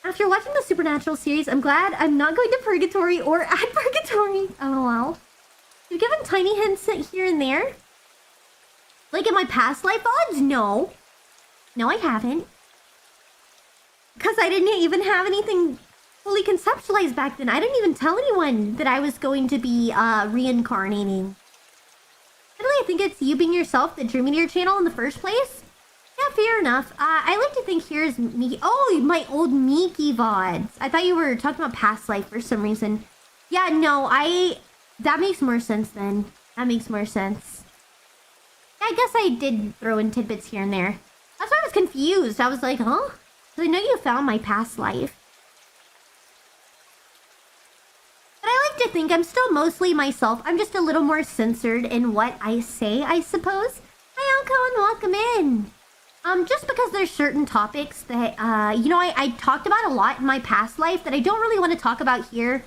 After watching the Supernatural series, I'm glad I'm not going to Purgatory or at Purgatory. LOL. You've given tiny hints here and there. Like in my past life odds? No. No, I haven't. Because I didn't even have anything fully conceptualized back then. I didn't even tell anyone that I was going to be reincarnating. Really, I think it's you being yourself that drew me to your channel in the first place. Yeah, fair enough. I like to think here's Miki. Oh, my old Miki VODs. I thought you were talking about past life for some reason. Yeah, no, that makes more sense then. That makes more sense. Yeah, I guess I did throw in tidbits here and there. That's why I was confused. I was like, huh? I know you found my past life. But I like to think I'm still mostly myself. I'm just a little more censored in what I say, I suppose. Hi, Elko, and welcome in. Just because there's certain topics that, I talked about a lot in my past life that I don't really want to talk about here.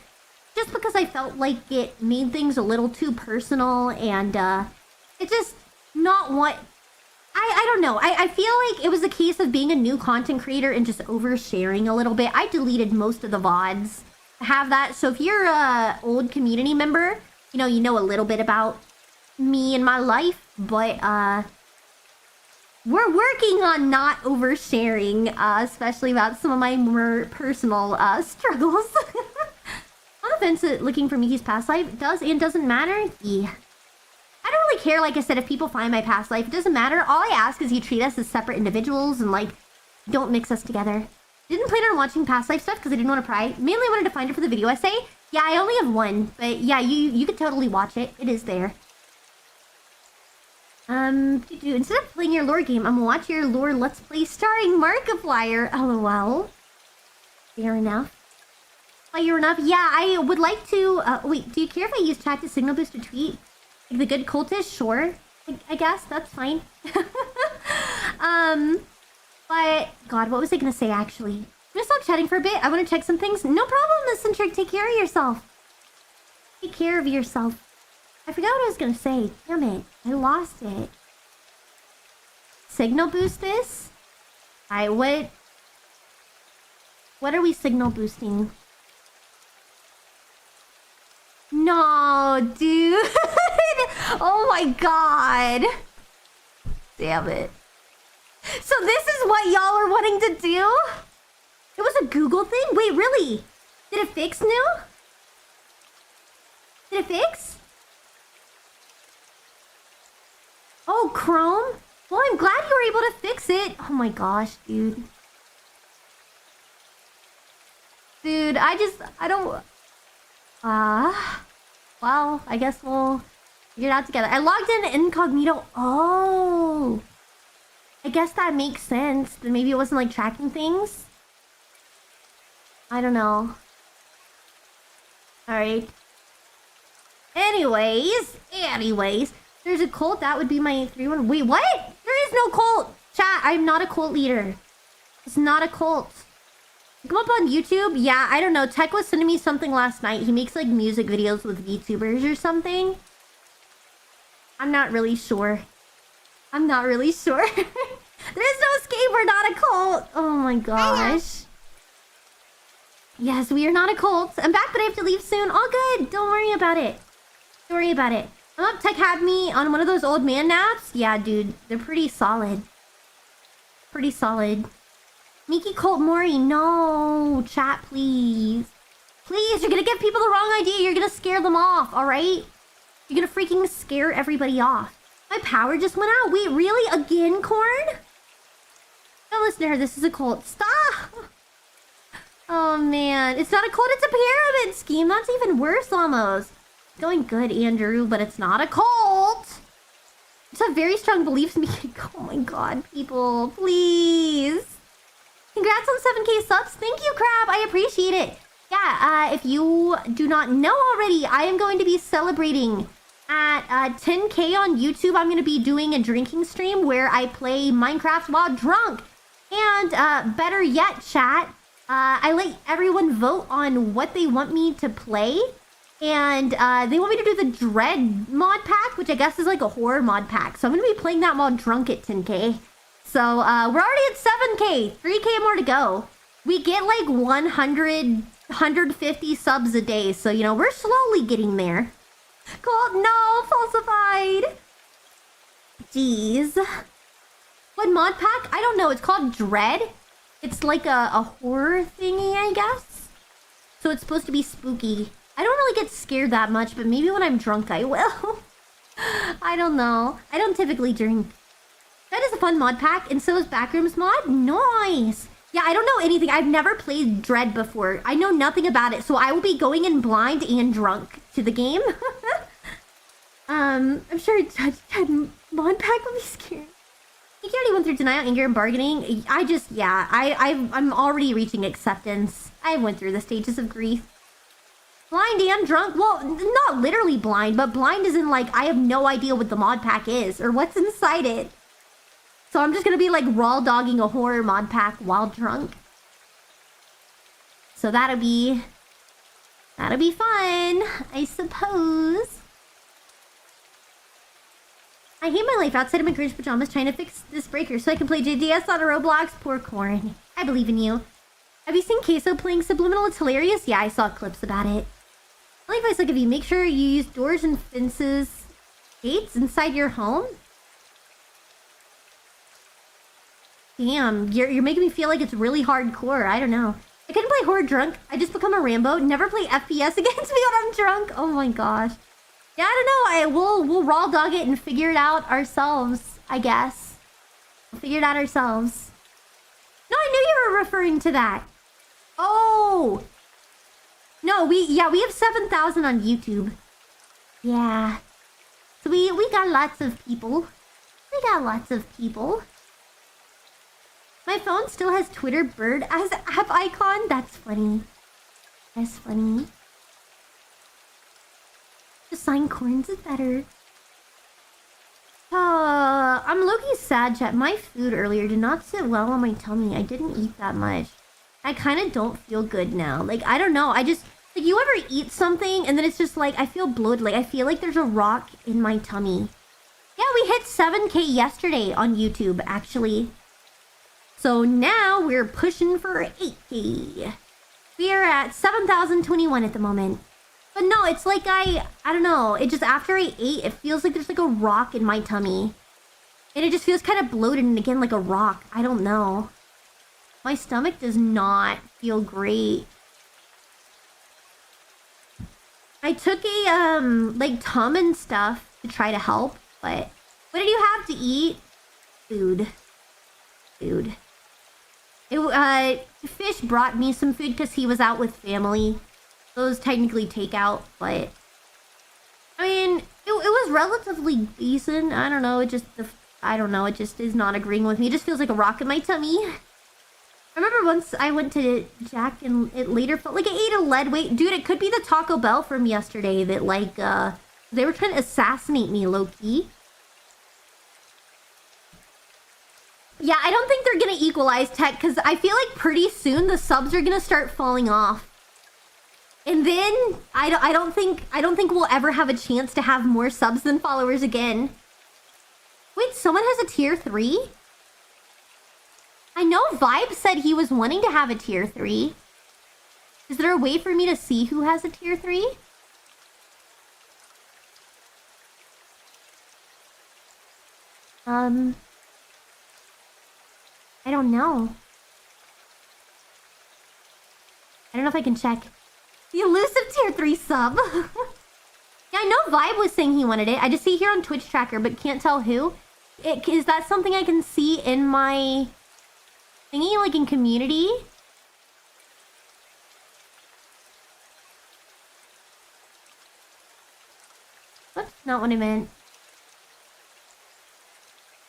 Just because I felt like it made things a little too personal and, it's just not what... I don't know. I feel like it was a case of being a new content creator and just oversharing a little bit. I deleted most of the VODs to have that. So if you're a old community member, you know a little bit about me and my life. But we're working on not oversharing, especially about some of my more personal struggles. On the fence, looking for Miki's past life does and doesn't matter. Yeah. I don't really care, like I said, if people find my past life. It doesn't matter. All I ask is you treat us as separate individuals and, like, don't mix us together. Didn't plan on watching past life stuff because I didn't want to pry. Mainly wanted to find it for the video essay. Yeah, I only have one. But, yeah, you could totally watch it. It is there. Instead of playing your lore game, I'm gonna watch your lore Let's Play starring Markiplier. LOL. Fair enough. Fair enough. Yeah, I would like to... wait, do you care if I use chat to signal boost a tweet? Like the good cultist, sure. I guess that's fine. But God, what was I gonna say actually? I'm gonna stop chatting for a bit. I want to check some things. No problem, Miss Centric. Take care of yourself. Take care of yourself. I forgot what I was gonna say. Damn it, I lost it. Signal boost this? Alright, what are we signal boosting? No, dude. Oh my god. Damn it. So this is what y'all are wanting to do? It was a Google thing? Wait, really? Did it fix new? Did it fix? Oh, Chrome? Well, I'm glad you were able to fix it. Oh my gosh, dude. Dude, I don't... well, I guess we'll figure it out together. I logged in incognito. Oh. I guess that makes sense. Then maybe it wasn't like tracking things. I don't know. Alright. Anyways. There's a cult. That would be my 3-1. Wait, what? There is no cult. Chat, I'm not a cult leader. It's not a cult. Come up on YouTube? Yeah, I don't know. Tech was sending me something last night. He makes like music videos with VTubers or something. I'm not really sure. There's no escape. We're not a cult. Oh my gosh. Yes, we are not a cult. I'm back, but I have to leave soon. All good. Don't worry about it. Tech had me on one of those old man naps. Yeah, dude. They're pretty solid. Miki Colt Mori, no. Chat, please. Please, you're gonna give people the wrong idea. You're gonna scare them off, alright? You're gonna freaking scare everybody off. My power just went out. Wait, really? Again, Corn? Don't listen to her. This is a cult. Stop! Oh, man. It's not a cult. It's a pyramid scheme. That's even worse, almost. It's going good, Andrew, but it's not a cult. It's a very strong beliefs. Oh, my God, people. Please. Congrats on 7K subs. Thank you, Crab. I appreciate it. Yeah, if you do not know already, I am going to be celebrating at 10K on YouTube. I'm going to be doing a drinking stream where I play Minecraft while drunk. And better yet, chat, I let everyone vote on what they want me to play. And they want me to do the Dread mod pack, which I guess is like a horror mod pack. So I'm going to be playing that while drunk at 10K. So we're already at 7K. 3K more to go. We get like 150 subs a day. So, you know, we're slowly getting there. Cool. No, falsified. Jeez. What mod pack? I don't know. It's called Dread. It's like a horror thingy, I guess. So it's supposed to be spooky. I don't really get scared that much, but maybe when I'm drunk I will. I don't know. I don't typically drink. That is a fun mod pack, and so is Backrooms mod. Nice. Yeah, I don't know anything. I've never played Dread before. I know nothing about it, so I will be going in blind and drunk to the game. I'm sure Dread mod pack will be scary. I think you already went through denial, anger, and bargaining. I'm already reaching acceptance. I went through the stages of grief. Blind and drunk? Well, not literally blind, but blind is in like, I have no idea what the mod pack is or what's inside it. So I'm just gonna be like raw dogging a horror mod pack while drunk. So that'll be fun, I suppose. I hate my life outside of my crew's pajamas trying to fix this breaker so I can play JDS on a Roblox. Poor Corn. I believe in you. Have you seen Queso playing Subliminal? It's hilarious. Yeah, I saw clips about it. My advice, like, if you make sure you use doors and fences, gates inside your home. Damn, you're making me feel like it's really hardcore. I don't know. I couldn't play horror drunk. I just become a Rambo. Never play FPS against me when I'm drunk. Oh my gosh. Yeah, I don't know. We'll raw dog it and figure it out ourselves, I guess. We'll figure it out ourselves. No, I knew you were referring to that. Oh. No, we have 7,000 on YouTube. Yeah. So we got lots of people. We got lots of people. My phone still has Twitter bird as app icon. That's funny. That's funny. The sign corns is better. I'm low-key sad, chat. My food earlier did not sit well on my tummy. I didn't eat that much. I kind of don't feel good now. Like, I don't know. I just... Like, you ever eat something and then it's just like, I feel bloated. Like, I feel like there's a rock in my tummy. Yeah, we hit 7K yesterday on YouTube, actually. So now we're pushing for 8K. We are at 7,021 at the moment. But no, it's like I don't know. It just, after I ate, it feels like there's like a rock in my tummy. And it just feels kind of bloated and again like a rock. I don't know. My stomach does not feel great. I took a, like Tum and stuff to try to help. But what did you have to eat? Food. Food. Fish brought me some food because he was out with family. Those technically takeout, but I mean, it was relatively decent. I don't know. It just is not agreeing with me. It just feels like a rock in my tummy. I remember once I went to Jack and it later felt like I ate a lead weight. Dude, it could be the Taco Bell from yesterday that like, they were trying to assassinate me low-key. Yeah, I don't think they're gonna equalize tech because I feel like pretty soon the subs are gonna start falling off. And then I don't think we'll ever have a chance to have more subs than followers again. Wait, someone has a tier 3? I know Vibe said he was wanting to have a tier 3. Is there a way for me to see who has a tier 3? I don't know. I don't know if I can check. The elusive tier 3 sub. Yeah, I know Vibe was saying he wanted it. I just see here on Twitch tracker, but can't tell who. Is that something I can see in my thingy, like in community? That's not what I meant.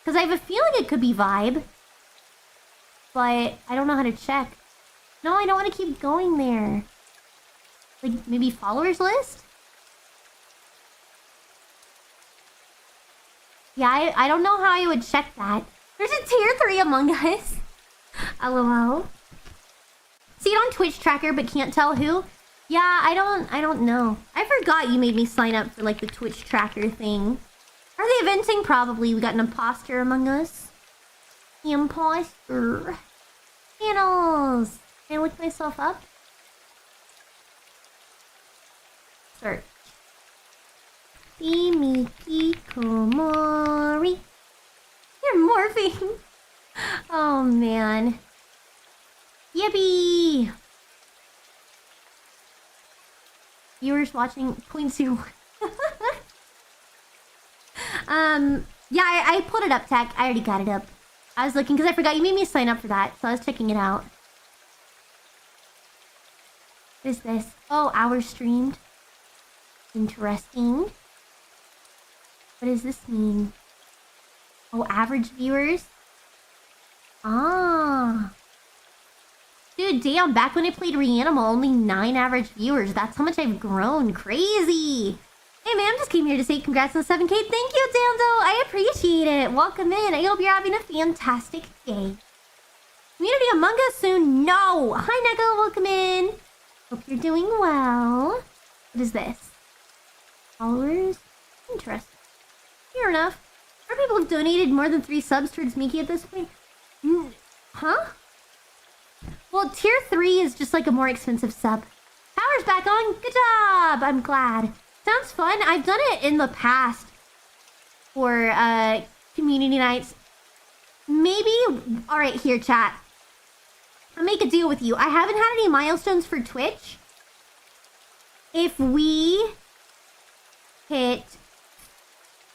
Because I have a feeling it could be Vibe. But I don't know how to check. No, I don't want to keep going there. Like, maybe followers list? Yeah, I don't know how I would check that. There's a tier 3 Among Us. LOL. See it on Twitch tracker, but can't tell who? Yeah, I don't know. I forgot you made me sign up for, like, the Twitch tracker thing. Are they eventing? Probably. We got an imposter among us. The imposter. Channels. Can I look myself up? Search. Miki Komori. You're morphing. Oh man. Yippee! Viewers watching 0.01. Yeah, I pulled it up, Tech. I already got it up. I was looking because I forgot you made me sign up for that, so I was checking it out. What is this? Oh, hours streamed. Interesting. What does this mean? Oh, average viewers? Ah. Dude, damn, back when I played Reanimal, only 9 average viewers. That's how much I've grown. Crazy. Hey, man, just came here to say congrats on 7K. Thank you, Dando. I appreciate it. Welcome in. I hope you're having a fantastic day. Community Among Us soon? No. Hi, Neko. Welcome in. Hope you're doing well. What is this? Followers? Interesting. Fair enough. More people have donated more than 3 subs towards Miki at this point. Huh? Well, tier 3 is just like a more expensive sub. Power's back on. Good job. I'm glad. Sounds fun. I've done it in the past for community nights. Maybe. All right, here, chat. I'll make a deal with you. I haven't had any milestones for Twitch. If we hit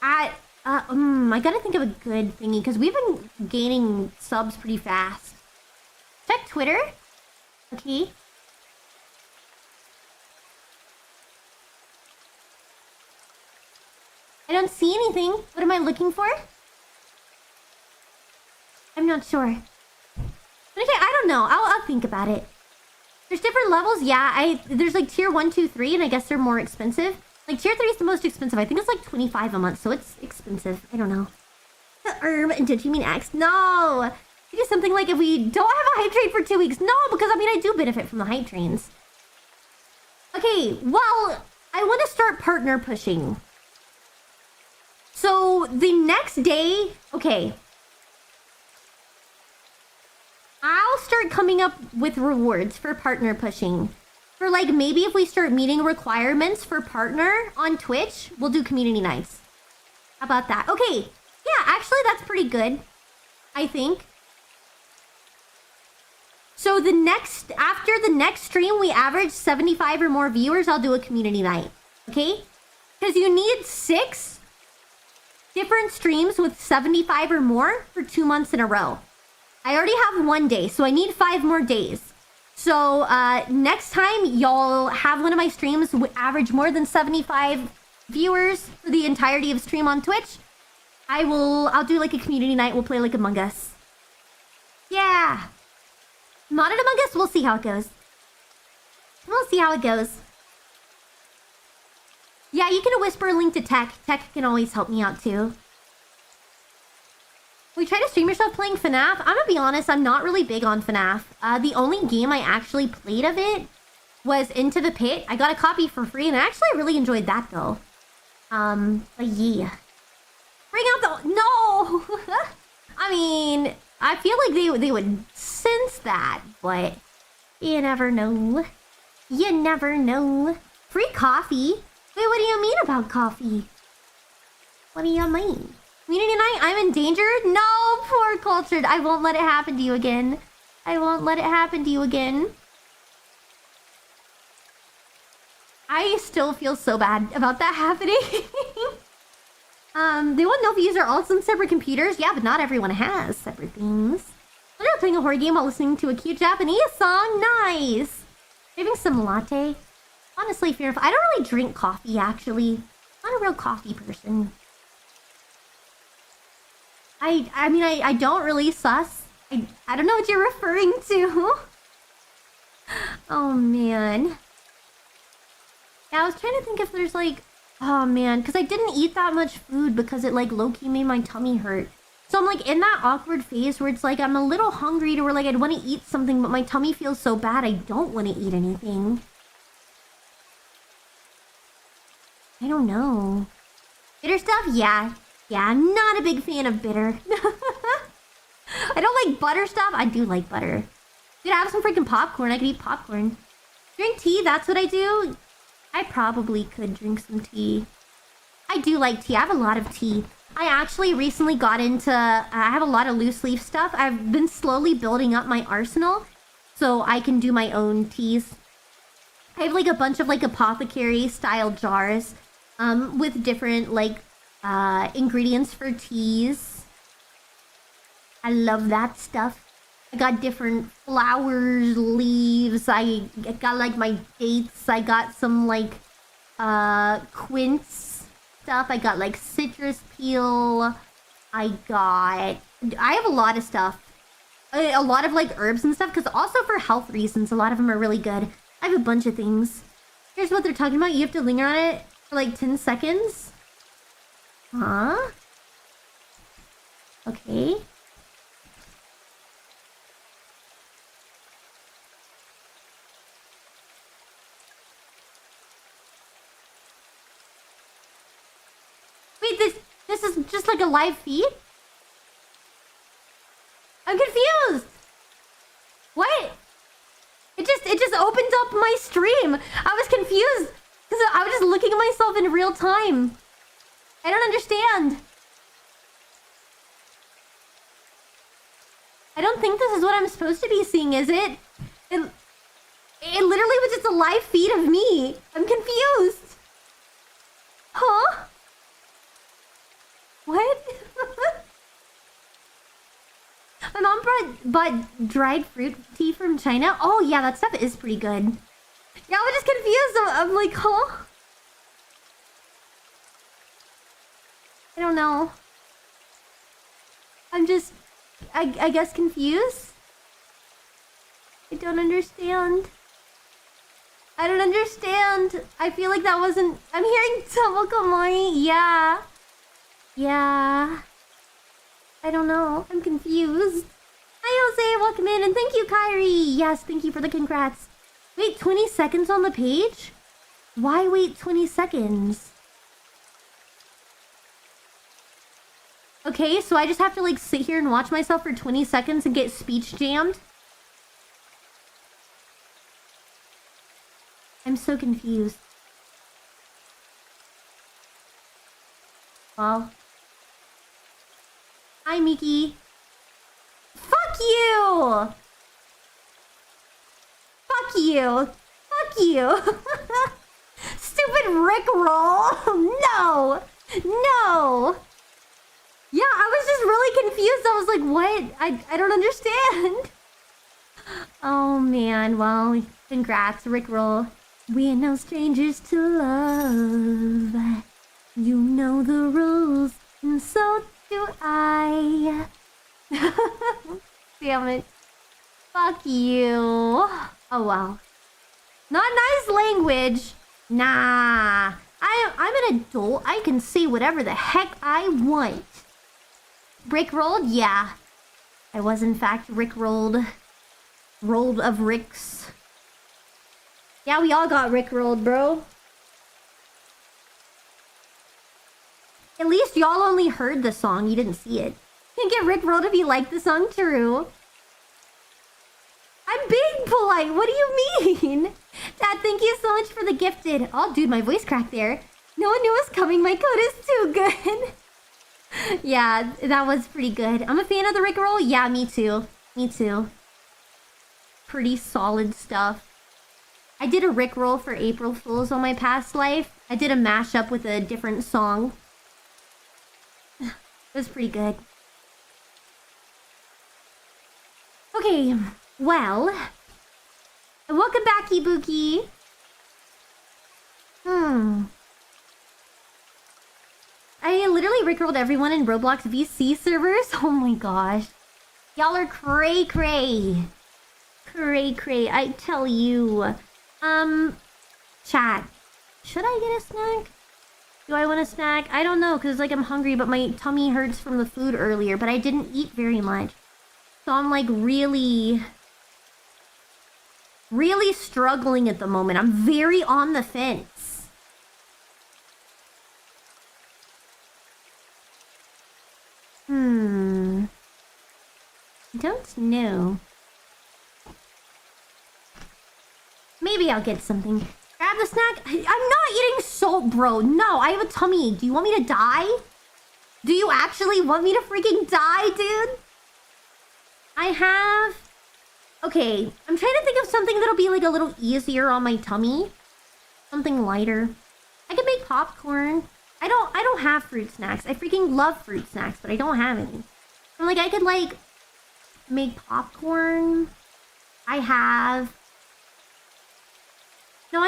at I gotta think of a good thingy because we've been gaining subs pretty fast. Check Twitter. Okay. I don't see anything. What am I looking for? I'm not sure. Okay, I don't know. I'll think about it. There's different levels. Yeah, there's like tier 1, 2, 3, and I guess they're more expensive. Like tier 3 is the most expensive. I think it's like 25 a month, so it's expensive. I don't know. Did you mean X? No. You do something like if we don't have a hype train for 2 weeks. No, because I mean I do benefit from the hype trains. Okay, well, I want to start partner pushing. So the next day, okay. I'll start coming up with rewards for partner pushing. For like maybe if we start meeting requirements for partner on Twitch, we'll do community nights. How about that? Okay. Yeah, actually that's pretty good. I think. So after the next stream we average 75 or more viewers, I'll do a community night. Okay? Because you need 6 different streams with 75 or more for 2 months in a row. I already have 1 day, so I need 5 more days. So next time y'all have one of my streams average more than 75 viewers for the entirety of stream on Twitch, I'll do like a community night. We'll play like Among Us. Yeah. Modded Among Us, we'll see how it goes. We'll see how it goes. Yeah, you can whisper a link to Tech. Tech can always help me out too. We try to stream yourself playing FNAF. I'm gonna be honest, I'm not really big on FNAF. The only game I actually played of it was Into the Pit. I got a copy for free, and I actually really enjoyed that though. But yeah. Bring out the no. I mean, I feel like they would sense that, but you never know. You never know. Free coffee. Wait, what do you mean about coffee? What do you mean? Community night? I'm in danger? No, poor Cultured. I won't let it happen to you again. I won't let it happen to you again. I still feel so bad about that happening. They want to know if you use our alts on separate computers. Yeah, but not everyone has separate things. I'm not playing a horror game while listening to a cute Japanese song. Nice. Having some latte. Honestly, fair enough. I don't really drink coffee, actually. I'm not a real coffee person. I mean, I don't really sus. I don't know what you're referring to. Oh, man. Yeah, I was trying to think if there's like... Oh, man. Because I didn't eat that much food because it like low-key made my tummy hurt. So I'm like in that awkward phase where it's like I'm a little hungry to where like I'd want to eat something, but my tummy feels so bad I don't want to eat anything. I don't know. Bitter stuff? Yeah. Yeah, I'm not a big fan of bitter. I don't like butter stuff. I do like butter. Dude, I have some freaking popcorn. I could eat popcorn. Drink tea, that's what I do? I probably could drink some tea. I do like tea. I have a lot of tea. I actually recently got into... I have a lot of loose leaf stuff. I've been slowly building up my arsenal so I can do my own teas. I have like a bunch of like apothecary style jars with different like ingredients for teas. I love that stuff. I got different flowers, leaves. I got like my dates. I got some like quince stuff. I got like citrus peel. I have a lot of stuff. A lot of like herbs and stuff, because also for health reasons, a lot of them are really good. I have a bunch of things. Here's what they're talking about. You have to linger on it for like 10 seconds. Huh? Okay. Wait, this is just like a live feed? I'm confused. What? It just opened up my stream. I was confused because I was just looking at myself in real time. I don't understand. I don't think this is what I'm supposed to be seeing, is it? It literally was just a live feed of me. I'm confused. Huh? What? My mom bought dried fruit tea from China. Oh yeah, that stuff is pretty good. Yeah, I was just confused. I'm like, huh? I don't know. I'm just, I guess confused. I don't understand. I don't understand. I feel like that wasn't... I'm hearing Tamokomori. Yeah. Yeah. I don't know. I'm confused. Hi, Jose. Welcome in. And thank you, Kyrie. Yes, thank you for the congrats. Wait, 20 seconds on the page? Why wait 20 seconds? Okay, so I just have to like sit here and watch myself for 20 seconds and get speech jammed? I'm so confused. Well. Hi, Miki. Fuck you! Fuck you! Fuck you! Stupid Rickroll! No! No! Yeah, I was just really confused. I was like, what? I don't understand. Oh, man. Well, congrats, Rickroll. We're no strangers to love. You know the rules, and so do I. Damn it. Fuck you. Oh, wow. Not nice language. Nah. I'm an adult. I can say whatever the heck I want. Rickrolled? Yeah. I was in fact Rickrolled. Rolled of Ricks. Yeah, we all got Rickrolled, bro. At least y'all only heard the song. You didn't see it. You can get Rickrolled if you like the song, true. I'm being polite. What do you mean? Dad, thank you so much for the gifted. Oh, dude, my voice cracked there. No one knew it was coming. My code is too good. Yeah, that was pretty good. I'm a fan of the Rickroll. Yeah, me too. Me too. Pretty solid stuff. I did a Rickroll for April Fools on my past life. I did a mashup with a different song. It was pretty good. Okay, well. Welcome back, Ibuki. I literally rickrolled everyone in Roblox VC servers. Oh my gosh. Y'all are cray-cray. Cray-cray, I tell you. Chat. Should I get a snack? Do I want a snack? I don't know, because like I'm hungry, but my tummy hurts from the food earlier, but I didn't eat very much. So I'm like really struggling at the moment. I'm very on the fence. I don't know. Maybe I'll get something. Grab the snack. I'm not eating salt, bro. No, I have a tummy. Do you want me to die? Do you actually want me to freaking die, dude? I have... Okay, I'm trying to think of something that'll be like a little easier on my tummy. Something lighter. I could make popcorn. I don't have fruit snacks. I freaking love fruit snacks, but I don't have any. I'm like, I could like make popcorn. I have... No,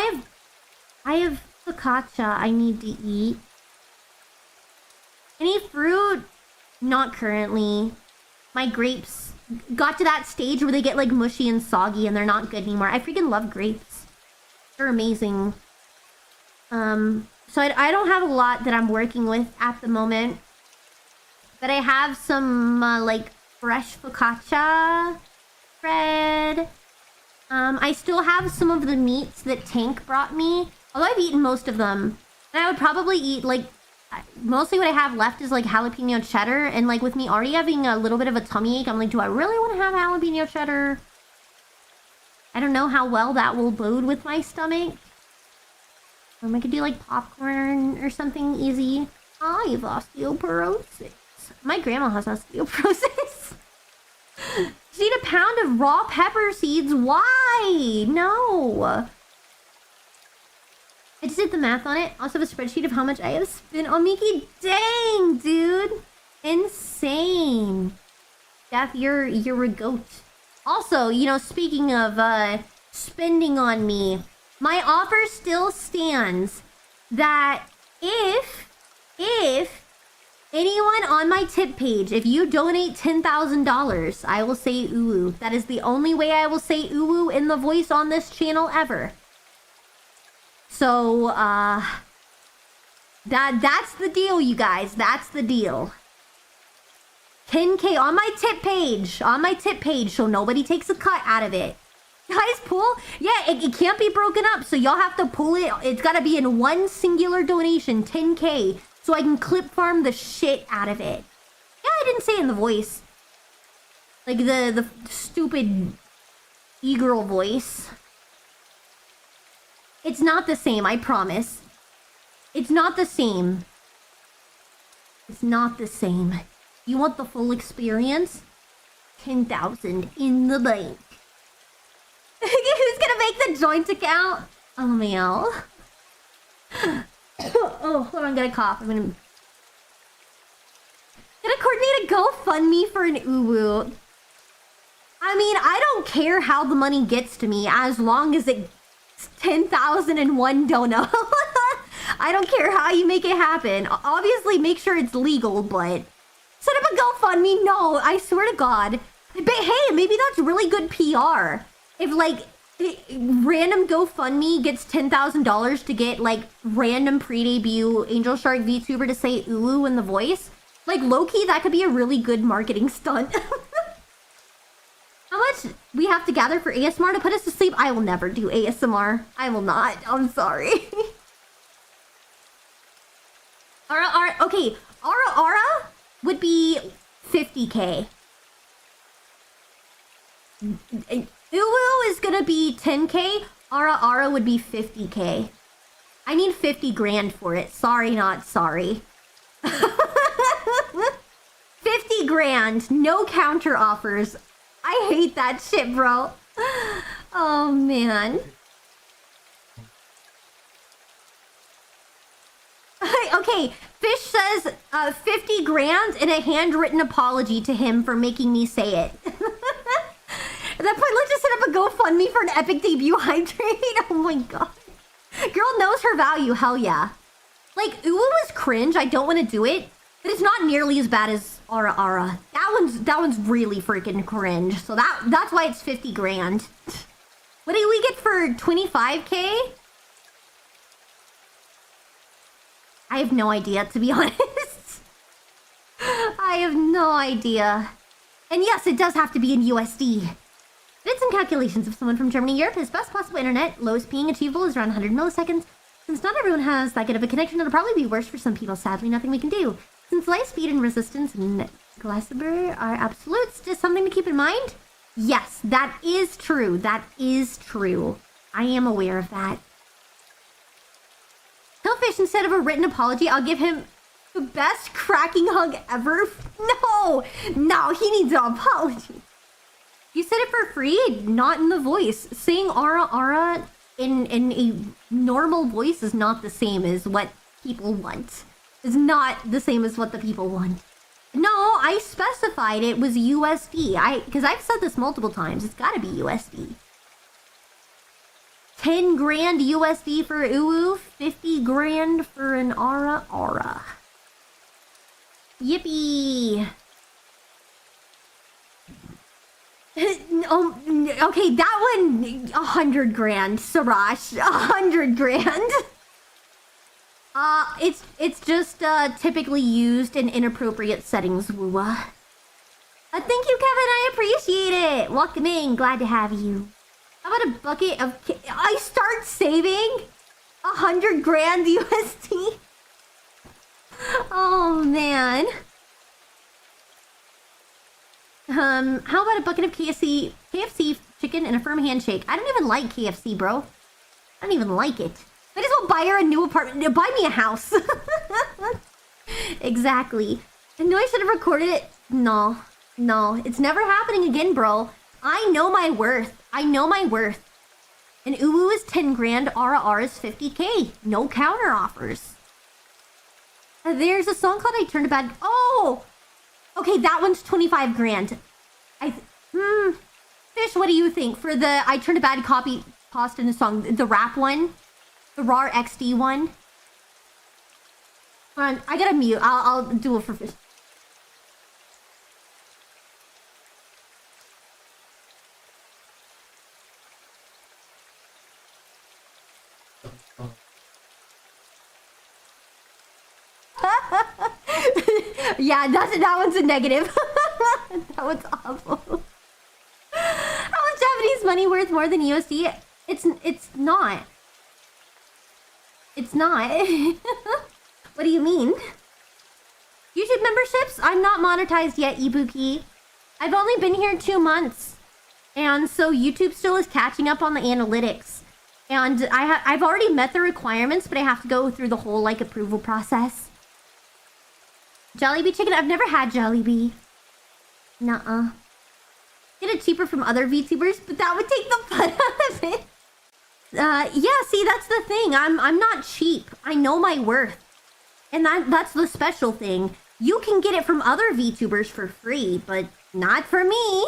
I have focaccia I need to eat. Any fruit? Not currently. My grapes got to that stage where they get like mushy and soggy and they're not good anymore. I freaking love grapes. They're amazing. So I don't have a lot that I'm working with at the moment. But I have some like fresh focaccia bread. I still have some of the meats that Tank brought me. Although I've eaten most of them. And I would probably eat like... Mostly what I have left is like jalapeno cheddar. And like with me already having a little bit of a tummy ache, I'm like, do I really want to have jalapeno cheddar? I don't know how well that will bode with my stomach. I could do like popcorn or something easy. I have osteoporosis. My grandma has osteoporosis. Just eat a pound of raw pepper seeds. Why? No. I just did the math on it. Also have a spreadsheet of how much I have spent on Mickey. Dang, dude. Insane. Jeff, you're a goat. Also, you know, speaking of spending on me, my offer still stands that if anyone on my tip page, if you donate $10,000, I will say ooh. That is the only way I will say ooh in the voice on this channel ever. So, that's the deal, you guys. That's the deal. 10K on my tip page. On my tip page, so nobody takes a cut out of it. Guys, pull? Yeah, it can't be broken up, so y'all have to pull it. It's gotta be in one singular donation, 10K, so I can clip farm the shit out of it. Yeah, I didn't say it in the voice. Like the stupid e-girl voice. It's not the same, I promise. It's not the same. It's not the same. You want the full experience? 10,000 in the bank. Who's gonna make the joint account? Oh, meow. Oh, hold on, I'm gonna cough. I'm gonna coordinate a GoFundMe for an uwu. I mean, I don't care how the money gets to me as long as it's 10,001 dono. I don't care how you make it happen. Obviously, make sure it's legal, but set up a GoFundMe. No, I swear to God. But hey, maybe that's really good PR. If like random GoFundMe gets $10,000 to get like random pre-debut Angel Shark VTuber to say ooh in the voice, like low-key, that could be a really good marketing stunt. How much we have to gather for ASMR to put us to sleep? I will never do ASMR. I will not. I'm sorry. Okay, Ara would be 50K. Uwu is gonna be 10K. Ara would be 50K. I need 50 grand for it. Sorry, not sorry. 50 grand. No counter offers. I hate that shit, bro. Oh, man. Okay, Fish says 50 grand and a handwritten apology to him for making me say it. At that point, let's just set up a GoFundMe for an epic debut hydrate. Oh my god. Girl knows her value, hell yeah. Like, Uwu is cringe, I don't want to do it. But it's not nearly as bad as Ara. That one's really freaking cringe. So that's why it's 50 grand. What do we get for 25K? I have no idea, to be honest. I have no idea. And yes, it does have to be in USD. Did some calculations of someone from Germany. Europe has best possible internet. Lowest ping achievable is around 100 milliseconds. Since not everyone has that good of a connection, it'll probably be worse for some people. Sadly, nothing we can do. Since light speed and resistance and Glaciber are absolutes, just something to keep in mind? Yes, that is true. That is true. I am aware of that. Tell Fish instead of a written apology, I'll give him the best cracking hug ever. No, he needs an apology. You said it for free, not in the voice. Saying Ara in a normal voice is not the same as what people want. It's not the same as what the people want. No, I specified it was USD. Because I've said this multiple times. It's gotta be USD. 10 grand USD for Uwu, 50 grand for an Ara. Yippee! Oh, okay, that one, 100 grand, Sarash, 100 grand. It's just typically used in inappropriate settings, Woowa. Thank you, Kevin, I appreciate it. Welcome in, glad to have you. How about a bucket of... I start saving 100 grand USD? Oh, man. How about a bucket of KFC chicken and a firm handshake? I don't even like KFC, bro. I don't even like it. I just want to buy her a new apartment. Buy me a house. Exactly. I know I should have recorded it. No. It's never happening again, bro. I know my worth. And Uwu is 10 grand, RR is 50k. No counter offers. There's a song called I Turned a Bad... Oh! Okay, that one's 25 grand. Fish, what do you think? For the I Turned a Bad Copy Pasta in the song, the rap one? The RAR XD one? Hold on, I gotta mute. I'll do it for Fish. Yeah, that one's a negative. That one's awful. How is Japanese money worth more than USD? It's not. It's not. What do you mean? YouTube memberships? I'm not monetized yet, Ibuki. I've only been here 2 months. And so YouTube still is catching up on the analytics. And I've already met the requirements, but I have to go through the whole approval process. Jollibee chicken? I've never had Jollibee. Nuh-uh. Get it cheaper from other VTubers, but that would take the fun out of it. Yeah, see, that's the thing. I'm not cheap. I know my worth. And that's the special thing. You can get it from other VTubers for free, but not for me.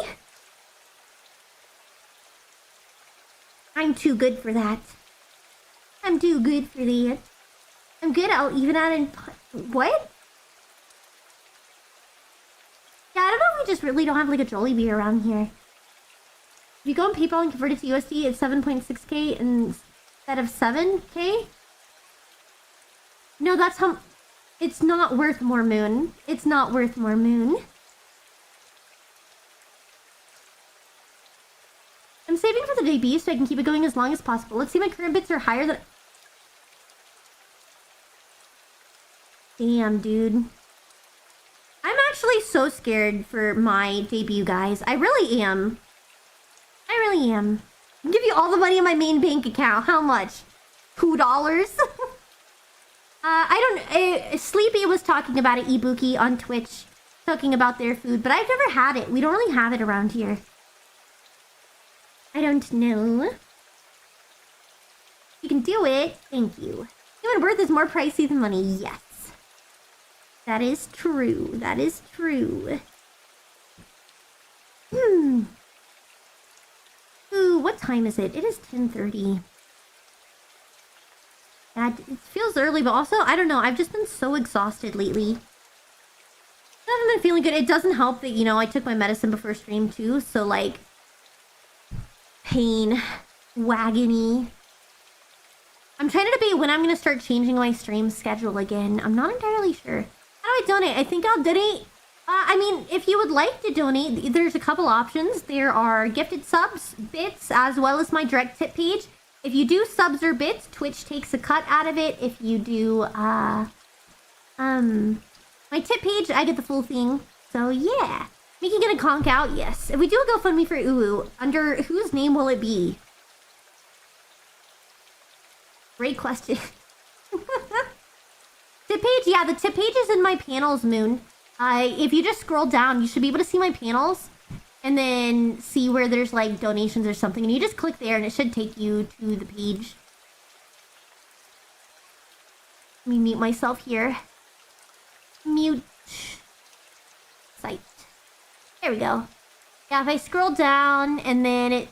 I'm too good for that. I'm too good for that. I'm good, I'll even out in... What? Yeah, I don't know if we just really don't have a Jollibee around here. If you go on PayPal and convert it to USD, it's 7.6k instead of 7k? No, that's how... It's not worth more, Moon. It's not worth more, Moon. I'm saving for the debut so I can keep it going as long as possible. Let's see, my current bits are higher than... Damn, dude. I'm actually so scared for my debut, guys. I really am. I'll give you all the money in my main bank account. How much? $2? Sleepy was talking about it, Ibuki, on Twitch. Talking about their food, but I've never had it. We don't really have it around here. I don't know. You can do it. Thank you. Human worth is more pricey than money. Yes. That is true. That is true. Ooh, what time is it? It is 10:30. Yeah, it feels early, but also, I don't know. I've just been so exhausted lately. I haven't been feeling good. It doesn't help that, I took my medicine before stream too. So, pain, wagony. I'm trying to debate when I'm going to start changing my stream schedule again. I'm not entirely sure. How do I donate? I think I'll donate. If you would like to donate, there's a couple options. There are gifted subs, bits, as well as my direct tip page. If you do subs or bits, Twitch takes a cut out of it. If you do, my tip page, I get the full thing. So, yeah. Making it a conk out, yes. If we do a GoFundMe for Uwu, under whose name will it be? Great question. Tip page? Yeah, the tip page is in my panels, Moon. If you just scroll down, you should be able to see my panels. And then see where there's like donations or something. And you just click there and it should take you to the page. Let me mute myself here. Mute. Site. There we go. Yeah, if I scroll down and then it...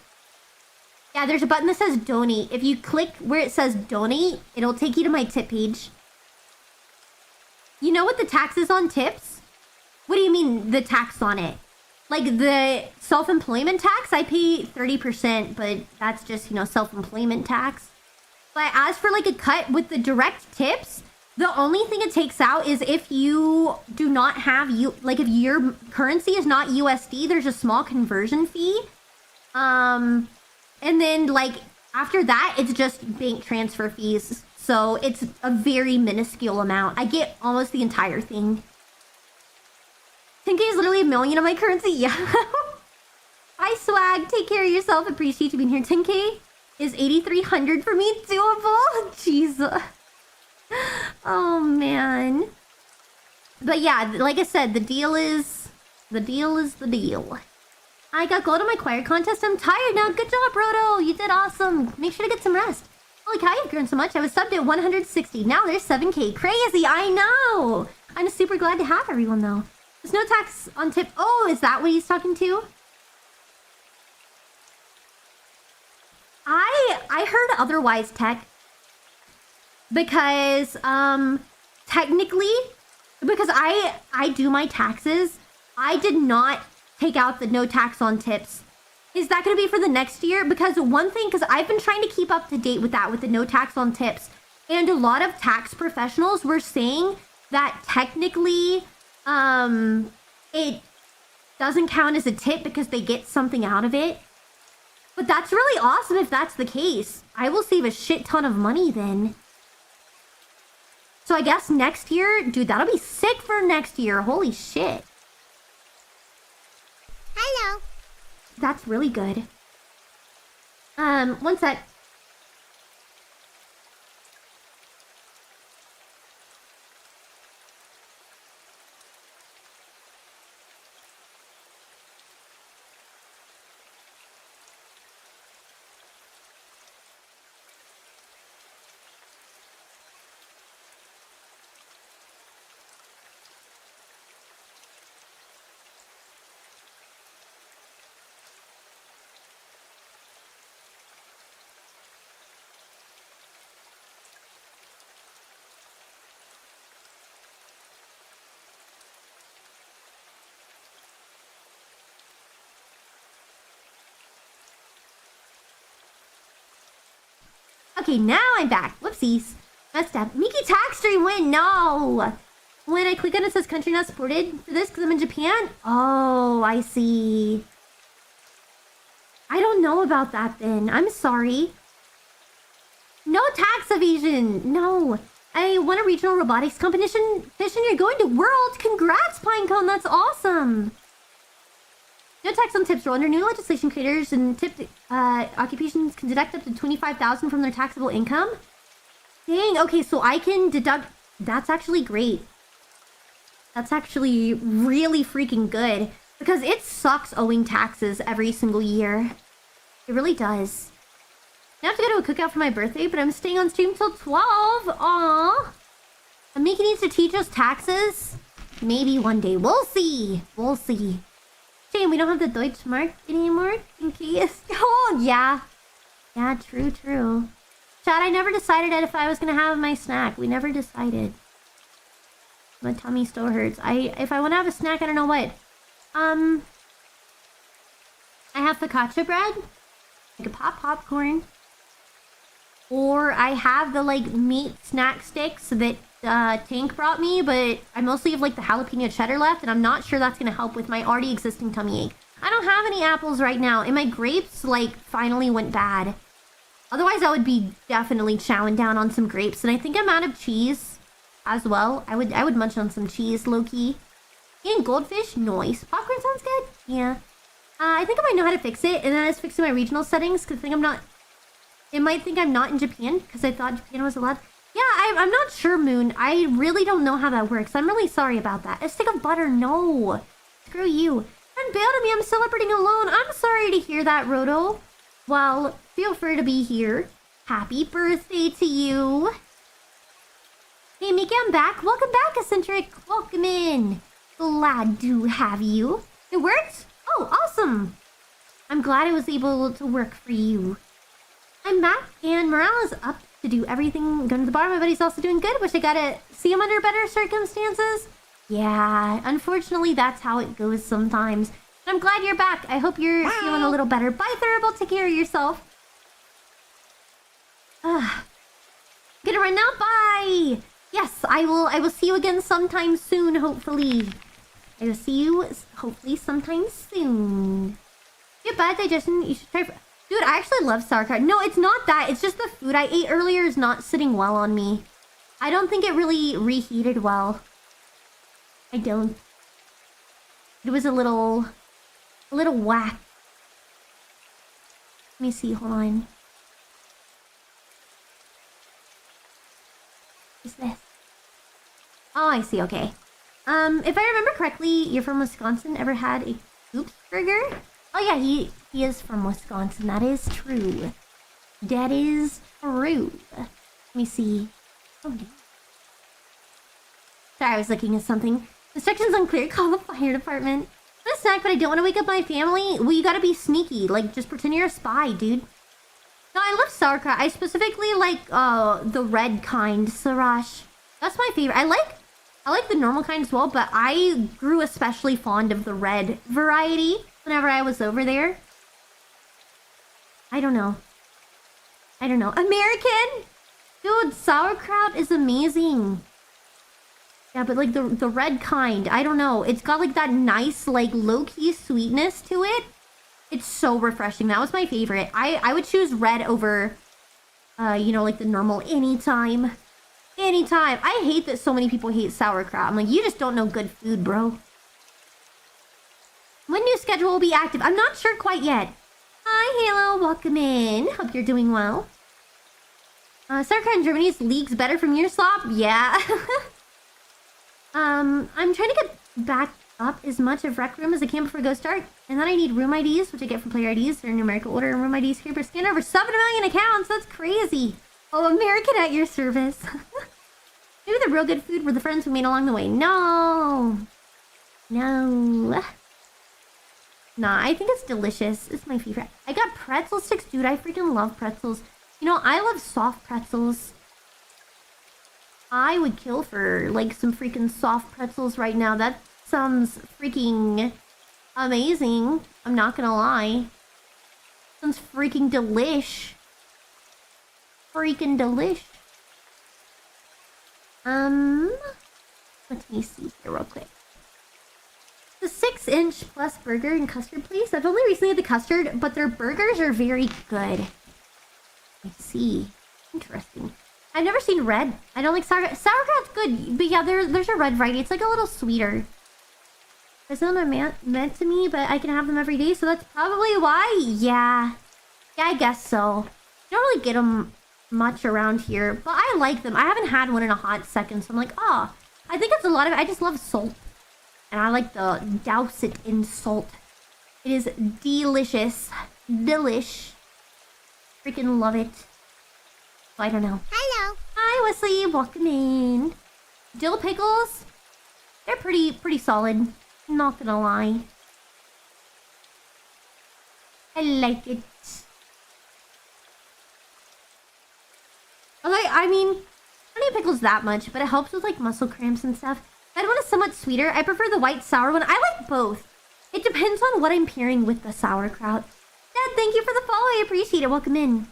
Yeah, there's a button that says donate. If you click where it says donate, it'll take you to my tip page. You know what the tax is on tips? What do you mean the tax on it? Like the self-employment tax, I pay 30%, but that's just, you know, self-employment tax. But as for like a cut with the direct tips, the only thing it takes out is if you do not have if your currency is not USD, there's a small conversion fee. And then like after that, it's just bank transfer fees. So it's a very minuscule amount. I get almost the entire thing. 10K is literally $1 million of my currency. Yeah. Hi, Swag. Take care of yourself. Appreciate you being here. 10K is 8,300 for me. Doable. Jeez. Oh, man. But yeah, like I said, the deal is the deal. I got gold on my choir contest. I'm tired now. Good job, Brodo. You did awesome. Make sure to get some rest. Holy cow, you've grown so much. I was subbed at 160. Now there's 7K. Crazy. I know. I'm super glad to have everyone, though. There's no tax on tip. Oh, is that what he's talking to? I heard otherwise, Tech. Because, technically, because I do my taxes, I did not take out the no tax on tips. Is that going to be for the next year? Because one thing, because I've been trying to keep up to date with that, with the no tax on tips. And a lot of tax professionals were saying that technically... it doesn't count as a tip because they get something out of it. But that's really awesome if that's the case. I will save a shit ton of money then. So I guess next year, dude, that'll be sick for next year. Holy shit. Hello. That's really good. One sec. Okay, now I'm back. Whoopsies. Messed up. Mickey tax stream win. No. When I click on it, says country not supported for this because I'm in Japan. Oh, I see. I don't know about that then. I'm sorry. No tax evasion. No. I won a regional robotics competition. You're going to World. Congrats, Pinecone. That's awesome. No tax on tips. Under new legislation, creators and tipped occupations can deduct up to $25,000 from their taxable income. Dang. Okay, so I can deduct. That's actually great. That's actually really freaking good because it sucks owing taxes every single year. It really does. I have to go to a cookout for my birthday, but I'm staying on stream till 12. Aww. Mika needs to teach us taxes. Maybe one day. We'll see. We'll see. Shame we don't have the Deutsche Mark anymore in case. Oh, yeah. Yeah, true, true. Chad, I never decided if I was going to have my snack. We never decided. My tummy still hurts. If I want to have a snack, I don't know what. I have focaccia bread. I could pop popcorn. Or I have the, like, meat snack sticks that Tank brought me, but I mostly have, like, the jalapeno cheddar left, and I'm not sure that's going to help with my already existing tummy ache. I don't have any apples right now, and my grapes, like, finally went bad. Otherwise, I would be definitely chowing down on some grapes, and I think I'm out of cheese as well. I would munch on some cheese, low-key. Eating goldfish? Nice. Popcorn sounds good? Yeah. I think I might know how to fix it, and then I was fixing my regional settings, because I think I'm not... It might think I'm not in Japan because I thought Japan was allowed. Yeah, I'm not sure, Moon. I really don't know how that works. I'm really sorry about that. A stick of butter, no. Screw you. Don't bail to me, I'm celebrating alone. I'm sorry to hear that, Roto. Well, feel free to be here. Happy birthday to you. Hey, Mika, I'm back. Welcome back, Eccentric. Welcome in. Glad to have you. It worked? Oh, awesome. I'm glad it was able to work for you. I'm back, and morale is up to do everything. Going to the bar, my buddy's also doing good. Wish I got to see him under better circumstances. Yeah, unfortunately, that's how it goes sometimes. But I'm glad you're back. I hope you're feeling a little better. Bye, Thurible. Take care of yourself. Gonna run now. Bye. Yes, I will see you again sometime soon, hopefully. I will see you, hopefully, sometime soon. You have bad digestion, you should try... Dude, I actually love sauerkraut. No, it's not that. It's just the food I ate earlier is not sitting well on me. I don't think it really reheated well. I don't. It was a little whack. Let me see, hold on. What's this? Oh, I see, okay. If I remember correctly, you're from Wisconsin. Ever had a Oops burger? Oh yeah, he is from Wisconsin. That is true. That is true. Let me see. Oh, no. Sorry, I was looking at something. Instructions unclear. Call the fire department. I'm a snack, but I don't want to wake up my family. Well, you gotta be sneaky. Like, just pretend you're a spy, dude. No, I love sauerkraut. I specifically like the red kind, Sriracha. That's my favorite. I like the normal kind as well, but I grew especially fond of the red variety whenever I was over there. I don't know. American? Dude, sauerkraut is amazing. Yeah, but like the red kind, I don't know. It's got like that nice, like low-key sweetness to it. It's so refreshing. That was my favorite. I would choose red over, you know, like the normal anytime. Anytime. I hate that so many people hate sauerkraut. I'm like, you just don't know good food, bro. When new schedule will be active? I'm not sure quite yet. Hi, Halo. Welcome in. Hope you're doing well. Sauerkraut in Germany's league's better from your slop? Yeah. I'm trying to get back up as much of Rec Room as I can before Go Start. And then I need room IDs, which I get from player IDs. They're in numerical order, and room IDs here per scan over 7 million accounts. That's crazy. Oh, American at your service. Maybe the real good food were the friends we made along the way. No. Nah, I think it's delicious. It's my favorite. I got pretzel sticks. Dude, I freaking love pretzels. You know, I love soft pretzels. I would kill for, like, some freaking soft pretzels right now. That sounds freaking amazing. I'm not gonna lie. Sounds freaking delish. Freaking delish. Let me see here real quick. The 6-inch plus burger and custard place. I've only recently had the custard, but their burgers are very good. I see. Interesting. I've never seen red. I don't like sauerkraut. Sauerkraut's good, but yeah, there's a red variety. It's like a little sweeter. It's not meant to me, but I can have them every day, so that's probably why. Yeah, I guess so. You don't really get them much around here, but I like them. I haven't had one in a hot second, so I'm like, oh, I think it's a lot of... I just love salt. And I like to douse it in salt. It is delicious. Delish. Freaking love it. So I don't know. Hello. Hi, Wesley. Welcome in. Dill pickles. They're pretty solid. Not gonna lie. I like it. I mean, I don't eat pickles that much, but it helps with like muscle cramps and stuff. That one is somewhat sweeter. I prefer the white sour one. I like both. It depends on what I'm pairing with the sauerkraut. Dad, thank you for the follow. I appreciate it. Welcome in.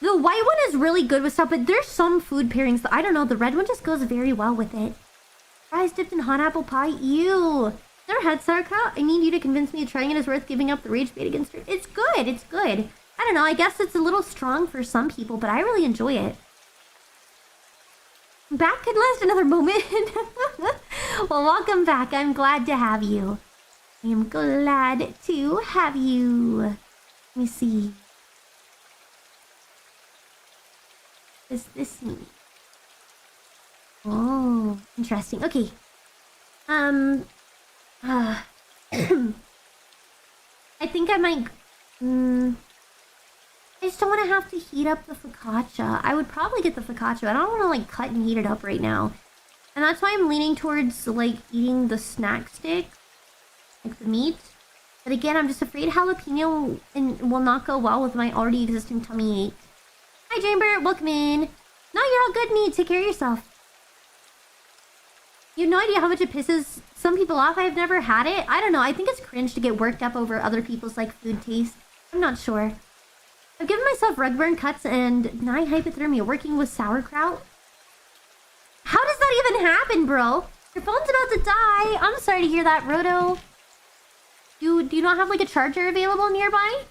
The white one is really good with stuff, but there's some food pairings that I don't know. The red one just goes very well with it. Fries dipped in hot apple pie. Ew. Never had sauerkraut. I need you to convince me that trying it is worth giving up the rage bait against it. It's good. It's good. I don't know. I guess it's a little strong for some people, but I really enjoy it. Back could last another moment. Well, welcome back. I'm glad to have you. I am glad to have you. Let me see. does this mean? Oh, interesting. Okay. I think I might... I just don't want to have to heat up the focaccia. I would probably get the focaccia. I don't want to, like, cut and heat it up right now. And that's why I'm leaning towards, like, eating the snack stick. Like, the meat. But again, I'm just afraid jalapeno will not go well with my already existing tummy ache. Hi, Chamber. Welcome in. No, you're all good, Need. Take care of yourself. You have no idea how much it pisses some people off. I've never had it. I don't know. I think it's cringe to get worked up over other people's, like, food taste. I'm not sure. I've given myself rug burn cuts and 9 hypothermia working with sauerkraut. How does that even happen, bro? Your phone's about to die. I'm sorry to hear that, Roto. Do you not have, like, a charger available nearby?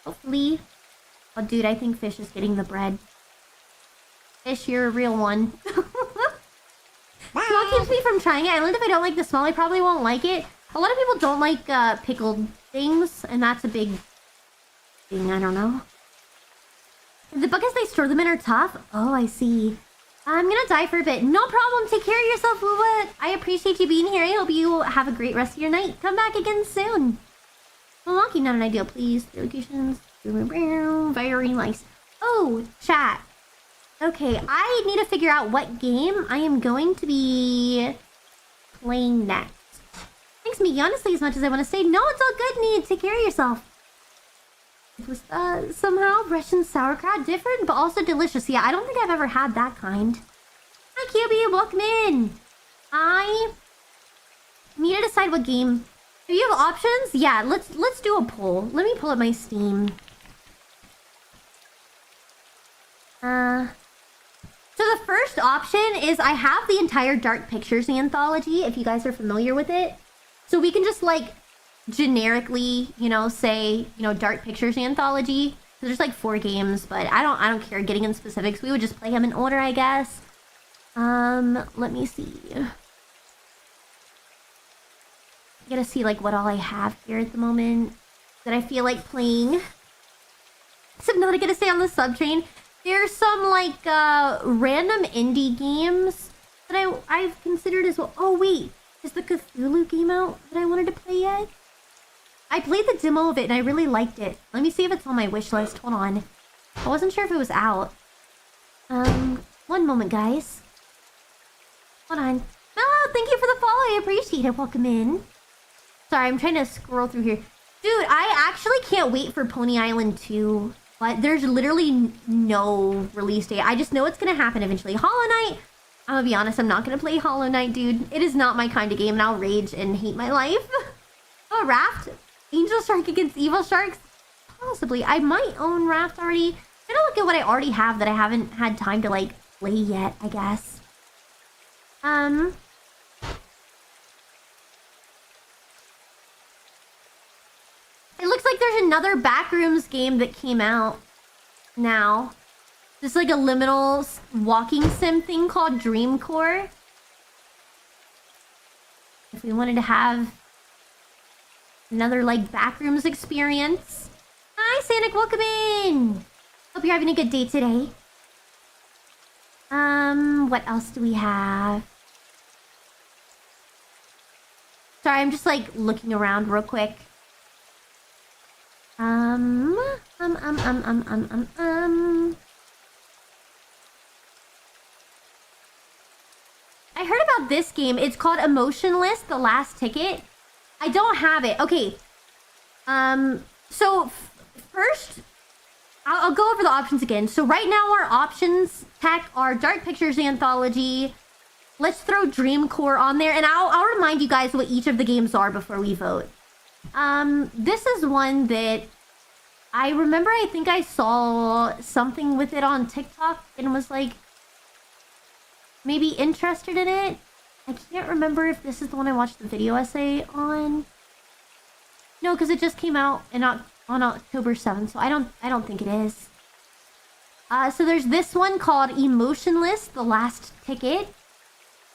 Hopefully. Oh, dude, I think Fish is getting the bread. Fish, you're a real one. Smell keeps me from trying it. I learned if I don't like the smell, I probably won't like it. A lot of people don't like pickled things, and that's a big thing. I don't know. The buckets they store them in are tough. Oh, I see. I'm gonna die for a bit. No problem. Take care of yourself, Woowa. I appreciate you being here. I hope you have a great rest of your night. Come back again soon. Unlocking not an ideal, please. The locations. Very nice. Oh, chat. Okay, I need to figure out what game I am going to be playing next. Thanks, Mickey. Honestly, as much as I want to say, no, it's all good, Need. Take care of yourself. It was somehow Russian sauerkraut, different but also delicious. Yeah, I don't think I've ever had that kind. Hi, QB. Welcome in. I need to decide what game. Do you have options? Yeah, let's do a poll. Let me pull up my Steam. So the first option is I have the entire Dark Pictures anthology, if you guys are familiar with it. So we can just, like, generically, you know, say, you know, Dark Pictures anthology. There's like 4 games, but I don't care getting in specifics. We would just play them in order, I guess. Let me see. I gotta see, like, what all I have here at the moment that I feel like playing. So I'm not gonna stay on the sub train. There's some, like, random indie games that I've considered as well. Oh, wait. Is the Cthulhu game out that I wanted to play yet? I played the demo of it and I really liked it. Let me see if it's on my wish list. Hold on. I wasn't sure if it was out. One moment, guys. Hold on. Oh, thank you for the follow. I appreciate it. Welcome in. Sorry, I'm trying to scroll through here. Dude, I actually can't wait for Pony Island 2. But there's literally no release date. I just know it's gonna happen eventually. Hollow Knight. I'm gonna be honest, I'm not gonna play Hollow Knight, dude. It is not my kind of game, and I'll rage and hate my life. Oh, Raft? Angel Shark against Evil Sharks? Possibly. I might own Raft already. I'm gonna look at what I already have that I haven't had time to, like, play yet, I guess. It looks like there's another Backrooms game that came out now. Just like a liminal walking sim thing called Dreamcore. If we wanted to have another, like, Backrooms experience. Hi, Sanic, welcome in! Hope you're having a good day today. What else do we have? Sorry, I'm just, like, looking around real quick. I heard about this game. It's called Emotionless, The Last Ticket. I don't have it. Okay. So first, I'll go over the options again. So right now our options tech are Dark Pictures Anthology. Let's throw Dreamcore on there, and I'll remind you guys what each of the games are before we vote. This is one that I remember. I think I saw something with it on TikTok and was like maybe interested in it. I can't remember if this is the one I watched the video essay on. No, because it just came out on October 7th, so I don't think it is. So there's this one called Emotionless, The Last Ticket.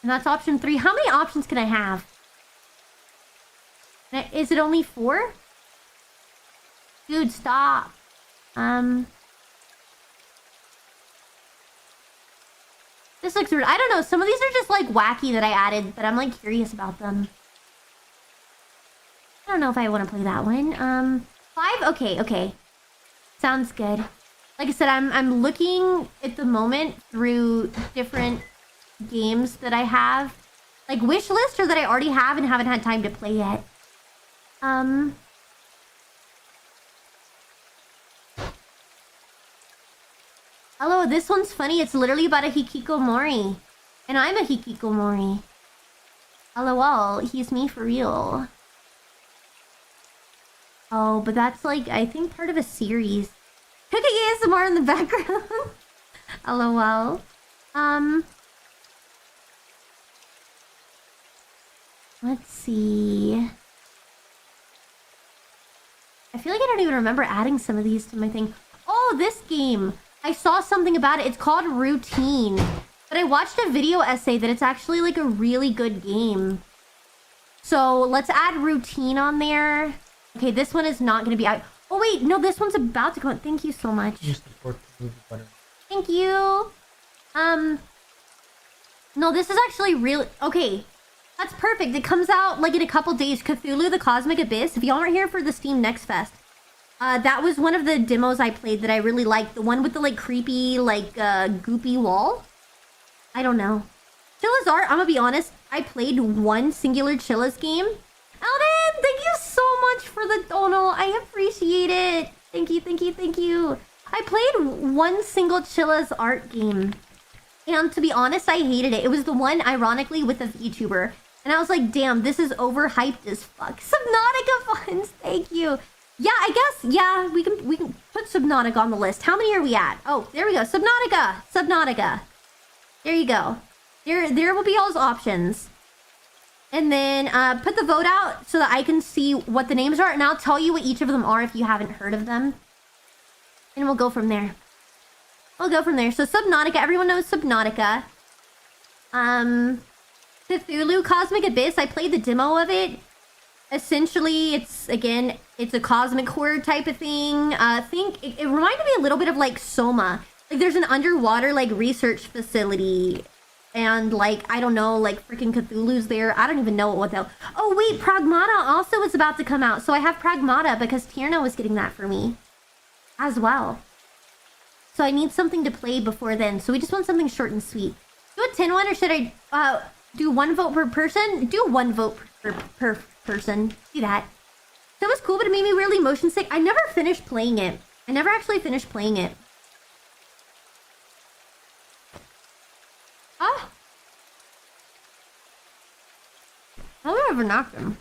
And that's option 3. How many options can I have? Is it only 4? Dude, stop. This looks weird. I don't know. Some of these are just like wacky that I added, but I'm like curious about them. I don't know if I want to play that one. 5? Okay. Sounds good. Like I said, I'm looking at the moment through different games that I have. Like wish list or that I already have and haven't had time to play yet. Hello, this one's funny. It's literally about a hikikomori. And I'm a hikikomori. LOL, he's me for real. Oh, but that's like, I think part of a series. Cooking ASMR in the background. LOL. Let's see. I feel like I don't even remember adding some of these to my thing. Oh, this game. I saw something about it. It's called Routine. But I watched a video essay that it's actually like a really good game. So let's add Routine on there. Okay, this one is not going to be out. Oh, wait. No, this one's about to come out. Thank you so much. Thank you. No, this is actually really... Okay. That's perfect. It comes out like in a couple days. Cthulhu the Cosmic Abyss. If y'all aren't here for the Steam Next Fest, that was one of the demos I played that I really liked. The one with the like creepy, like goopy wall. I don't know. Chilla's art, I'm gonna be honest. I played one singular Chilla's game. Alden, thank you so much for the dono. I appreciate it. Thank you. I played one single Chilla's art game. And to be honest, I hated it. It was the one, ironically, with a VTuber. And I was like, damn, this is overhyped as fuck. Subnautica funds, thank you. Yeah, I guess, yeah, we can put Subnautica on the list. How many are we at? Oh, there we go. Subnautica. There you go. There will be all those options. And then put the vote out so that I can see what the names are. And I'll tell you what each of them are if you haven't heard of them. And we'll go from there. So Subnautica, everyone knows Subnautica. Cthulhu Cosmic Abyss, I played the demo of it. Essentially, it's a cosmic horror type of thing. It reminded me a little bit of like Soma. Like there's an underwater like research facility. And like, I don't know, like freaking Cthulhu's there. I don't even know what they'll... Oh wait, Pragmata also is about to come out. So I have Pragmata because Tierno was getting that for me as well. So I need something to play before then. So we just want something short and sweet. Do a 10-1 or should I do one vote per person? Do one vote per person. Do that. That was cool, but it made me really motion sick. I never finished playing it. I never actually finished playing it. Ah! How do I ever knock him?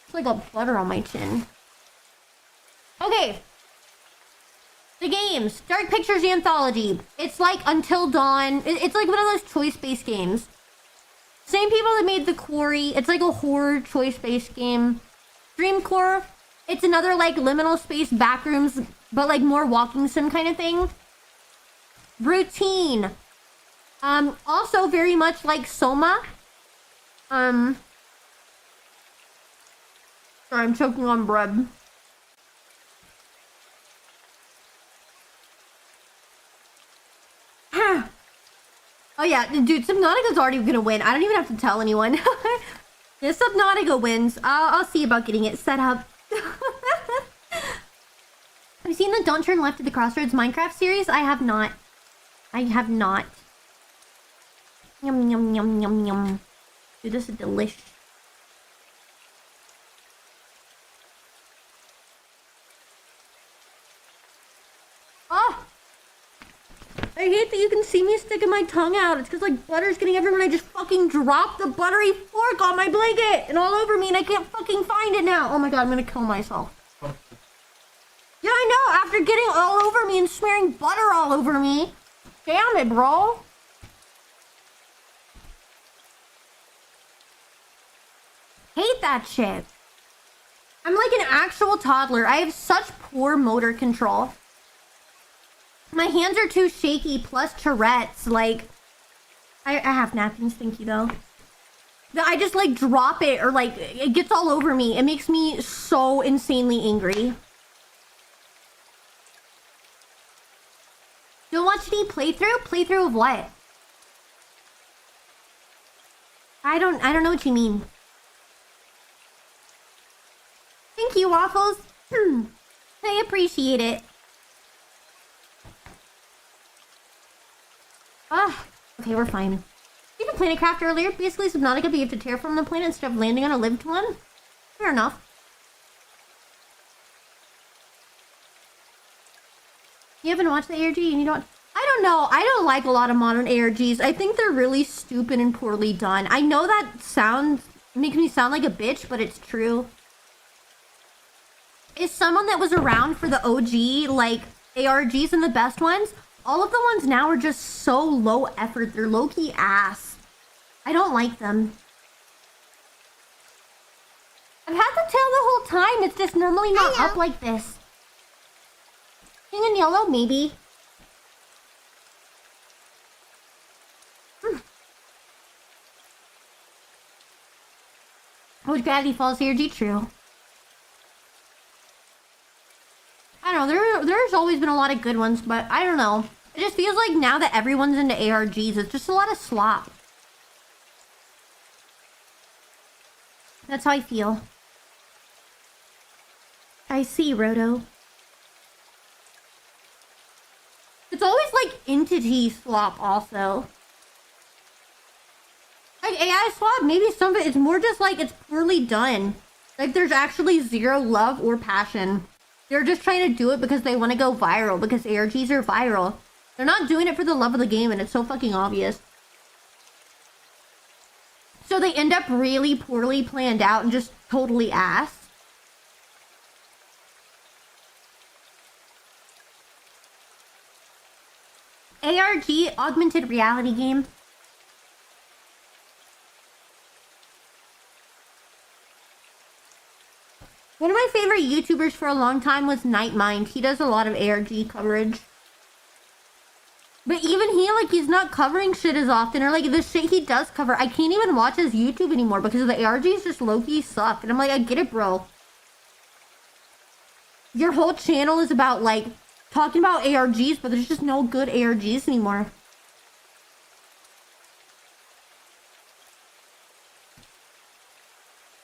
It's like a butter on my chin. Okay. The games. Dark Pictures Anthology. It's like Until Dawn. It's like one of those choice-based games. Same people that made The Quarry. It's like a horror choice-based game. Dreamcore. It's another like liminal space backrooms, but like more walking sim kind of thing. Routine. Also very much like Soma. Sorry, I'm choking on bread. Oh yeah, dude, Subnautica's already gonna win. I don't even have to tell anyone. If Subnautica wins, I'll see about getting it set up. Have you seen the Don't Turn Left at the Crossroads Minecraft series? I have not. Yum, yum, yum, yum, yum. Dude, this is delicious. Oh! I hate that you can see me sticking my tongue out. It's because like butter's getting everywhere and I just fucking dropped the buttery fork on my blanket and all over me and I can't fucking find it now. Oh my god, I'm gonna kill myself. Yeah, I know, after getting all over me and smearing butter all over me. Damn it, bro. Hate that shit. I'm like an actual toddler. I have such poor motor control. My hands are too shaky, plus Tourette's. Like, I have napkins, thank you though. I just like drop it or like it gets all over me. It makes me so insanely angry. watch any playthrough? Playthrough of what? I don't know what you mean. Thank you, Waffles. I appreciate it. Okay, we're fine. Even Planet Craft earlier, basically Subnautica, but you have to terraform the planet instead of landing on a lived one. Fair enough. You haven't watched the ARG? You need to watch. I don't know. I don't like a lot of modern ARGs. I think they're really stupid and poorly done. I know that makes me sound like a bitch, but it's true. As someone that was around for the OG, like, ARGs and the best ones, all of the ones now are just so low effort. They're low-key ass. I don't like them. I've had the tail the whole time. It's just normally not up like this. Pink and yellow, maybe. Oh, Gravity Falls ARG, true. I don't know, there's always been a lot of good ones, but I don't know. It just feels like now that everyone's into ARGs, it's just a lot of slop. That's how I feel. I see, Roto. It's always like entity swap also. Like AI swap, maybe some of it, it's more just like it's poorly done. Like there's actually zero love or passion. They're just trying to do it because they want to go viral, because ARGs are viral. They're not doing it for the love of the game, and it's so fucking obvious. So they end up really poorly planned out and just totally ass. ARG, augmented reality game. One of my favorite YouTubers for a long time was Nightmind. He does a lot of ARG coverage. But even he, like, he's not covering shit as often. Or, like, the shit he does cover, I can't even watch his YouTube anymore because the ARGs just low-key suck. And I'm like, I get it, bro. Your whole channel is about, like, talking about ARGs, but there's just no good ARGs anymore.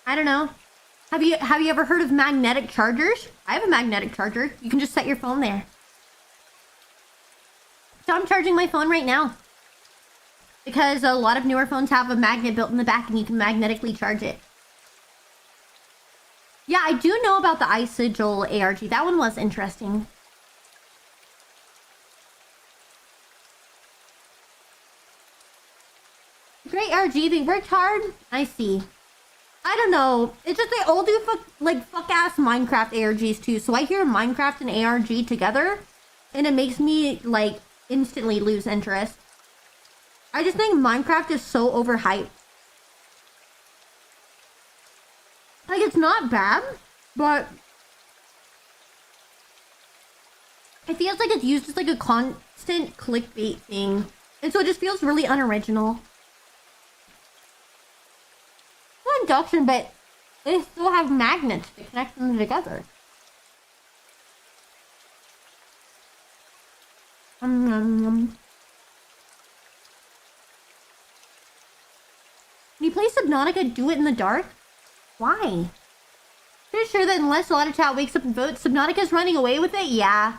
I don't know. Have you ever heard of magnetic chargers? I have a magnetic charger. You can just set your phone there. So I'm charging my phone right now. Because a lot of newer phones have a magnet built in the back and you can magnetically charge it. Yeah, I do know about the iSigil ARG. That one was interesting. Great ARG, they worked hard. I see. I don't know. It's just they all do fuck-ass Minecraft ARGs too. So I hear Minecraft and ARG together, and it makes me, like, instantly lose interest. I just think Minecraft is so overhyped. Like, it's not bad, but it feels like it's used as, like, a constant clickbait thing. And so it just feels really unoriginal. Induction, but they still have magnets to connect them together. When you play Subnautica, do it in the dark? Why? Pretty sure that unless a lot of chat wakes up and votes, Subnautica's running away with it? Yeah.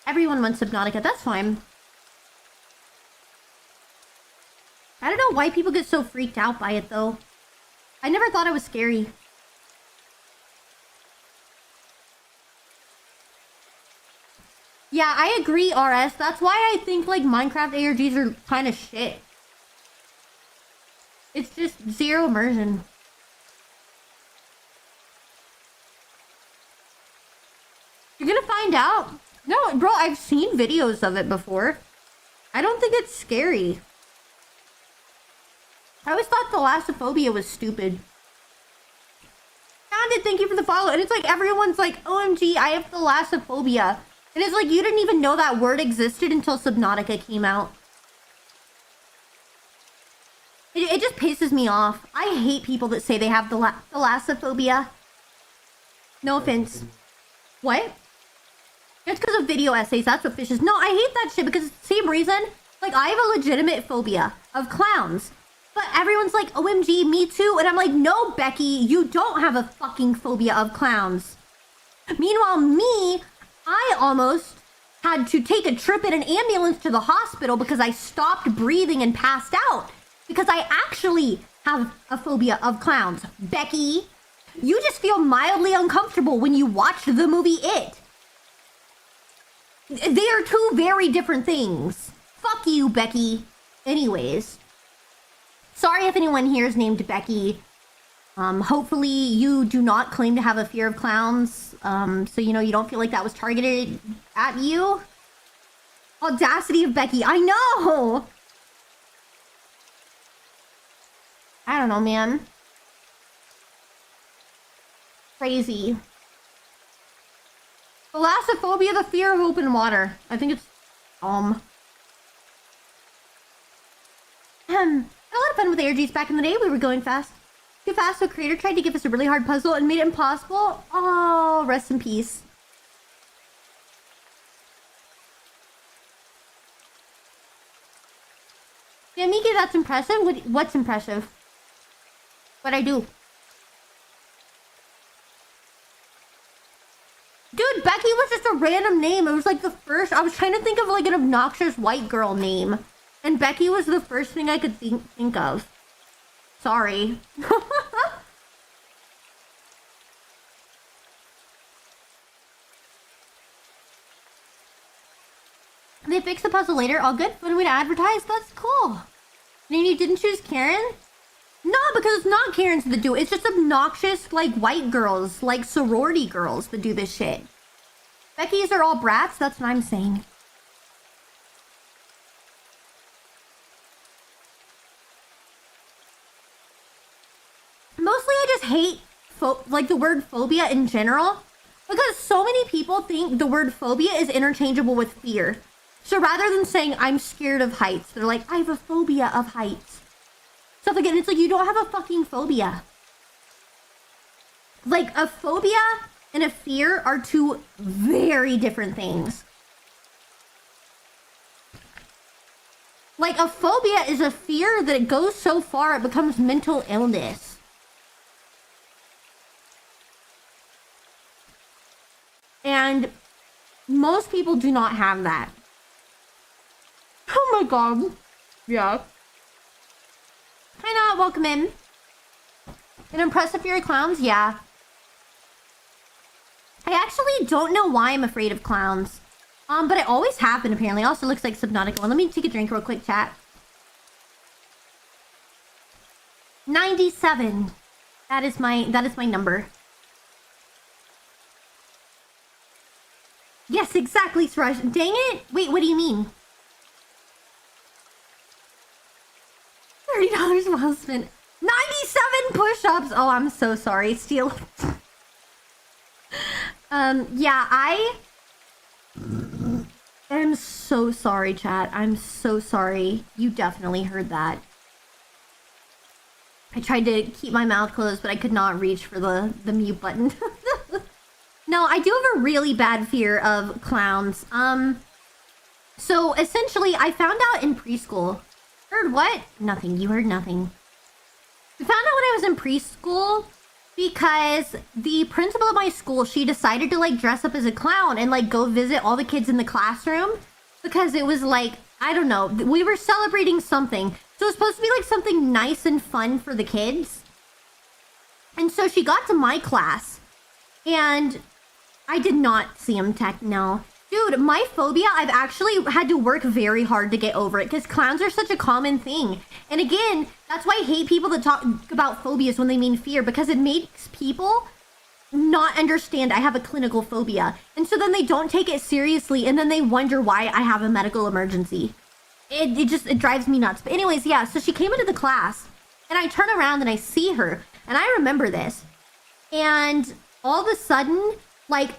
Everyone wants Subnautica, that's fine. I don't know why people get so freaked out by it though. I never thought it was scary. Yeah, I agree, RS. That's why I think, like, Minecraft ARGs are kind of shit. It's just zero immersion. You're gonna find out. No, bro, I've seen videos of it before. I don't think it's scary. I always thought thalassophobia was stupid. Found it, thank you for the follow. And it's like everyone's like, OMG, I have thalassophobia. And it's like you didn't even know that word existed until Subnautica came out. It just pisses me off. I hate people that say they have thalassophobia. No offense. What? It's because of video essays. That's what fishes. No, I hate that shit because it's the same reason. Like, I have a legitimate phobia of clowns. But everyone's like, OMG, me too. And I'm like, no, Becky, you don't have a fucking phobia of clowns. Meanwhile, me, I almost had to take a trip in an ambulance to the hospital because I stopped breathing and passed out. Because I actually have a phobia of clowns. Becky, you just feel mildly uncomfortable when you watched the movie It. They are two very different things. Fuck you, Becky. Anyways. Sorry if anyone here is named Becky. Hopefully you do not claim to have a fear of clowns. So, you know, you don't feel like that was targeted at you. Audacity of Becky. I know! I don't know, man. Crazy. Thalassophobia, the fear of open water. I think it's I had a lot of fun with ARGs back in the day. We were going fast. Too fast, so creator tried to give us a really hard puzzle and made it impossible. Oh, rest in peace. Yeah, Mika, that's impressive. What's impressive? What'd I do? Dude, Becky was just a random name. It was like the first... I was trying to think of like an obnoxious white girl name. And Becky was the first thing I could think of. Sorry. They fix the puzzle later. All good. Fun way to advertise. That's cool. And you didn't choose Karen? No, because it's not Karens that do it. It's just obnoxious, like, white girls, like sorority girls that do this shit. Becky's are all brats. That's what I'm saying. Mostly I just hate like the word phobia in general because so many people think the word phobia is interchangeable with fear. So rather than saying I'm scared of heights, they're like, I have a phobia of heights. Stuff like that. It's like, you don't have a fucking phobia. Like, a phobia and a fear are two very different things. Like, a phobia is a fear that it goes so far it becomes mental illness. And most people do not have that. Oh my god. Yeah. Hi, not welcome in. An impressive fear of clowns? Yeah. I actually don't know why I'm afraid of clowns. But I always have been, apparently. Also looks like Subnautica. Let me take a drink real quick, chat. 97. That is my number. Yes, exactly, Suraj. Dang it! Wait, what do you mean? $30 well spent. 97 push-ups! Oh, I'm so sorry, Steel. Yeah, I am so sorry, chat. I'm so sorry. You definitely heard that. I tried to keep my mouth closed, but I could not reach for the mute button. No, I do have a really bad fear of clowns. So essentially, I found out in preschool. Heard what? Nothing. You heard nothing. I found out when I was in preschool because the principal of my school, she decided to like dress up as a clown and like go visit all the kids in the classroom because it was like, I don't know, we were celebrating something. So it was supposed to be like something nice and fun for the kids. And so she got to my class and I did not see him no. Dude, my phobia, I've actually had to work very hard to get over it because clowns are such a common thing. And again, that's why I hate people that talk about phobias when they mean fear, because it makes people not understand I have a clinical phobia. And so then they don't take it seriously and then they wonder why I have a medical emergency. It drives me nuts. But anyways, yeah, so she came into the class and I turn around and I see her and I remember this. And all of a sudden, like,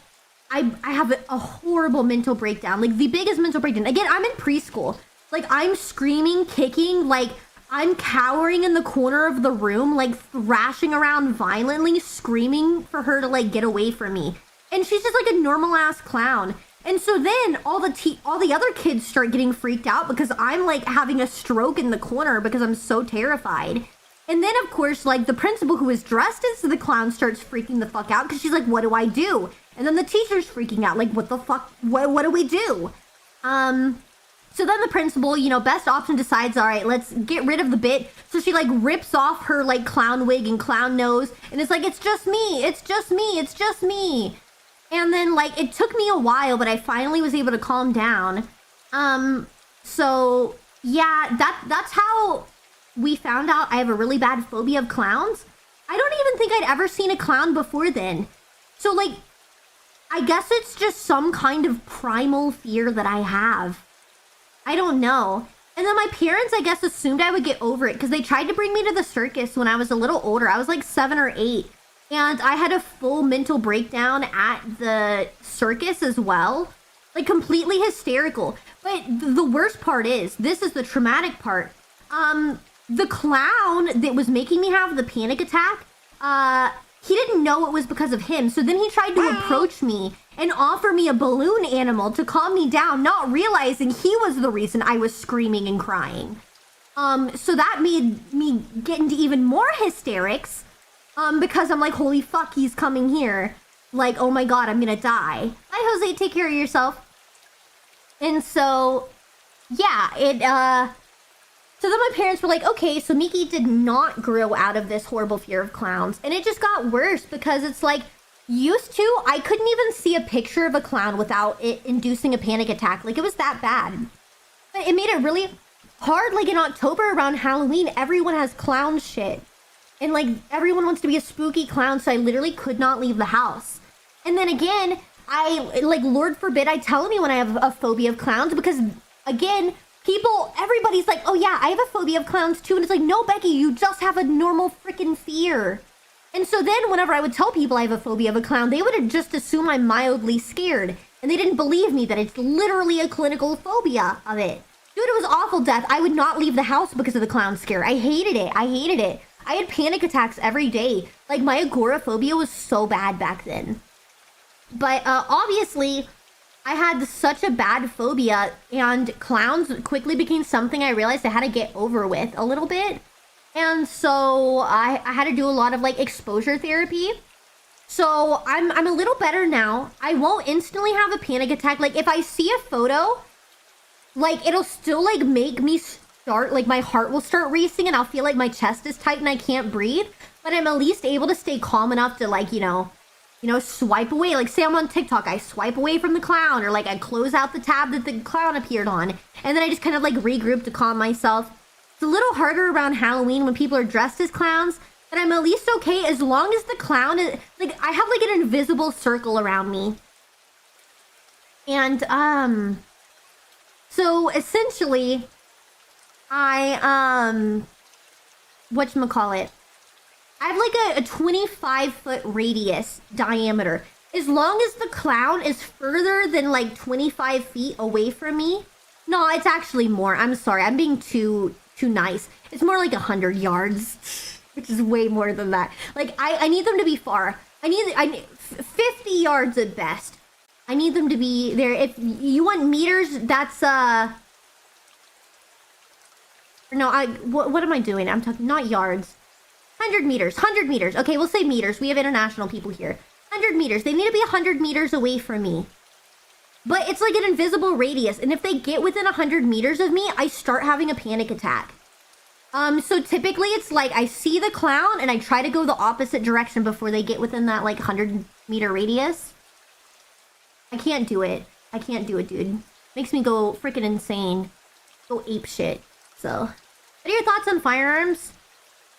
I have a horrible mental breakdown, like the biggest mental breakdown. Again, I'm in preschool. Like, I'm screaming, kicking, like, I'm cowering in the corner of the room, like, thrashing around violently, screaming for her to, like, get away from me. And she's just, like, a normal-ass clown. And so then all the other kids start getting freaked out because I'm like having a stroke in the corner because I'm so terrified. And then of course, like the principal who is dressed as the clown starts freaking the fuck out because she's like, what do I do? And then the teacher's freaking out, like, what the fuck, what do we do? So then the principal, you know, best option decides, all right, let's get rid of the bit. So she like rips off her like clown wig and clown nose. And it's like, it's just me, it's just me, it's just me. And then like, it took me a while, but I finally was able to calm down. So yeah, that's how we found out I have a really bad phobia of clowns. I don't even think I'd ever seen a clown before then. So like, I guess it's just some kind of primal fear that I have. I don't know. And then my parents, I guess, assumed I would get over it because they tried to bring me to the circus when I was a little older. I was like 7 or 8. And I had a full mental breakdown at the circus as well. Like completely hysterical. But the worst part is, this is the traumatic part. The clown that was making me have the panic attack, he didn't know it was because of him. So then he tried to approach me and offer me a balloon animal to calm me down, not realizing he was the reason I was screaming and crying. So that made me get into even more hysterics. Because I'm like, holy fuck, he's coming here. Like, oh my god, I'm gonna die. Bye, Jose, take care of yourself. And so, yeah, so then my parents were like, okay, so Miki did not grow out of this horrible fear of clowns. And it just got worse because it's like, used to, I couldn't even see a picture of a clown without it inducing a panic attack. Like, it was that bad. But it made it really hard. Like, in October around Halloween, everyone has clown shit. And, like, everyone wants to be a spooky clown, so I literally could not leave the house. And then again, like, Lord forbid I tell anyone I have a phobia of clowns because, again, everybody's like, oh yeah, I have a phobia of clowns too. And it's like, no, Becky, you just have a normal freaking fear. And so then whenever I would tell people I have a phobia of a clown, they would just assume I'm mildly scared. And they didn't believe me that it's literally a clinical phobia of it. Dude, it was awful, Death. I would not leave the house because of the clown scare. I hated it. I hated it. I had panic attacks every day. Like, my agoraphobia was so bad back then. But obviously, I had such a bad phobia, and clowns quickly became something I realized I had to get over with a little bit. And so I had to do a lot of like exposure therapy. So I'm a little better now. I won't instantly have a panic attack. Like if I see a photo, like it'll still like make me start, like my heart will start racing and I'll feel like my chest is tight and I can't breathe. But I'm at least able to stay calm enough to like, you know, swipe away. Like say I'm on TikTok, I swipe away from the clown, or like I close out the tab that the clown appeared on. And then I just kind of like regroup to calm myself. It's a little harder around Halloween when people are dressed as clowns, but I'm at least okay as long as the clown is, like, I have like an invisible circle around me. And, so essentially, whatchamacallit, I have like a 25-foot radius diameter. As long as the clown is further than like 25 feet away from me. No, it's actually more. I'm sorry. I'm being too nice. It's more like 100 yards, which is way more than that. Like, I need them to be far. I need 50 yards at best. I need them to be there. If you want meters, that's, no, what am I doing? I'm talking, not yards. 100 meters, 100 meters. Okay, we'll say meters. We have international people here. 100 meters. They need to be 100 meters away from me. But it's like an invisible radius, and if they get within 100 meters of me, I start having a panic attack. So typically it's like I see the clown and I try to go the opposite direction before they get within that like 100-meter radius. I can't do it. I can't do it, dude. Makes me go freaking insane. Go ape shit. So, what are your thoughts on firearms?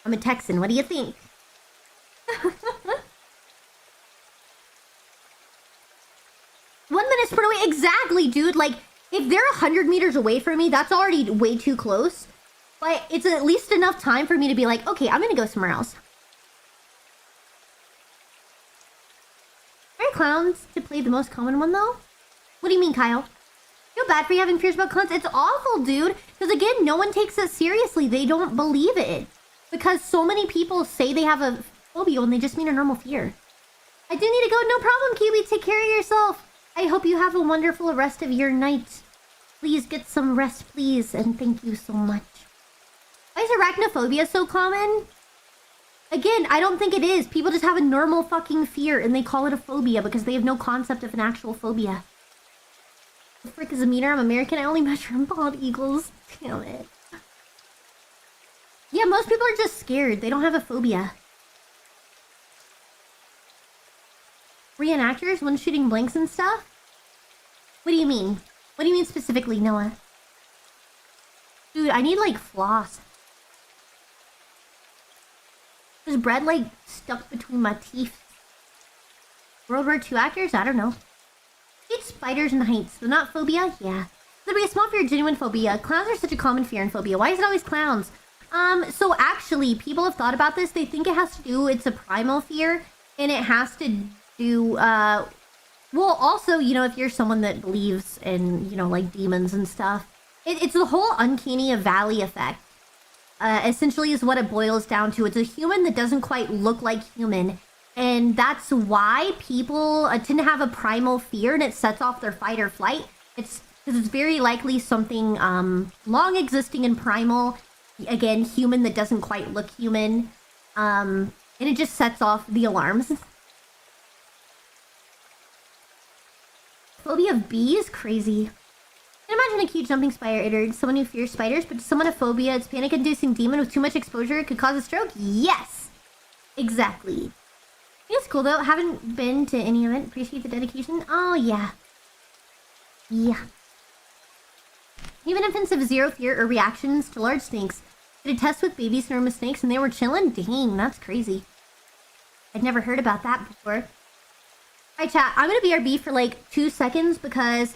I'm a Texan. What do you think? 1 minute sprint away. Exactly, dude. Like, if they're 100 meters away from me, that's already way too close. But it's at least enough time for me to be like, okay, I'm gonna go somewhere else. Are clowns to play the most common one, though? What do you mean, Kyle? Feel bad for you having fears about clowns? It's awful, dude. Because again, no one takes it seriously. They don't believe it. Because so many people say they have a phobia when they just mean a normal fear. I do need to go. No problem, Kiwi. Take care of yourself. I hope you have a wonderful rest of your night. Please get some rest, please, and thank you so much. Why is arachnophobia so common? Again, I don't think it is. People just have a normal fucking fear and they call it a phobia because they have no concept of an actual phobia. The frick is a meter? I'm American. I only measure in bald eagles. Damn it. Yeah, most people are just scared. They don't have a phobia. Reenactors when shooting blanks and stuff? What do you mean? What do you mean specifically, Noah? Dude, I need like floss. Is bread like stuck between my teeth? World War II actors? I don't know. Hate spiders and heights, but not phobia? Yeah. There'd be a small fear, genuine phobia. Clowns are such a common fear and phobia. Why is it always clowns? So actually, people have thought about this. They think it has to do, it's a primal fear, and it has to do, well, also, you know, if you're someone that believes in, you know, like demons and stuff, it's the whole uncanny valley effect. Essentially is what it boils down to. It's a human that doesn't quite look like human. And that's why people tend to have a primal fear and it sets off their fight or flight. It's because it's very likely something long existing and primal. Again, human that doesn't quite look human. And it just sets off the alarms. Phobia of bees? Crazy. I can imagine a cute jumping spider, someone who fears spiders, but someone a phobia, it's panic-inducing demon with too much exposure, could cause a stroke? Yes! Exactly. It's cool though, haven't been to any event, appreciate the dedication. Oh yeah. Yeah. Even infants have zero fear or reactions to large snakes. Did a test with baby enormous snakes and they were chilling? Dang, that's crazy. I'd never heard about that before. Alright chat, I'm gonna BRB for like 2 seconds because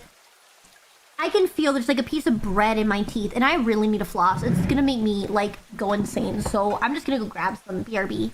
I can feel there's like a piece of bread in my teeth and I really need a floss. It's gonna make me like go insane. So I'm just gonna go grab some BRB.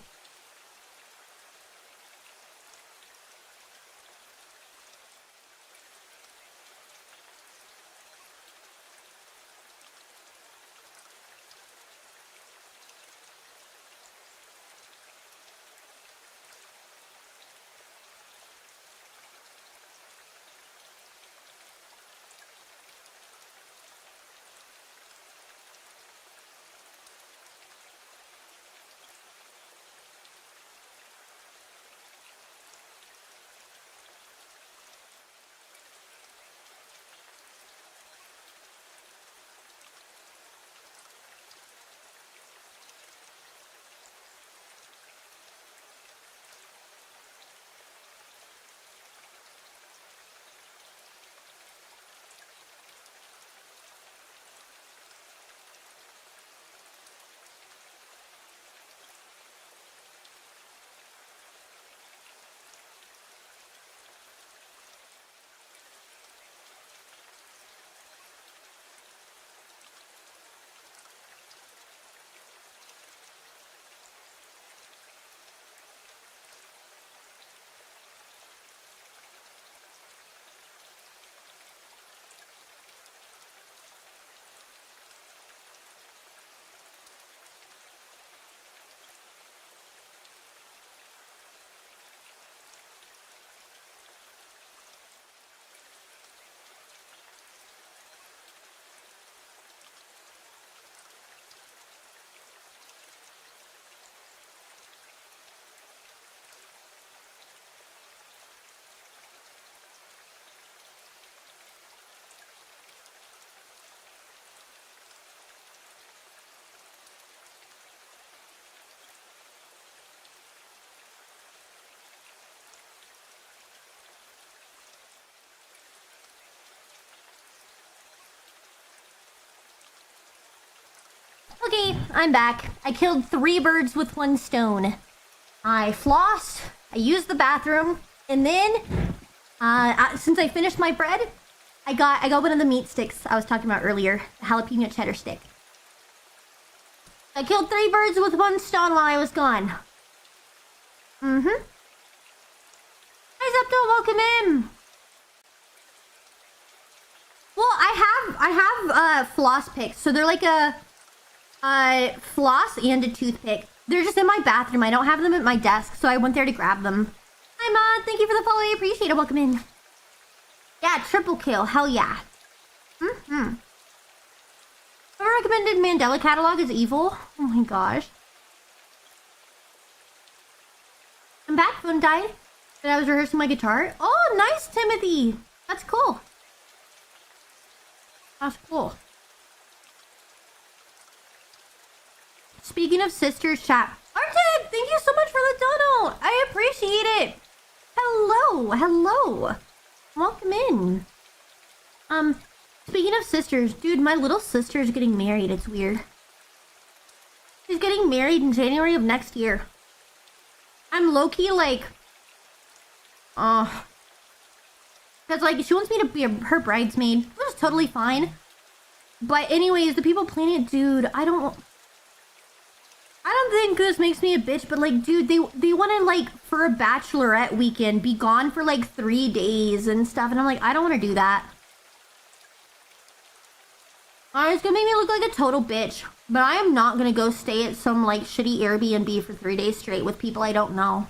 Okay, I'm back. I killed 3 birds with 1 stone. I flossed, I used the bathroom, and then, since I finished my bread, I got one of the meat sticks I was talking about earlier, the jalapeno cheddar stick. I killed 3 birds with 1 stone while I was gone. Mm-hmm. Hi Zepto, welcome in. Well, I have floss picks, so they're like a floss and a toothpick. They're just in my bathroom. I don't have them at my desk, so I went there to grab them. Hi, Mod. Thank you for the follow. I appreciate it. Welcome in. Yeah, triple kill. Hell yeah. Mm-hmm. Whoever recommended Mandela Catalog is evil. Oh my gosh. I'm back. Phone died. And I was rehearsing my guitar. Oh, nice, Timothy. That's cool. That's cool. Speaking of sisters, chat. Arctic, thank you so much for the dono. I appreciate it. Hello, hello. Welcome in. Speaking of sisters, dude, my little sister is getting married. It's weird. She's getting married in January of next year. I'm low-key like, because like she wants me to be her bridesmaid, which is totally fine. But anyways, the people planning it, dude, I don't think this makes me a bitch, but like, dude, they want to like for a bachelorette weekend be gone for like 3 days and stuff, and I'm like, I don't want to do that. It's gonna make me look like a total bitch, but I am not gonna go stay at some like shitty Airbnb for 3 days straight with people I don't know.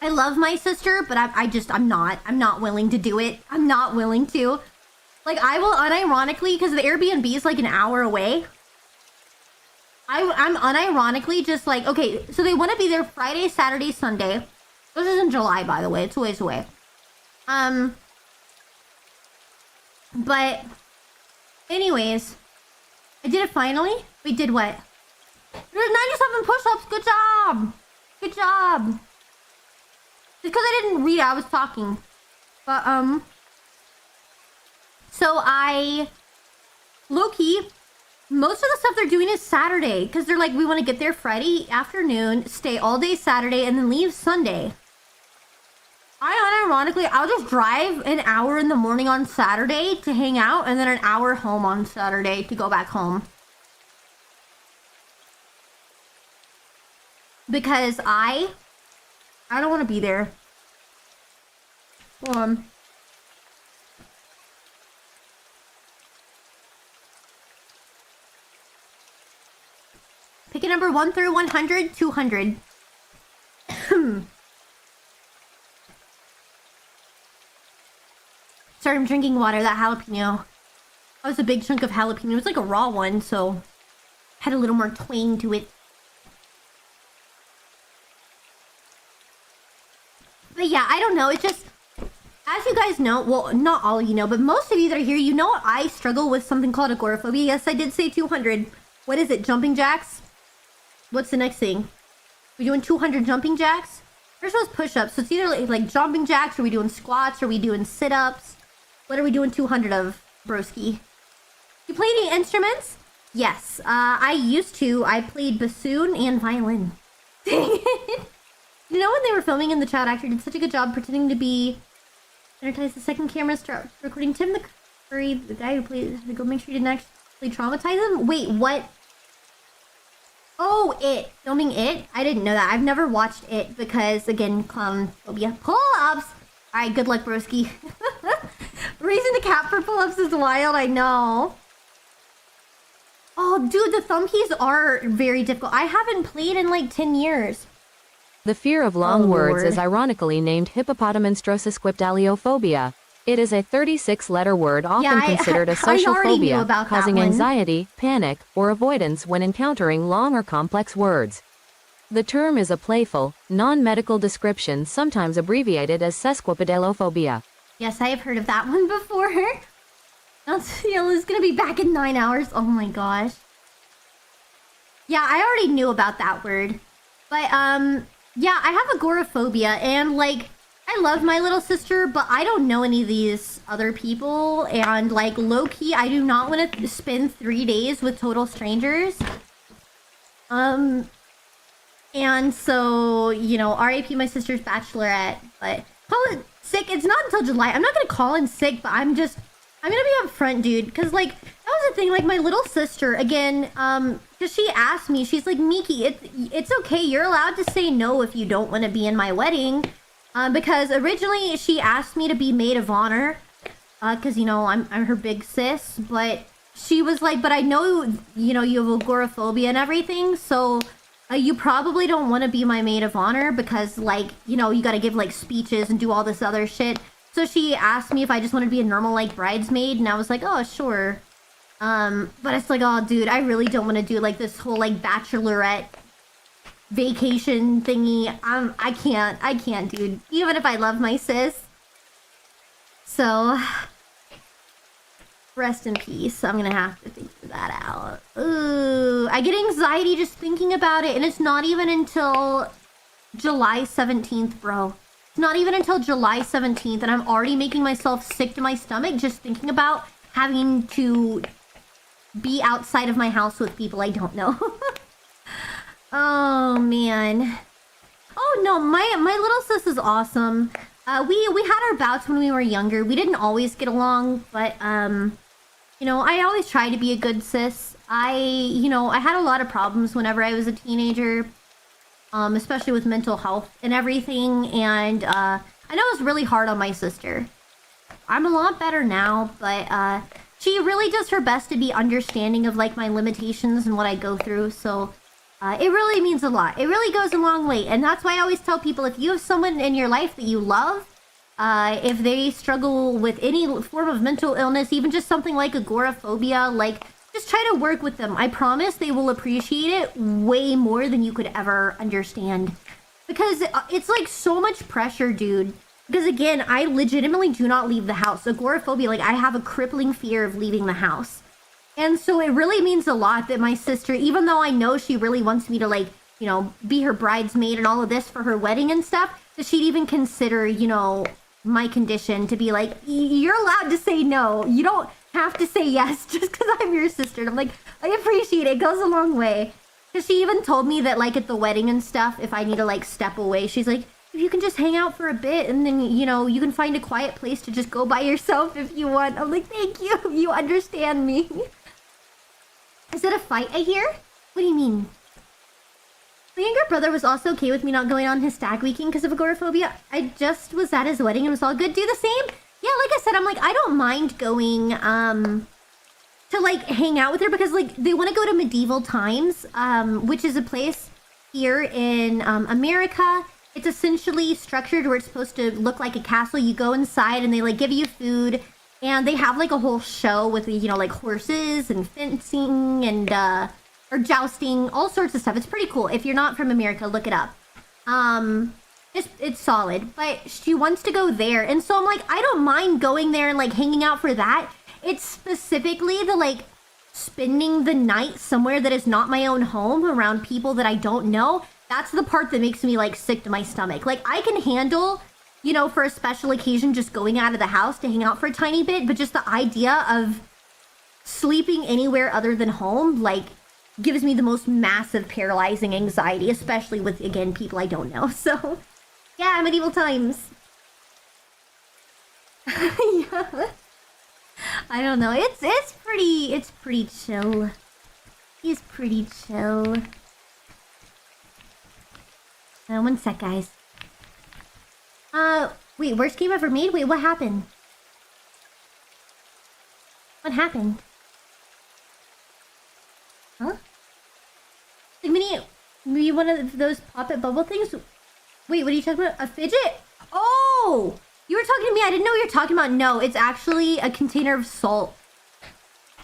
I love my sister, but I'm not willing to do it. I'm not willing to. Like, I will unironically, because the Airbnb is like an hour away. I'm unironically just like, okay, so they want to be there Friday, Saturday, Sunday. This is in July, by the way. It's a ways away. But anyways, I did it finally. We did what? There's 97 push-ups. Good job. Good job. Just because I didn't read it, I was talking. But, so I, low-key, most of the stuff they're doing is Saturday. Because they're like, we want to get there Friday afternoon, stay all day Saturday, and then leave Sunday. Unironically, I'll just drive an hour in the morning on Saturday to hang out, and then an hour home on Saturday to go back home. Because I don't want to be there. Pick a number 1 through 100, 200. Sorry, I'm drinking water. That jalapeno. That was a big chunk of jalapeno. It was like a raw one, so had a little more twang to it. But yeah, I don't know. It's just, as you guys know, well, not all of you know, but most of you that are here, you know I struggle with something called agoraphobia. Yes, I did say 200. What is it? Jumping jacks? What's the next thing? We doing 200 jumping jacks? First one's push-ups. So it's either like jumping jacks, or we doing squats, or we doing sit-ups. What are we doing 200 of, broski? You play any instruments? Yes. I used to. I played bassoon and violin. Dang it. You know when they were filming and the child actor did such a good job pretending to be... Energize the second camera, start recording Tim the Curry, the guy who played... Go make sure you didn't actually traumatize him? Wait, what? Oh, It. Filming It? I didn't know that. I've never watched It because, again, clown phobia. Pull-ups! Alright, good luck, broski. Raising the cat for pull-ups is wild, I know. Oh, dude, the thumb keys are very difficult. I haven't played in like 10 years. The fear of long words is ironically named hippopotamonstrosesquipedaliophobia. It is a 36-letter word often considered a social phobia, causing anxiety, panic, or avoidance when encountering long or complex words. The term is a playful, non-medical description sometimes abbreviated as sesquipedalophobia. Yes, I have heard of that one before. It's gonna be back in 9 hours. Oh my gosh. Yeah, I already knew about that word. But, yeah, I have agoraphobia, and, like, I love my little sister, but I don't know any of these other people, and, like, low-key, I do not want to spend 3 days with total strangers. And so, you know, RIP my sister's bachelorette, but call it sick. It's not until July. I'm not gonna call in sick, but I'm gonna be upfront, dude, because, like, that was the thing, like, my little sister, again, because she asked me, she's like, Miki, it's okay, you're allowed to say no if you don't want to be in my wedding, because originally she asked me to be maid of honor, because, you know, I'm her big sis, but she was like, but I know, you know, you have agoraphobia and everything, so you probably don't want to be my maid of honor because, like, you know, you got to give, like, speeches and do all this other shit. So she asked me if I just wanted to be a normal, like, bridesmaid, and I was like, oh, sure. But it's like, oh, dude, I really don't want to do, like, this whole, like, bachelorette vacation thingy. I can't, dude. Even if I love my sis. So, rest in peace. I'm gonna have to figure that out. Ooh, I get anxiety just thinking about it, and it's not even until July 17th, bro. It's not even until July 17th, and I'm already making myself sick to my stomach just thinking about having to be outside of my house with people I don't know. Oh, man. Oh, no, my little sis is awesome. We had our bouts when we were younger. We didn't always get along, but, you know, I always try to be a good sis. I had a lot of problems whenever I was a teenager, especially with mental health and everything, and, I know it was really hard on my sister. I'm a lot better now, but, she really does her best to be understanding of, like, my limitations and what I go through, so... it really means a lot. It really goes a long way. And that's why I always tell people, if you have someone in your life that you love, if they struggle with any form of mental illness, even just something like agoraphobia, like, just try to work with them. I promise they will appreciate it way more than you could ever understand. Because it's like so much pressure, dude. Because again, I legitimately do not leave the house. Agoraphobia, like, I have a crippling fear of leaving the house. And so it really means a lot that my sister, even though I know she really wants me to, like, you know, be her bridesmaid and all of this for her wedding and stuff, that she'd even consider, you know, my condition to be like, you're allowed to say no. You don't have to say yes just because I'm your sister. And I'm like, I appreciate it. It goes a long way. Because she even told me that, like, at the wedding and stuff, if I need to, like, step away, she's like, if you can just hang out for a bit and then, you know, you can find a quiet place to just go by yourself if you want. I'm like, thank you. You understand me. Is it a fight I hear? What do you mean? My younger brother was also okay with me not going on his stag weekend because of agoraphobia. I just was at his wedding and it was all good. Do the same? Yeah, like I said, I'm like, I don't mind going to, like, hang out with her because, like, they want to go to Medieval Times, which is a place here in America. It's essentially structured where it's supposed to look like a castle. You go inside and they, like, give you food. And they have, like, a whole show with, you know, like, horses and fencing and, or jousting, all sorts of stuff. It's pretty cool. If you're not from America, look it up. It's solid. But she wants to go there. And so I'm like, I don't mind going there and, like, hanging out for that. It's specifically the, like, spending the night somewhere that is not my own home around people that I don't know. That's the part that makes me, like, sick to my stomach. Like, I can handle... you know, for a special occasion, just going out of the house to hang out for a tiny bit. But just the idea of sleeping anywhere other than home, like, gives me the most massive paralyzing anxiety, especially with, again, people I don't know. So, yeah, Medieval Times. Yeah. I don't know. It's pretty chill. He's pretty chill. 1 sec, guys. Wait, worst game ever made? Wait, what happened? What happened? Huh? Like, maybe one of those pop-it bubble things? Wait, what are you talking about? A fidget? Oh! You were talking to me. I didn't know what you were talking about. No, it's actually a container of salt.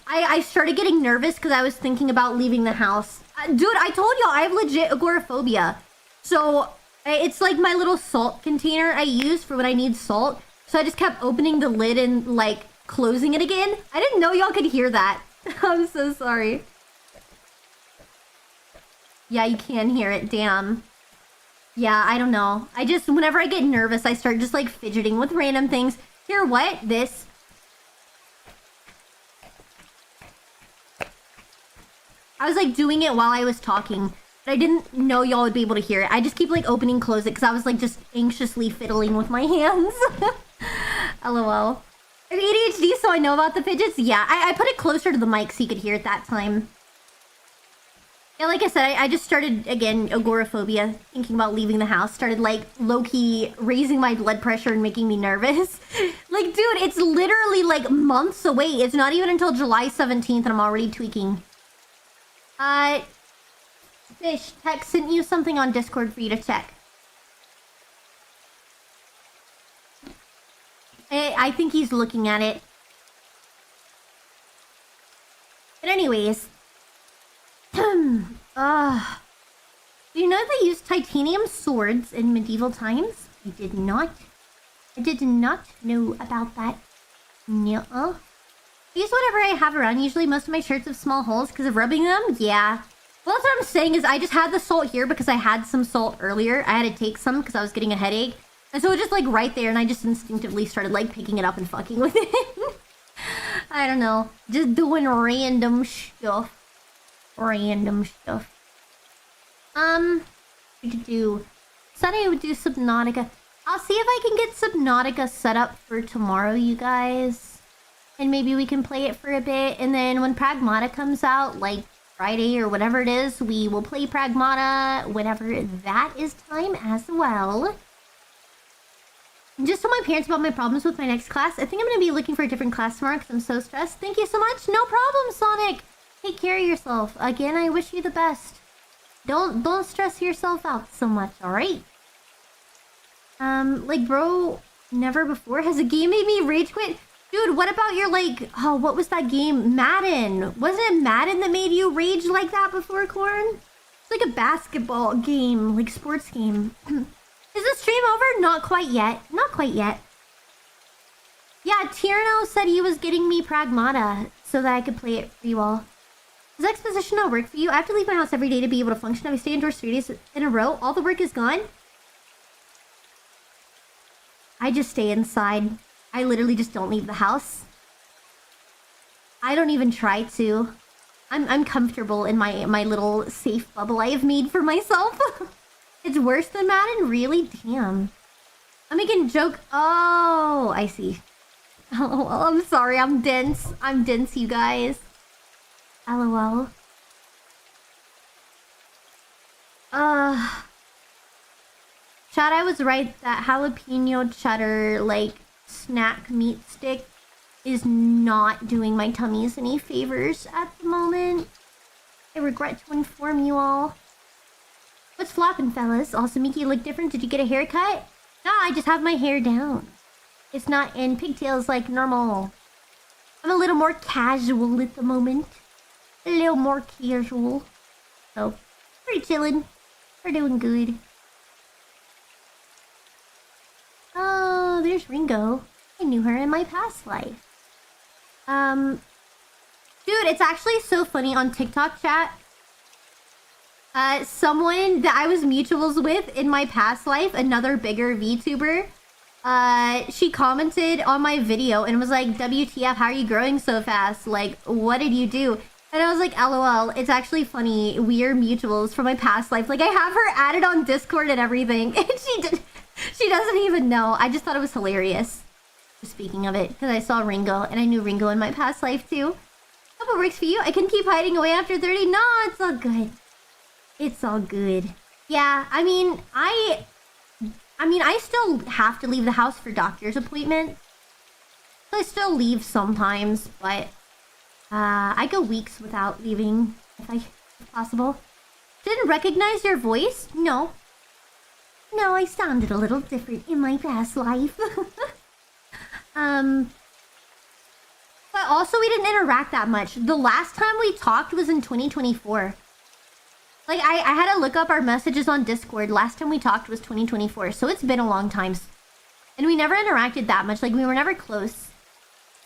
I started getting nervous because I was thinking about leaving the house. Dude, I told y'all I have legit agoraphobia. So... it's like my little salt container I use for when I need salt. So I just kept opening the lid and, like, closing it again. I didn't know y'all could hear that. I'm so sorry. Yeah, you can hear it. Damn. Yeah, I don't know. I just, whenever I get nervous, I start just, like, fidgeting with random things. Here, what? This. I was, like, doing it while I was talking. I didn't know y'all would be able to hear it. I just keep, like, opening, close it, because I was, like, just anxiously fiddling with my hands. LOL. I have ADHD, so I know about the fidgets. Yeah, I put it closer to the mic so you could hear it that time. Yeah, like I said, I just started, again, agoraphobia, thinking about leaving the house. Started, like, low-key raising my blood pressure and making me nervous. Like, dude, it's literally, like, months away. It's not even until July 17th, and I'm already tweaking. Fish, Tex sent you something on Discord for you to check. I think he's looking at it. But anyways. Do you know they used titanium swords in medieval times? I did not. I did not know about that. Nuh-uh. I use whatever I have around. Usually most of my shirts have small holes because of rubbing them. Yeah. Well, that's what I'm saying is I just had the salt here because I had some salt earlier. I had to take some because I was getting a headache. And so it was just like right there and I just instinctively started like picking it up and fucking with it. I don't know. Just doing random stuff. Random stuff. We could do... Said I would do Subnautica. I'll see if I can get Subnautica set up for tomorrow, you guys. And maybe we can play it for a bit. And then when Pragmata comes out, like Friday or whatever it is, we will play Pragmata whenever that is time as well. Just told my parents about my problems with my next class. I think I'm going to be looking for a different class tomorrow because I'm so stressed. Thank you so much. No problem, Sonic. Take care of yourself. Again, I wish you the best. Don't stress yourself out so much, alright? Like, bro, never before has a game made me rage quit. Dude, what about your, like... Oh, what was that game? Madden. Wasn't it Madden that made you rage like that before, Corn? It's like a basketball game. Like, sports game. Is the stream over? Not quite yet. Not quite yet. Yeah, Tierno said he was getting me Pragmata so that I could play it for you all. Does exposition not work for you? I have to leave my house every day to be able to function. If I stay indoors 3 days in a row, all the work is gone. I just stay inside. I literally just don't leave the house. I don't even try to. I'm comfortable in my little safe bubble I have made for myself. It's worse than Madden? Really? Damn. I'm making a joke. Oh, I see. Oh, I'm sorry. I'm dense. I'm dense, you guys. LOL. Chad, I was right. That jalapeno cheddar, like, snack meat stick is not doing my tummies any favors at the moment. I regret to inform you all. What's flopping, fellas? Also, Miki, you look different. Did you get a haircut? No, I just have my hair down. It's not in pigtails like normal. I'm a little more casual at the moment. A little more casual. So, we're chilling. We're doing good. Oh, there's Ringo. I knew her in my past life. Dude, it's actually so funny on TikTok chat. Someone that I was mutuals with in my past life, another bigger VTuber, she commented on my video and was like, WTF, how are you growing so fast? Like, what did you do? And I was like, LOL, it's actually funny. We are mutuals from my past life. Like, I have her added on Discord and everything. And she doesn't even know. I just thought it was hilarious. Speaking of it, because I saw Ringo and I knew Ringo in my past life too. Hope it works for you. I can keep hiding away after 30. No, it's all good. It's all good. Yeah, I mean, I still have to leave the house for doctor's appointments. So I still leave sometimes, but I go weeks without leaving if possible. Didn't recognize your voice? No. No, I sounded a little different in my past life. But also we didn't interact that much. The last time we talked was in 2024. Like, I had to look up our messages on Discord. Last time we talked was 2024. So it's been a long time. And we never interacted that much. Like, we were never close.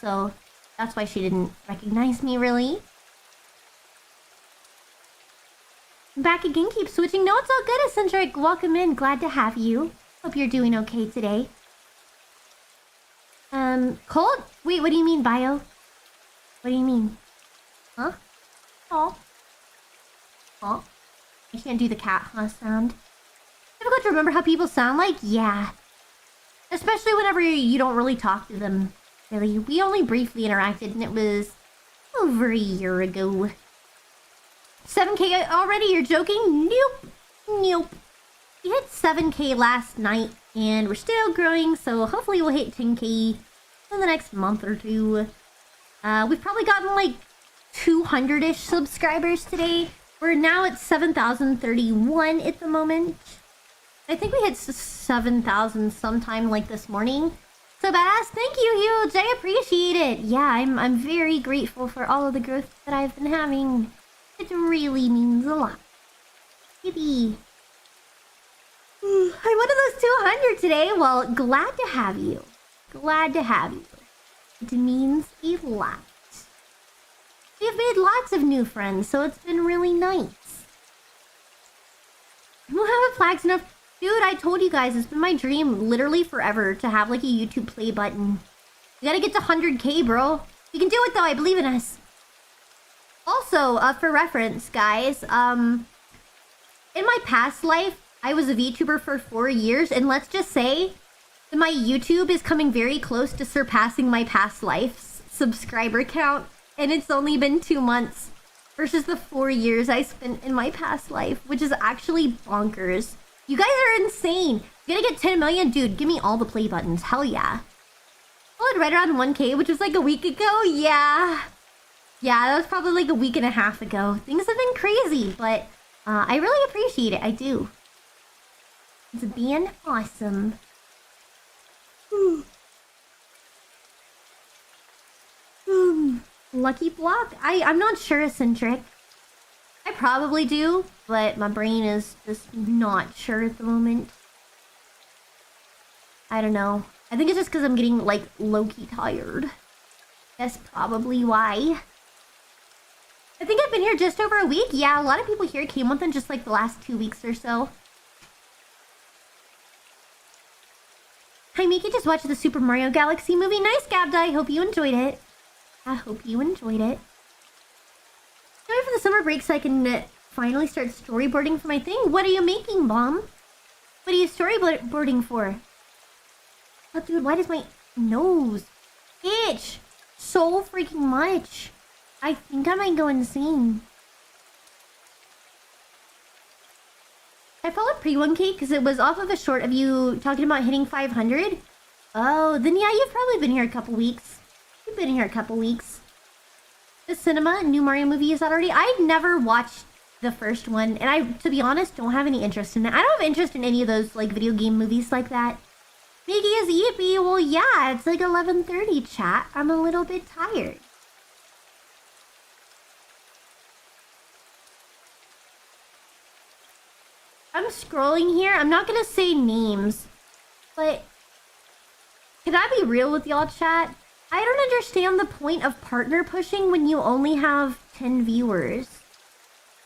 So that's why she didn't recognize me, really. Back again, keep switching. No, it's all good, Eccentric. Welcome in. Glad to have you. Hope you're doing okay today. Cold? Wait, what do you mean, Bio? What do you mean? Huh? Oh. Oh. I can't do the cat huh sound. Difficult to remember how people sound like? Yeah. Especially whenever you don't really talk to them. Really. We only briefly interacted and it was over a year ago. 7K already? You're joking? Nope. Nope. We hit 7K last night and we're still growing, so hopefully we'll hit 10K in the next month or two. We've probably gotten like 200-ish subscribers today. We're now at 7,031 at the moment. I think we hit 7,000 sometime like this morning. So badass, thank you, Huge. I appreciate it. Yeah, I'm very grateful for all of the growth that I've been having. It really means a lot. Yippee. I'm one of those 200 today. Well, glad to have you. Glad to have you. It means a lot. We've made lots of new friends, so it's been really nice. We'll have a flags enough. Dude, I told you guys, it's been my dream literally forever to have like a YouTube play button. You gotta get to 100K, bro. You can do it though, I believe in us. Also, for reference, guys, in my past life, I was a VTuber for 4 years, and let's just say that my YouTube is coming very close to surpassing my past life's subscriber count, and it's only been 2 months versus the 4 years I spent in my past life, which is actually bonkers. You guys are insane. You gotta get 10 million, dude. Give me all the play buttons. Hell yeah. I right around 1K, which was like a week ago. Yeah. Yeah, that was probably like a week and a half ago. Things have been crazy, but I really appreciate it. I do. It's being awesome. Lucky block? I'm not sure, Eccentric. I probably do, but my brain is just not sure at the moment. I don't know. I think it's just because I'm getting, like, low-key tired. That's probably why. I think I've been here just over a week. Yeah, a lot of people here came within just, like, the last 2 weeks or so. Hi, Miki just watched the Super Mario Galaxy movie. Nice, Gabda. I hope you enjoyed it. I hope you enjoyed it. Wait for the summer break so I can finally start storyboarding for my thing. What are you making, Bomb? What are you storyboarding for? Oh, dude, why does my nose itch so freaking much? I think I might go insane. I followed pre-1K because it was off of a short of you talking about hitting 500. Oh, then yeah, you've probably been here a couple weeks. You've been here a couple weeks. The cinema, new Mario movie is out already. I never watched the first one, and I, to be honest, don't have any interest in it. I don't have interest in any of those, like, video game movies like that. Miggy is yippee. Well, yeah, it's like 11:30, chat. I'm a little bit tired. I'm scrolling here. I'm not gonna say names, but can I be real with y'all, chat? I don't understand the point of partner pushing when you only have 10 viewers.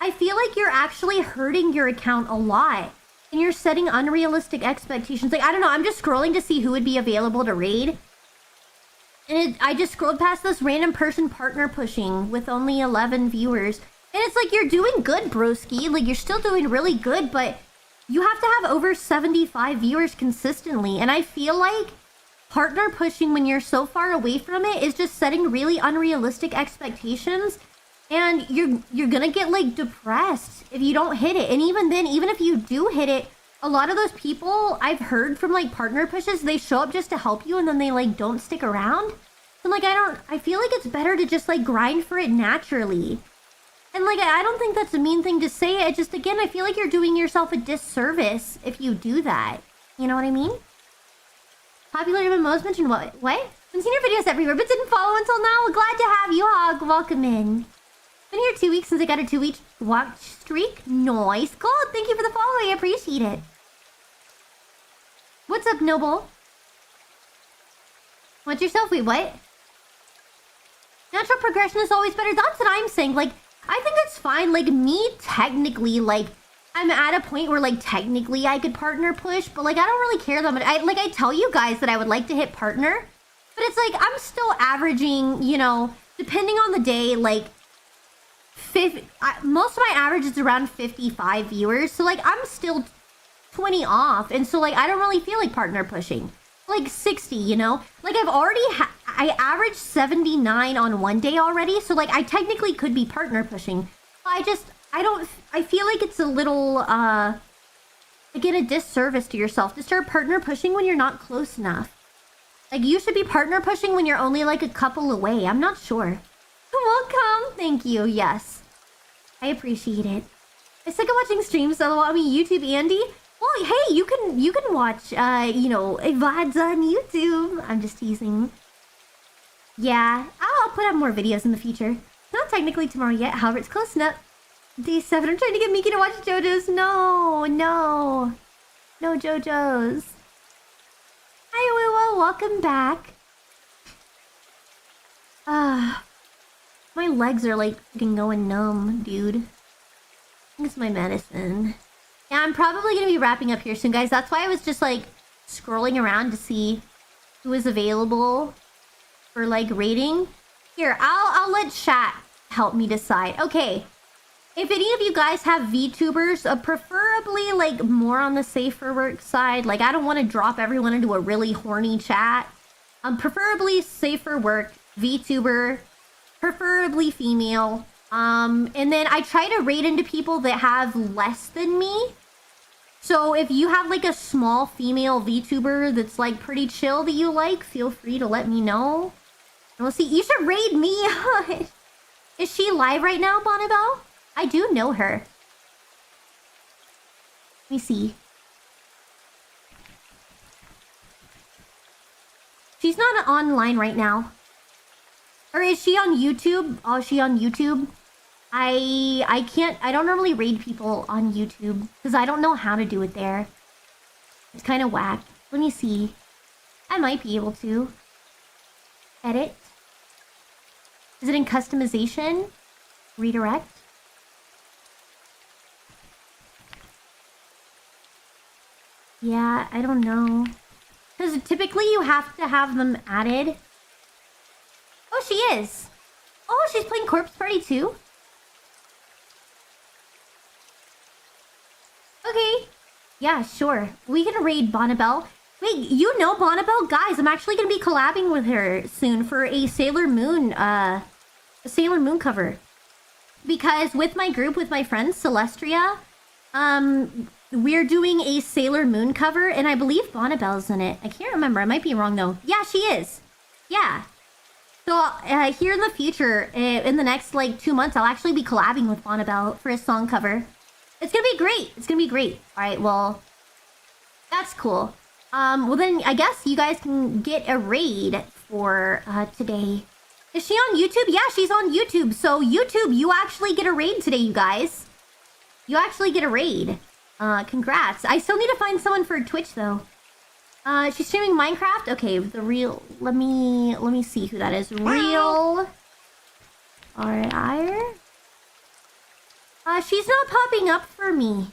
I feel like you're actually hurting your account a lot. And you're setting unrealistic expectations. Like, I don't know, I'm just scrolling to see who would be available to raid. And I just scrolled past this random person partner pushing with only 11 viewers. And it's like, you're doing good, broski. Like, you're still doing really good, but you have to have over 75 viewers consistently. And I feel like partner pushing when you're so far away from it is just setting really unrealistic expectations. And you're gonna get, like, depressed if you don't hit it. And even then, even if you do hit it, a lot of those people I've heard from, like, partner pushes, they show up just to help you and then they, like, don't stick around. And, like, I feel like it's better to just, like, grind for it naturally. And, like, I don't think that's a mean thing to say. I just, again, I feel like you're doing yourself a disservice if you do that. You know what I mean? Popular MMOs mentioned what? What? I've seen your videos everywhere, but didn't follow until now. Well, glad to have you, Hog. Welcome in. Been here 2 weeks since I got a 2-week watch streak. Nice. Cool. Thank you for the follow. I appreciate it. What's up, Noble? What's yourself? Wait, what? Natural progression is always better. That's what I'm saying. Like, I think it's fine. Like, me, technically, like, I'm at a point where, like, technically I could partner push, but, like, I don't really care that much. I tell you guys that I would like to hit partner, but it's like, I'm still averaging, you know, depending on the day, like, most of my average is around 55 viewers, so, like, I'm still 20 off, and so, like, I don't really feel like partner pushing. Like, 60, you know? Like, I've already I averaged 79 on one day already, so, like, I technically could be partner pushing. I feel like it's a little, again, a disservice to yourself to start partner pushing when you're not close enough. Like, you should be partner pushing when you're only, like, a couple away. I'm not sure. Welcome. Thank you. Yes. I appreciate it. I suck at watching streams, so I mean YouTube Andy. Well, hey, you can watch you know, VODs on YouTube. I'm just teasing. Yeah, I'll put out more videos in the future. Not technically tomorrow yet, however, it's close enough. Day 7, I'm trying to get Miki to watch JoJo's. No, no. No JoJo's. Hi, Wiwa, welcome back. My legs are like fucking going numb, dude. I think it's my medicine. Yeah, I'm probably gonna be wrapping up here soon, guys. That's why I was just like scrolling around to see who was available for like rating. Here, I'll let chat help me decide. Okay. If any of you guys have VTubers, preferably like more on the safer work side, like I don't want to drop everyone into a really horny chat. Preferably safer work, VTuber, preferably female. And then I try to rate into people that have less than me. So if you have like a small female VTuber that's like pretty chill that you like, feel free to let me know. And we'll see. You should raid me. Is she live right now, Bonnabelle? I do know her. Let me see. She's not online right now. Or is she on YouTube? Oh, is she on YouTube? I don't normally raid people on YouTube because I don't know how to do it there. It's kind of whack. Let me see. I might be able to. Edit. Is it in customization? Redirect? Yeah, I don't know. Because typically you have to have them added. Oh, she is. Oh, she's playing Corpse Party too? Okay. Yeah, sure. We can raid Bonnabelle. Wait, you know Bonnabelle? Guys, I'm actually going to be collabing with her soon for a Sailor Moon cover. Because with my group, with my friends, Celestria, we're doing a Sailor Moon cover, and I believe Bonnabelle's in it. I can't remember. I might be wrong, though. Yeah, she is. Yeah. So, here in the future, in the next, like, 2 months, I'll actually be collabing with Bonnabelle for a song cover. It's gonna be great. It's gonna be great. Alright, well, that's cool. Well then, I guess you guys can get a raid for, today. Is she on YouTube? Yeah, she's on YouTube. So, YouTube, you actually get a raid today, you guys. You actually get a raid. Congrats. I still need to find someone for Twitch, though. She's streaming Minecraft? Okay, the real... Let me see who that is. Real... R-I-R? She's not popping up for me.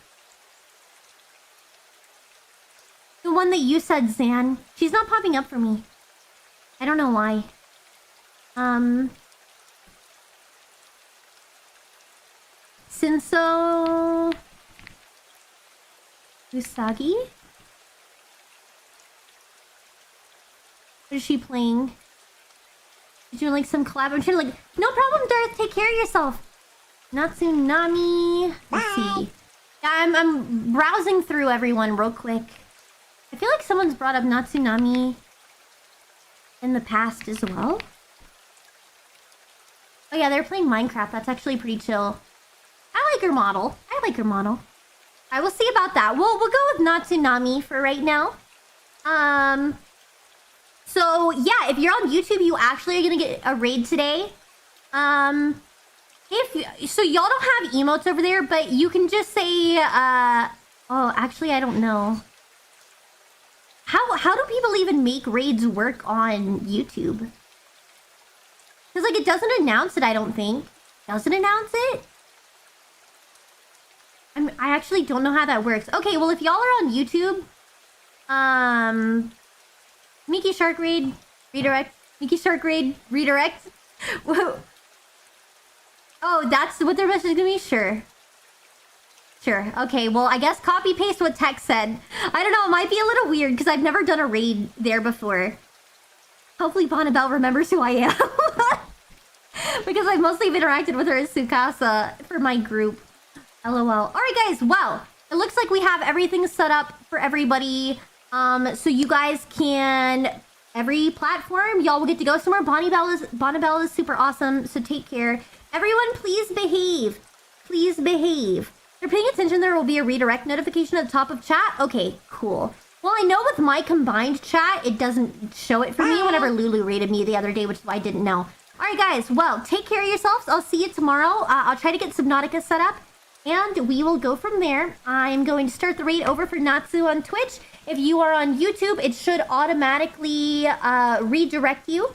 The one that you said, Zan. She's not popping up for me. I don't know why. Sinso... Usagi? What is she playing? She's doing like some collab. I'm trying to like... No problem, Darth. Take care of yourself. Natsunami. Let's see. Yeah, I'm browsing through everyone real quick. I feel like someone's brought up Natsunami in the past as well. Oh yeah, they're playing Minecraft. That's actually pretty chill. I like her model. I will see about that. We'll go with Natsunami for right now. So yeah, if you're on YouTube, you actually are gonna get a raid today. So y'all don't have emotes over there, but you can just say, oh, actually, I don't know. How do people even make raids work on YouTube? Because, like, it doesn't announce it, I don't think. Does it announce it? I actually don't know how that works. Okay, well, if y'all are on YouTube, Mickey Shark Raid, redirect. Mickey Shark Raid, redirect. Whoa. Oh, that's what their message is gonna be? Sure. Sure. Okay, well, I guess copy-paste what Tex said. I don't know, it might be a little weird, because I've never done a raid there before. Hopefully Bonnabelle remembers who I am. Because I've mostly interacted with her as Tsukasa for my group. LOL. Alright, guys, well, it looks like we have everything set up for everybody. So you guys can... Every platform, y'all will get to go somewhere. Bonnabelle is super awesome, so take care. Everyone, please behave. Please behave. If you're paying attention, there will be a redirect notification at the top of chat. Okay, cool. Well, I know with my combined chat, it doesn't show it for me whenever Lulu rated me the other day, which is why I didn't know. All right, guys. Well, take care of yourselves. I'll see you tomorrow. I'll try to get Subnautica set up, and we will go from there. I'm going to start the raid over for Natsu on Twitch. If you are on YouTube, it should automatically redirect you.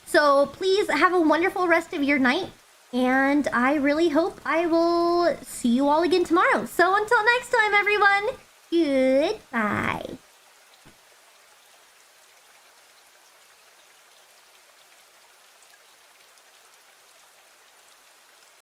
So please have a wonderful rest of your night. And I really hope I will see you all again tomorrow. So until next time, everyone, goodbye.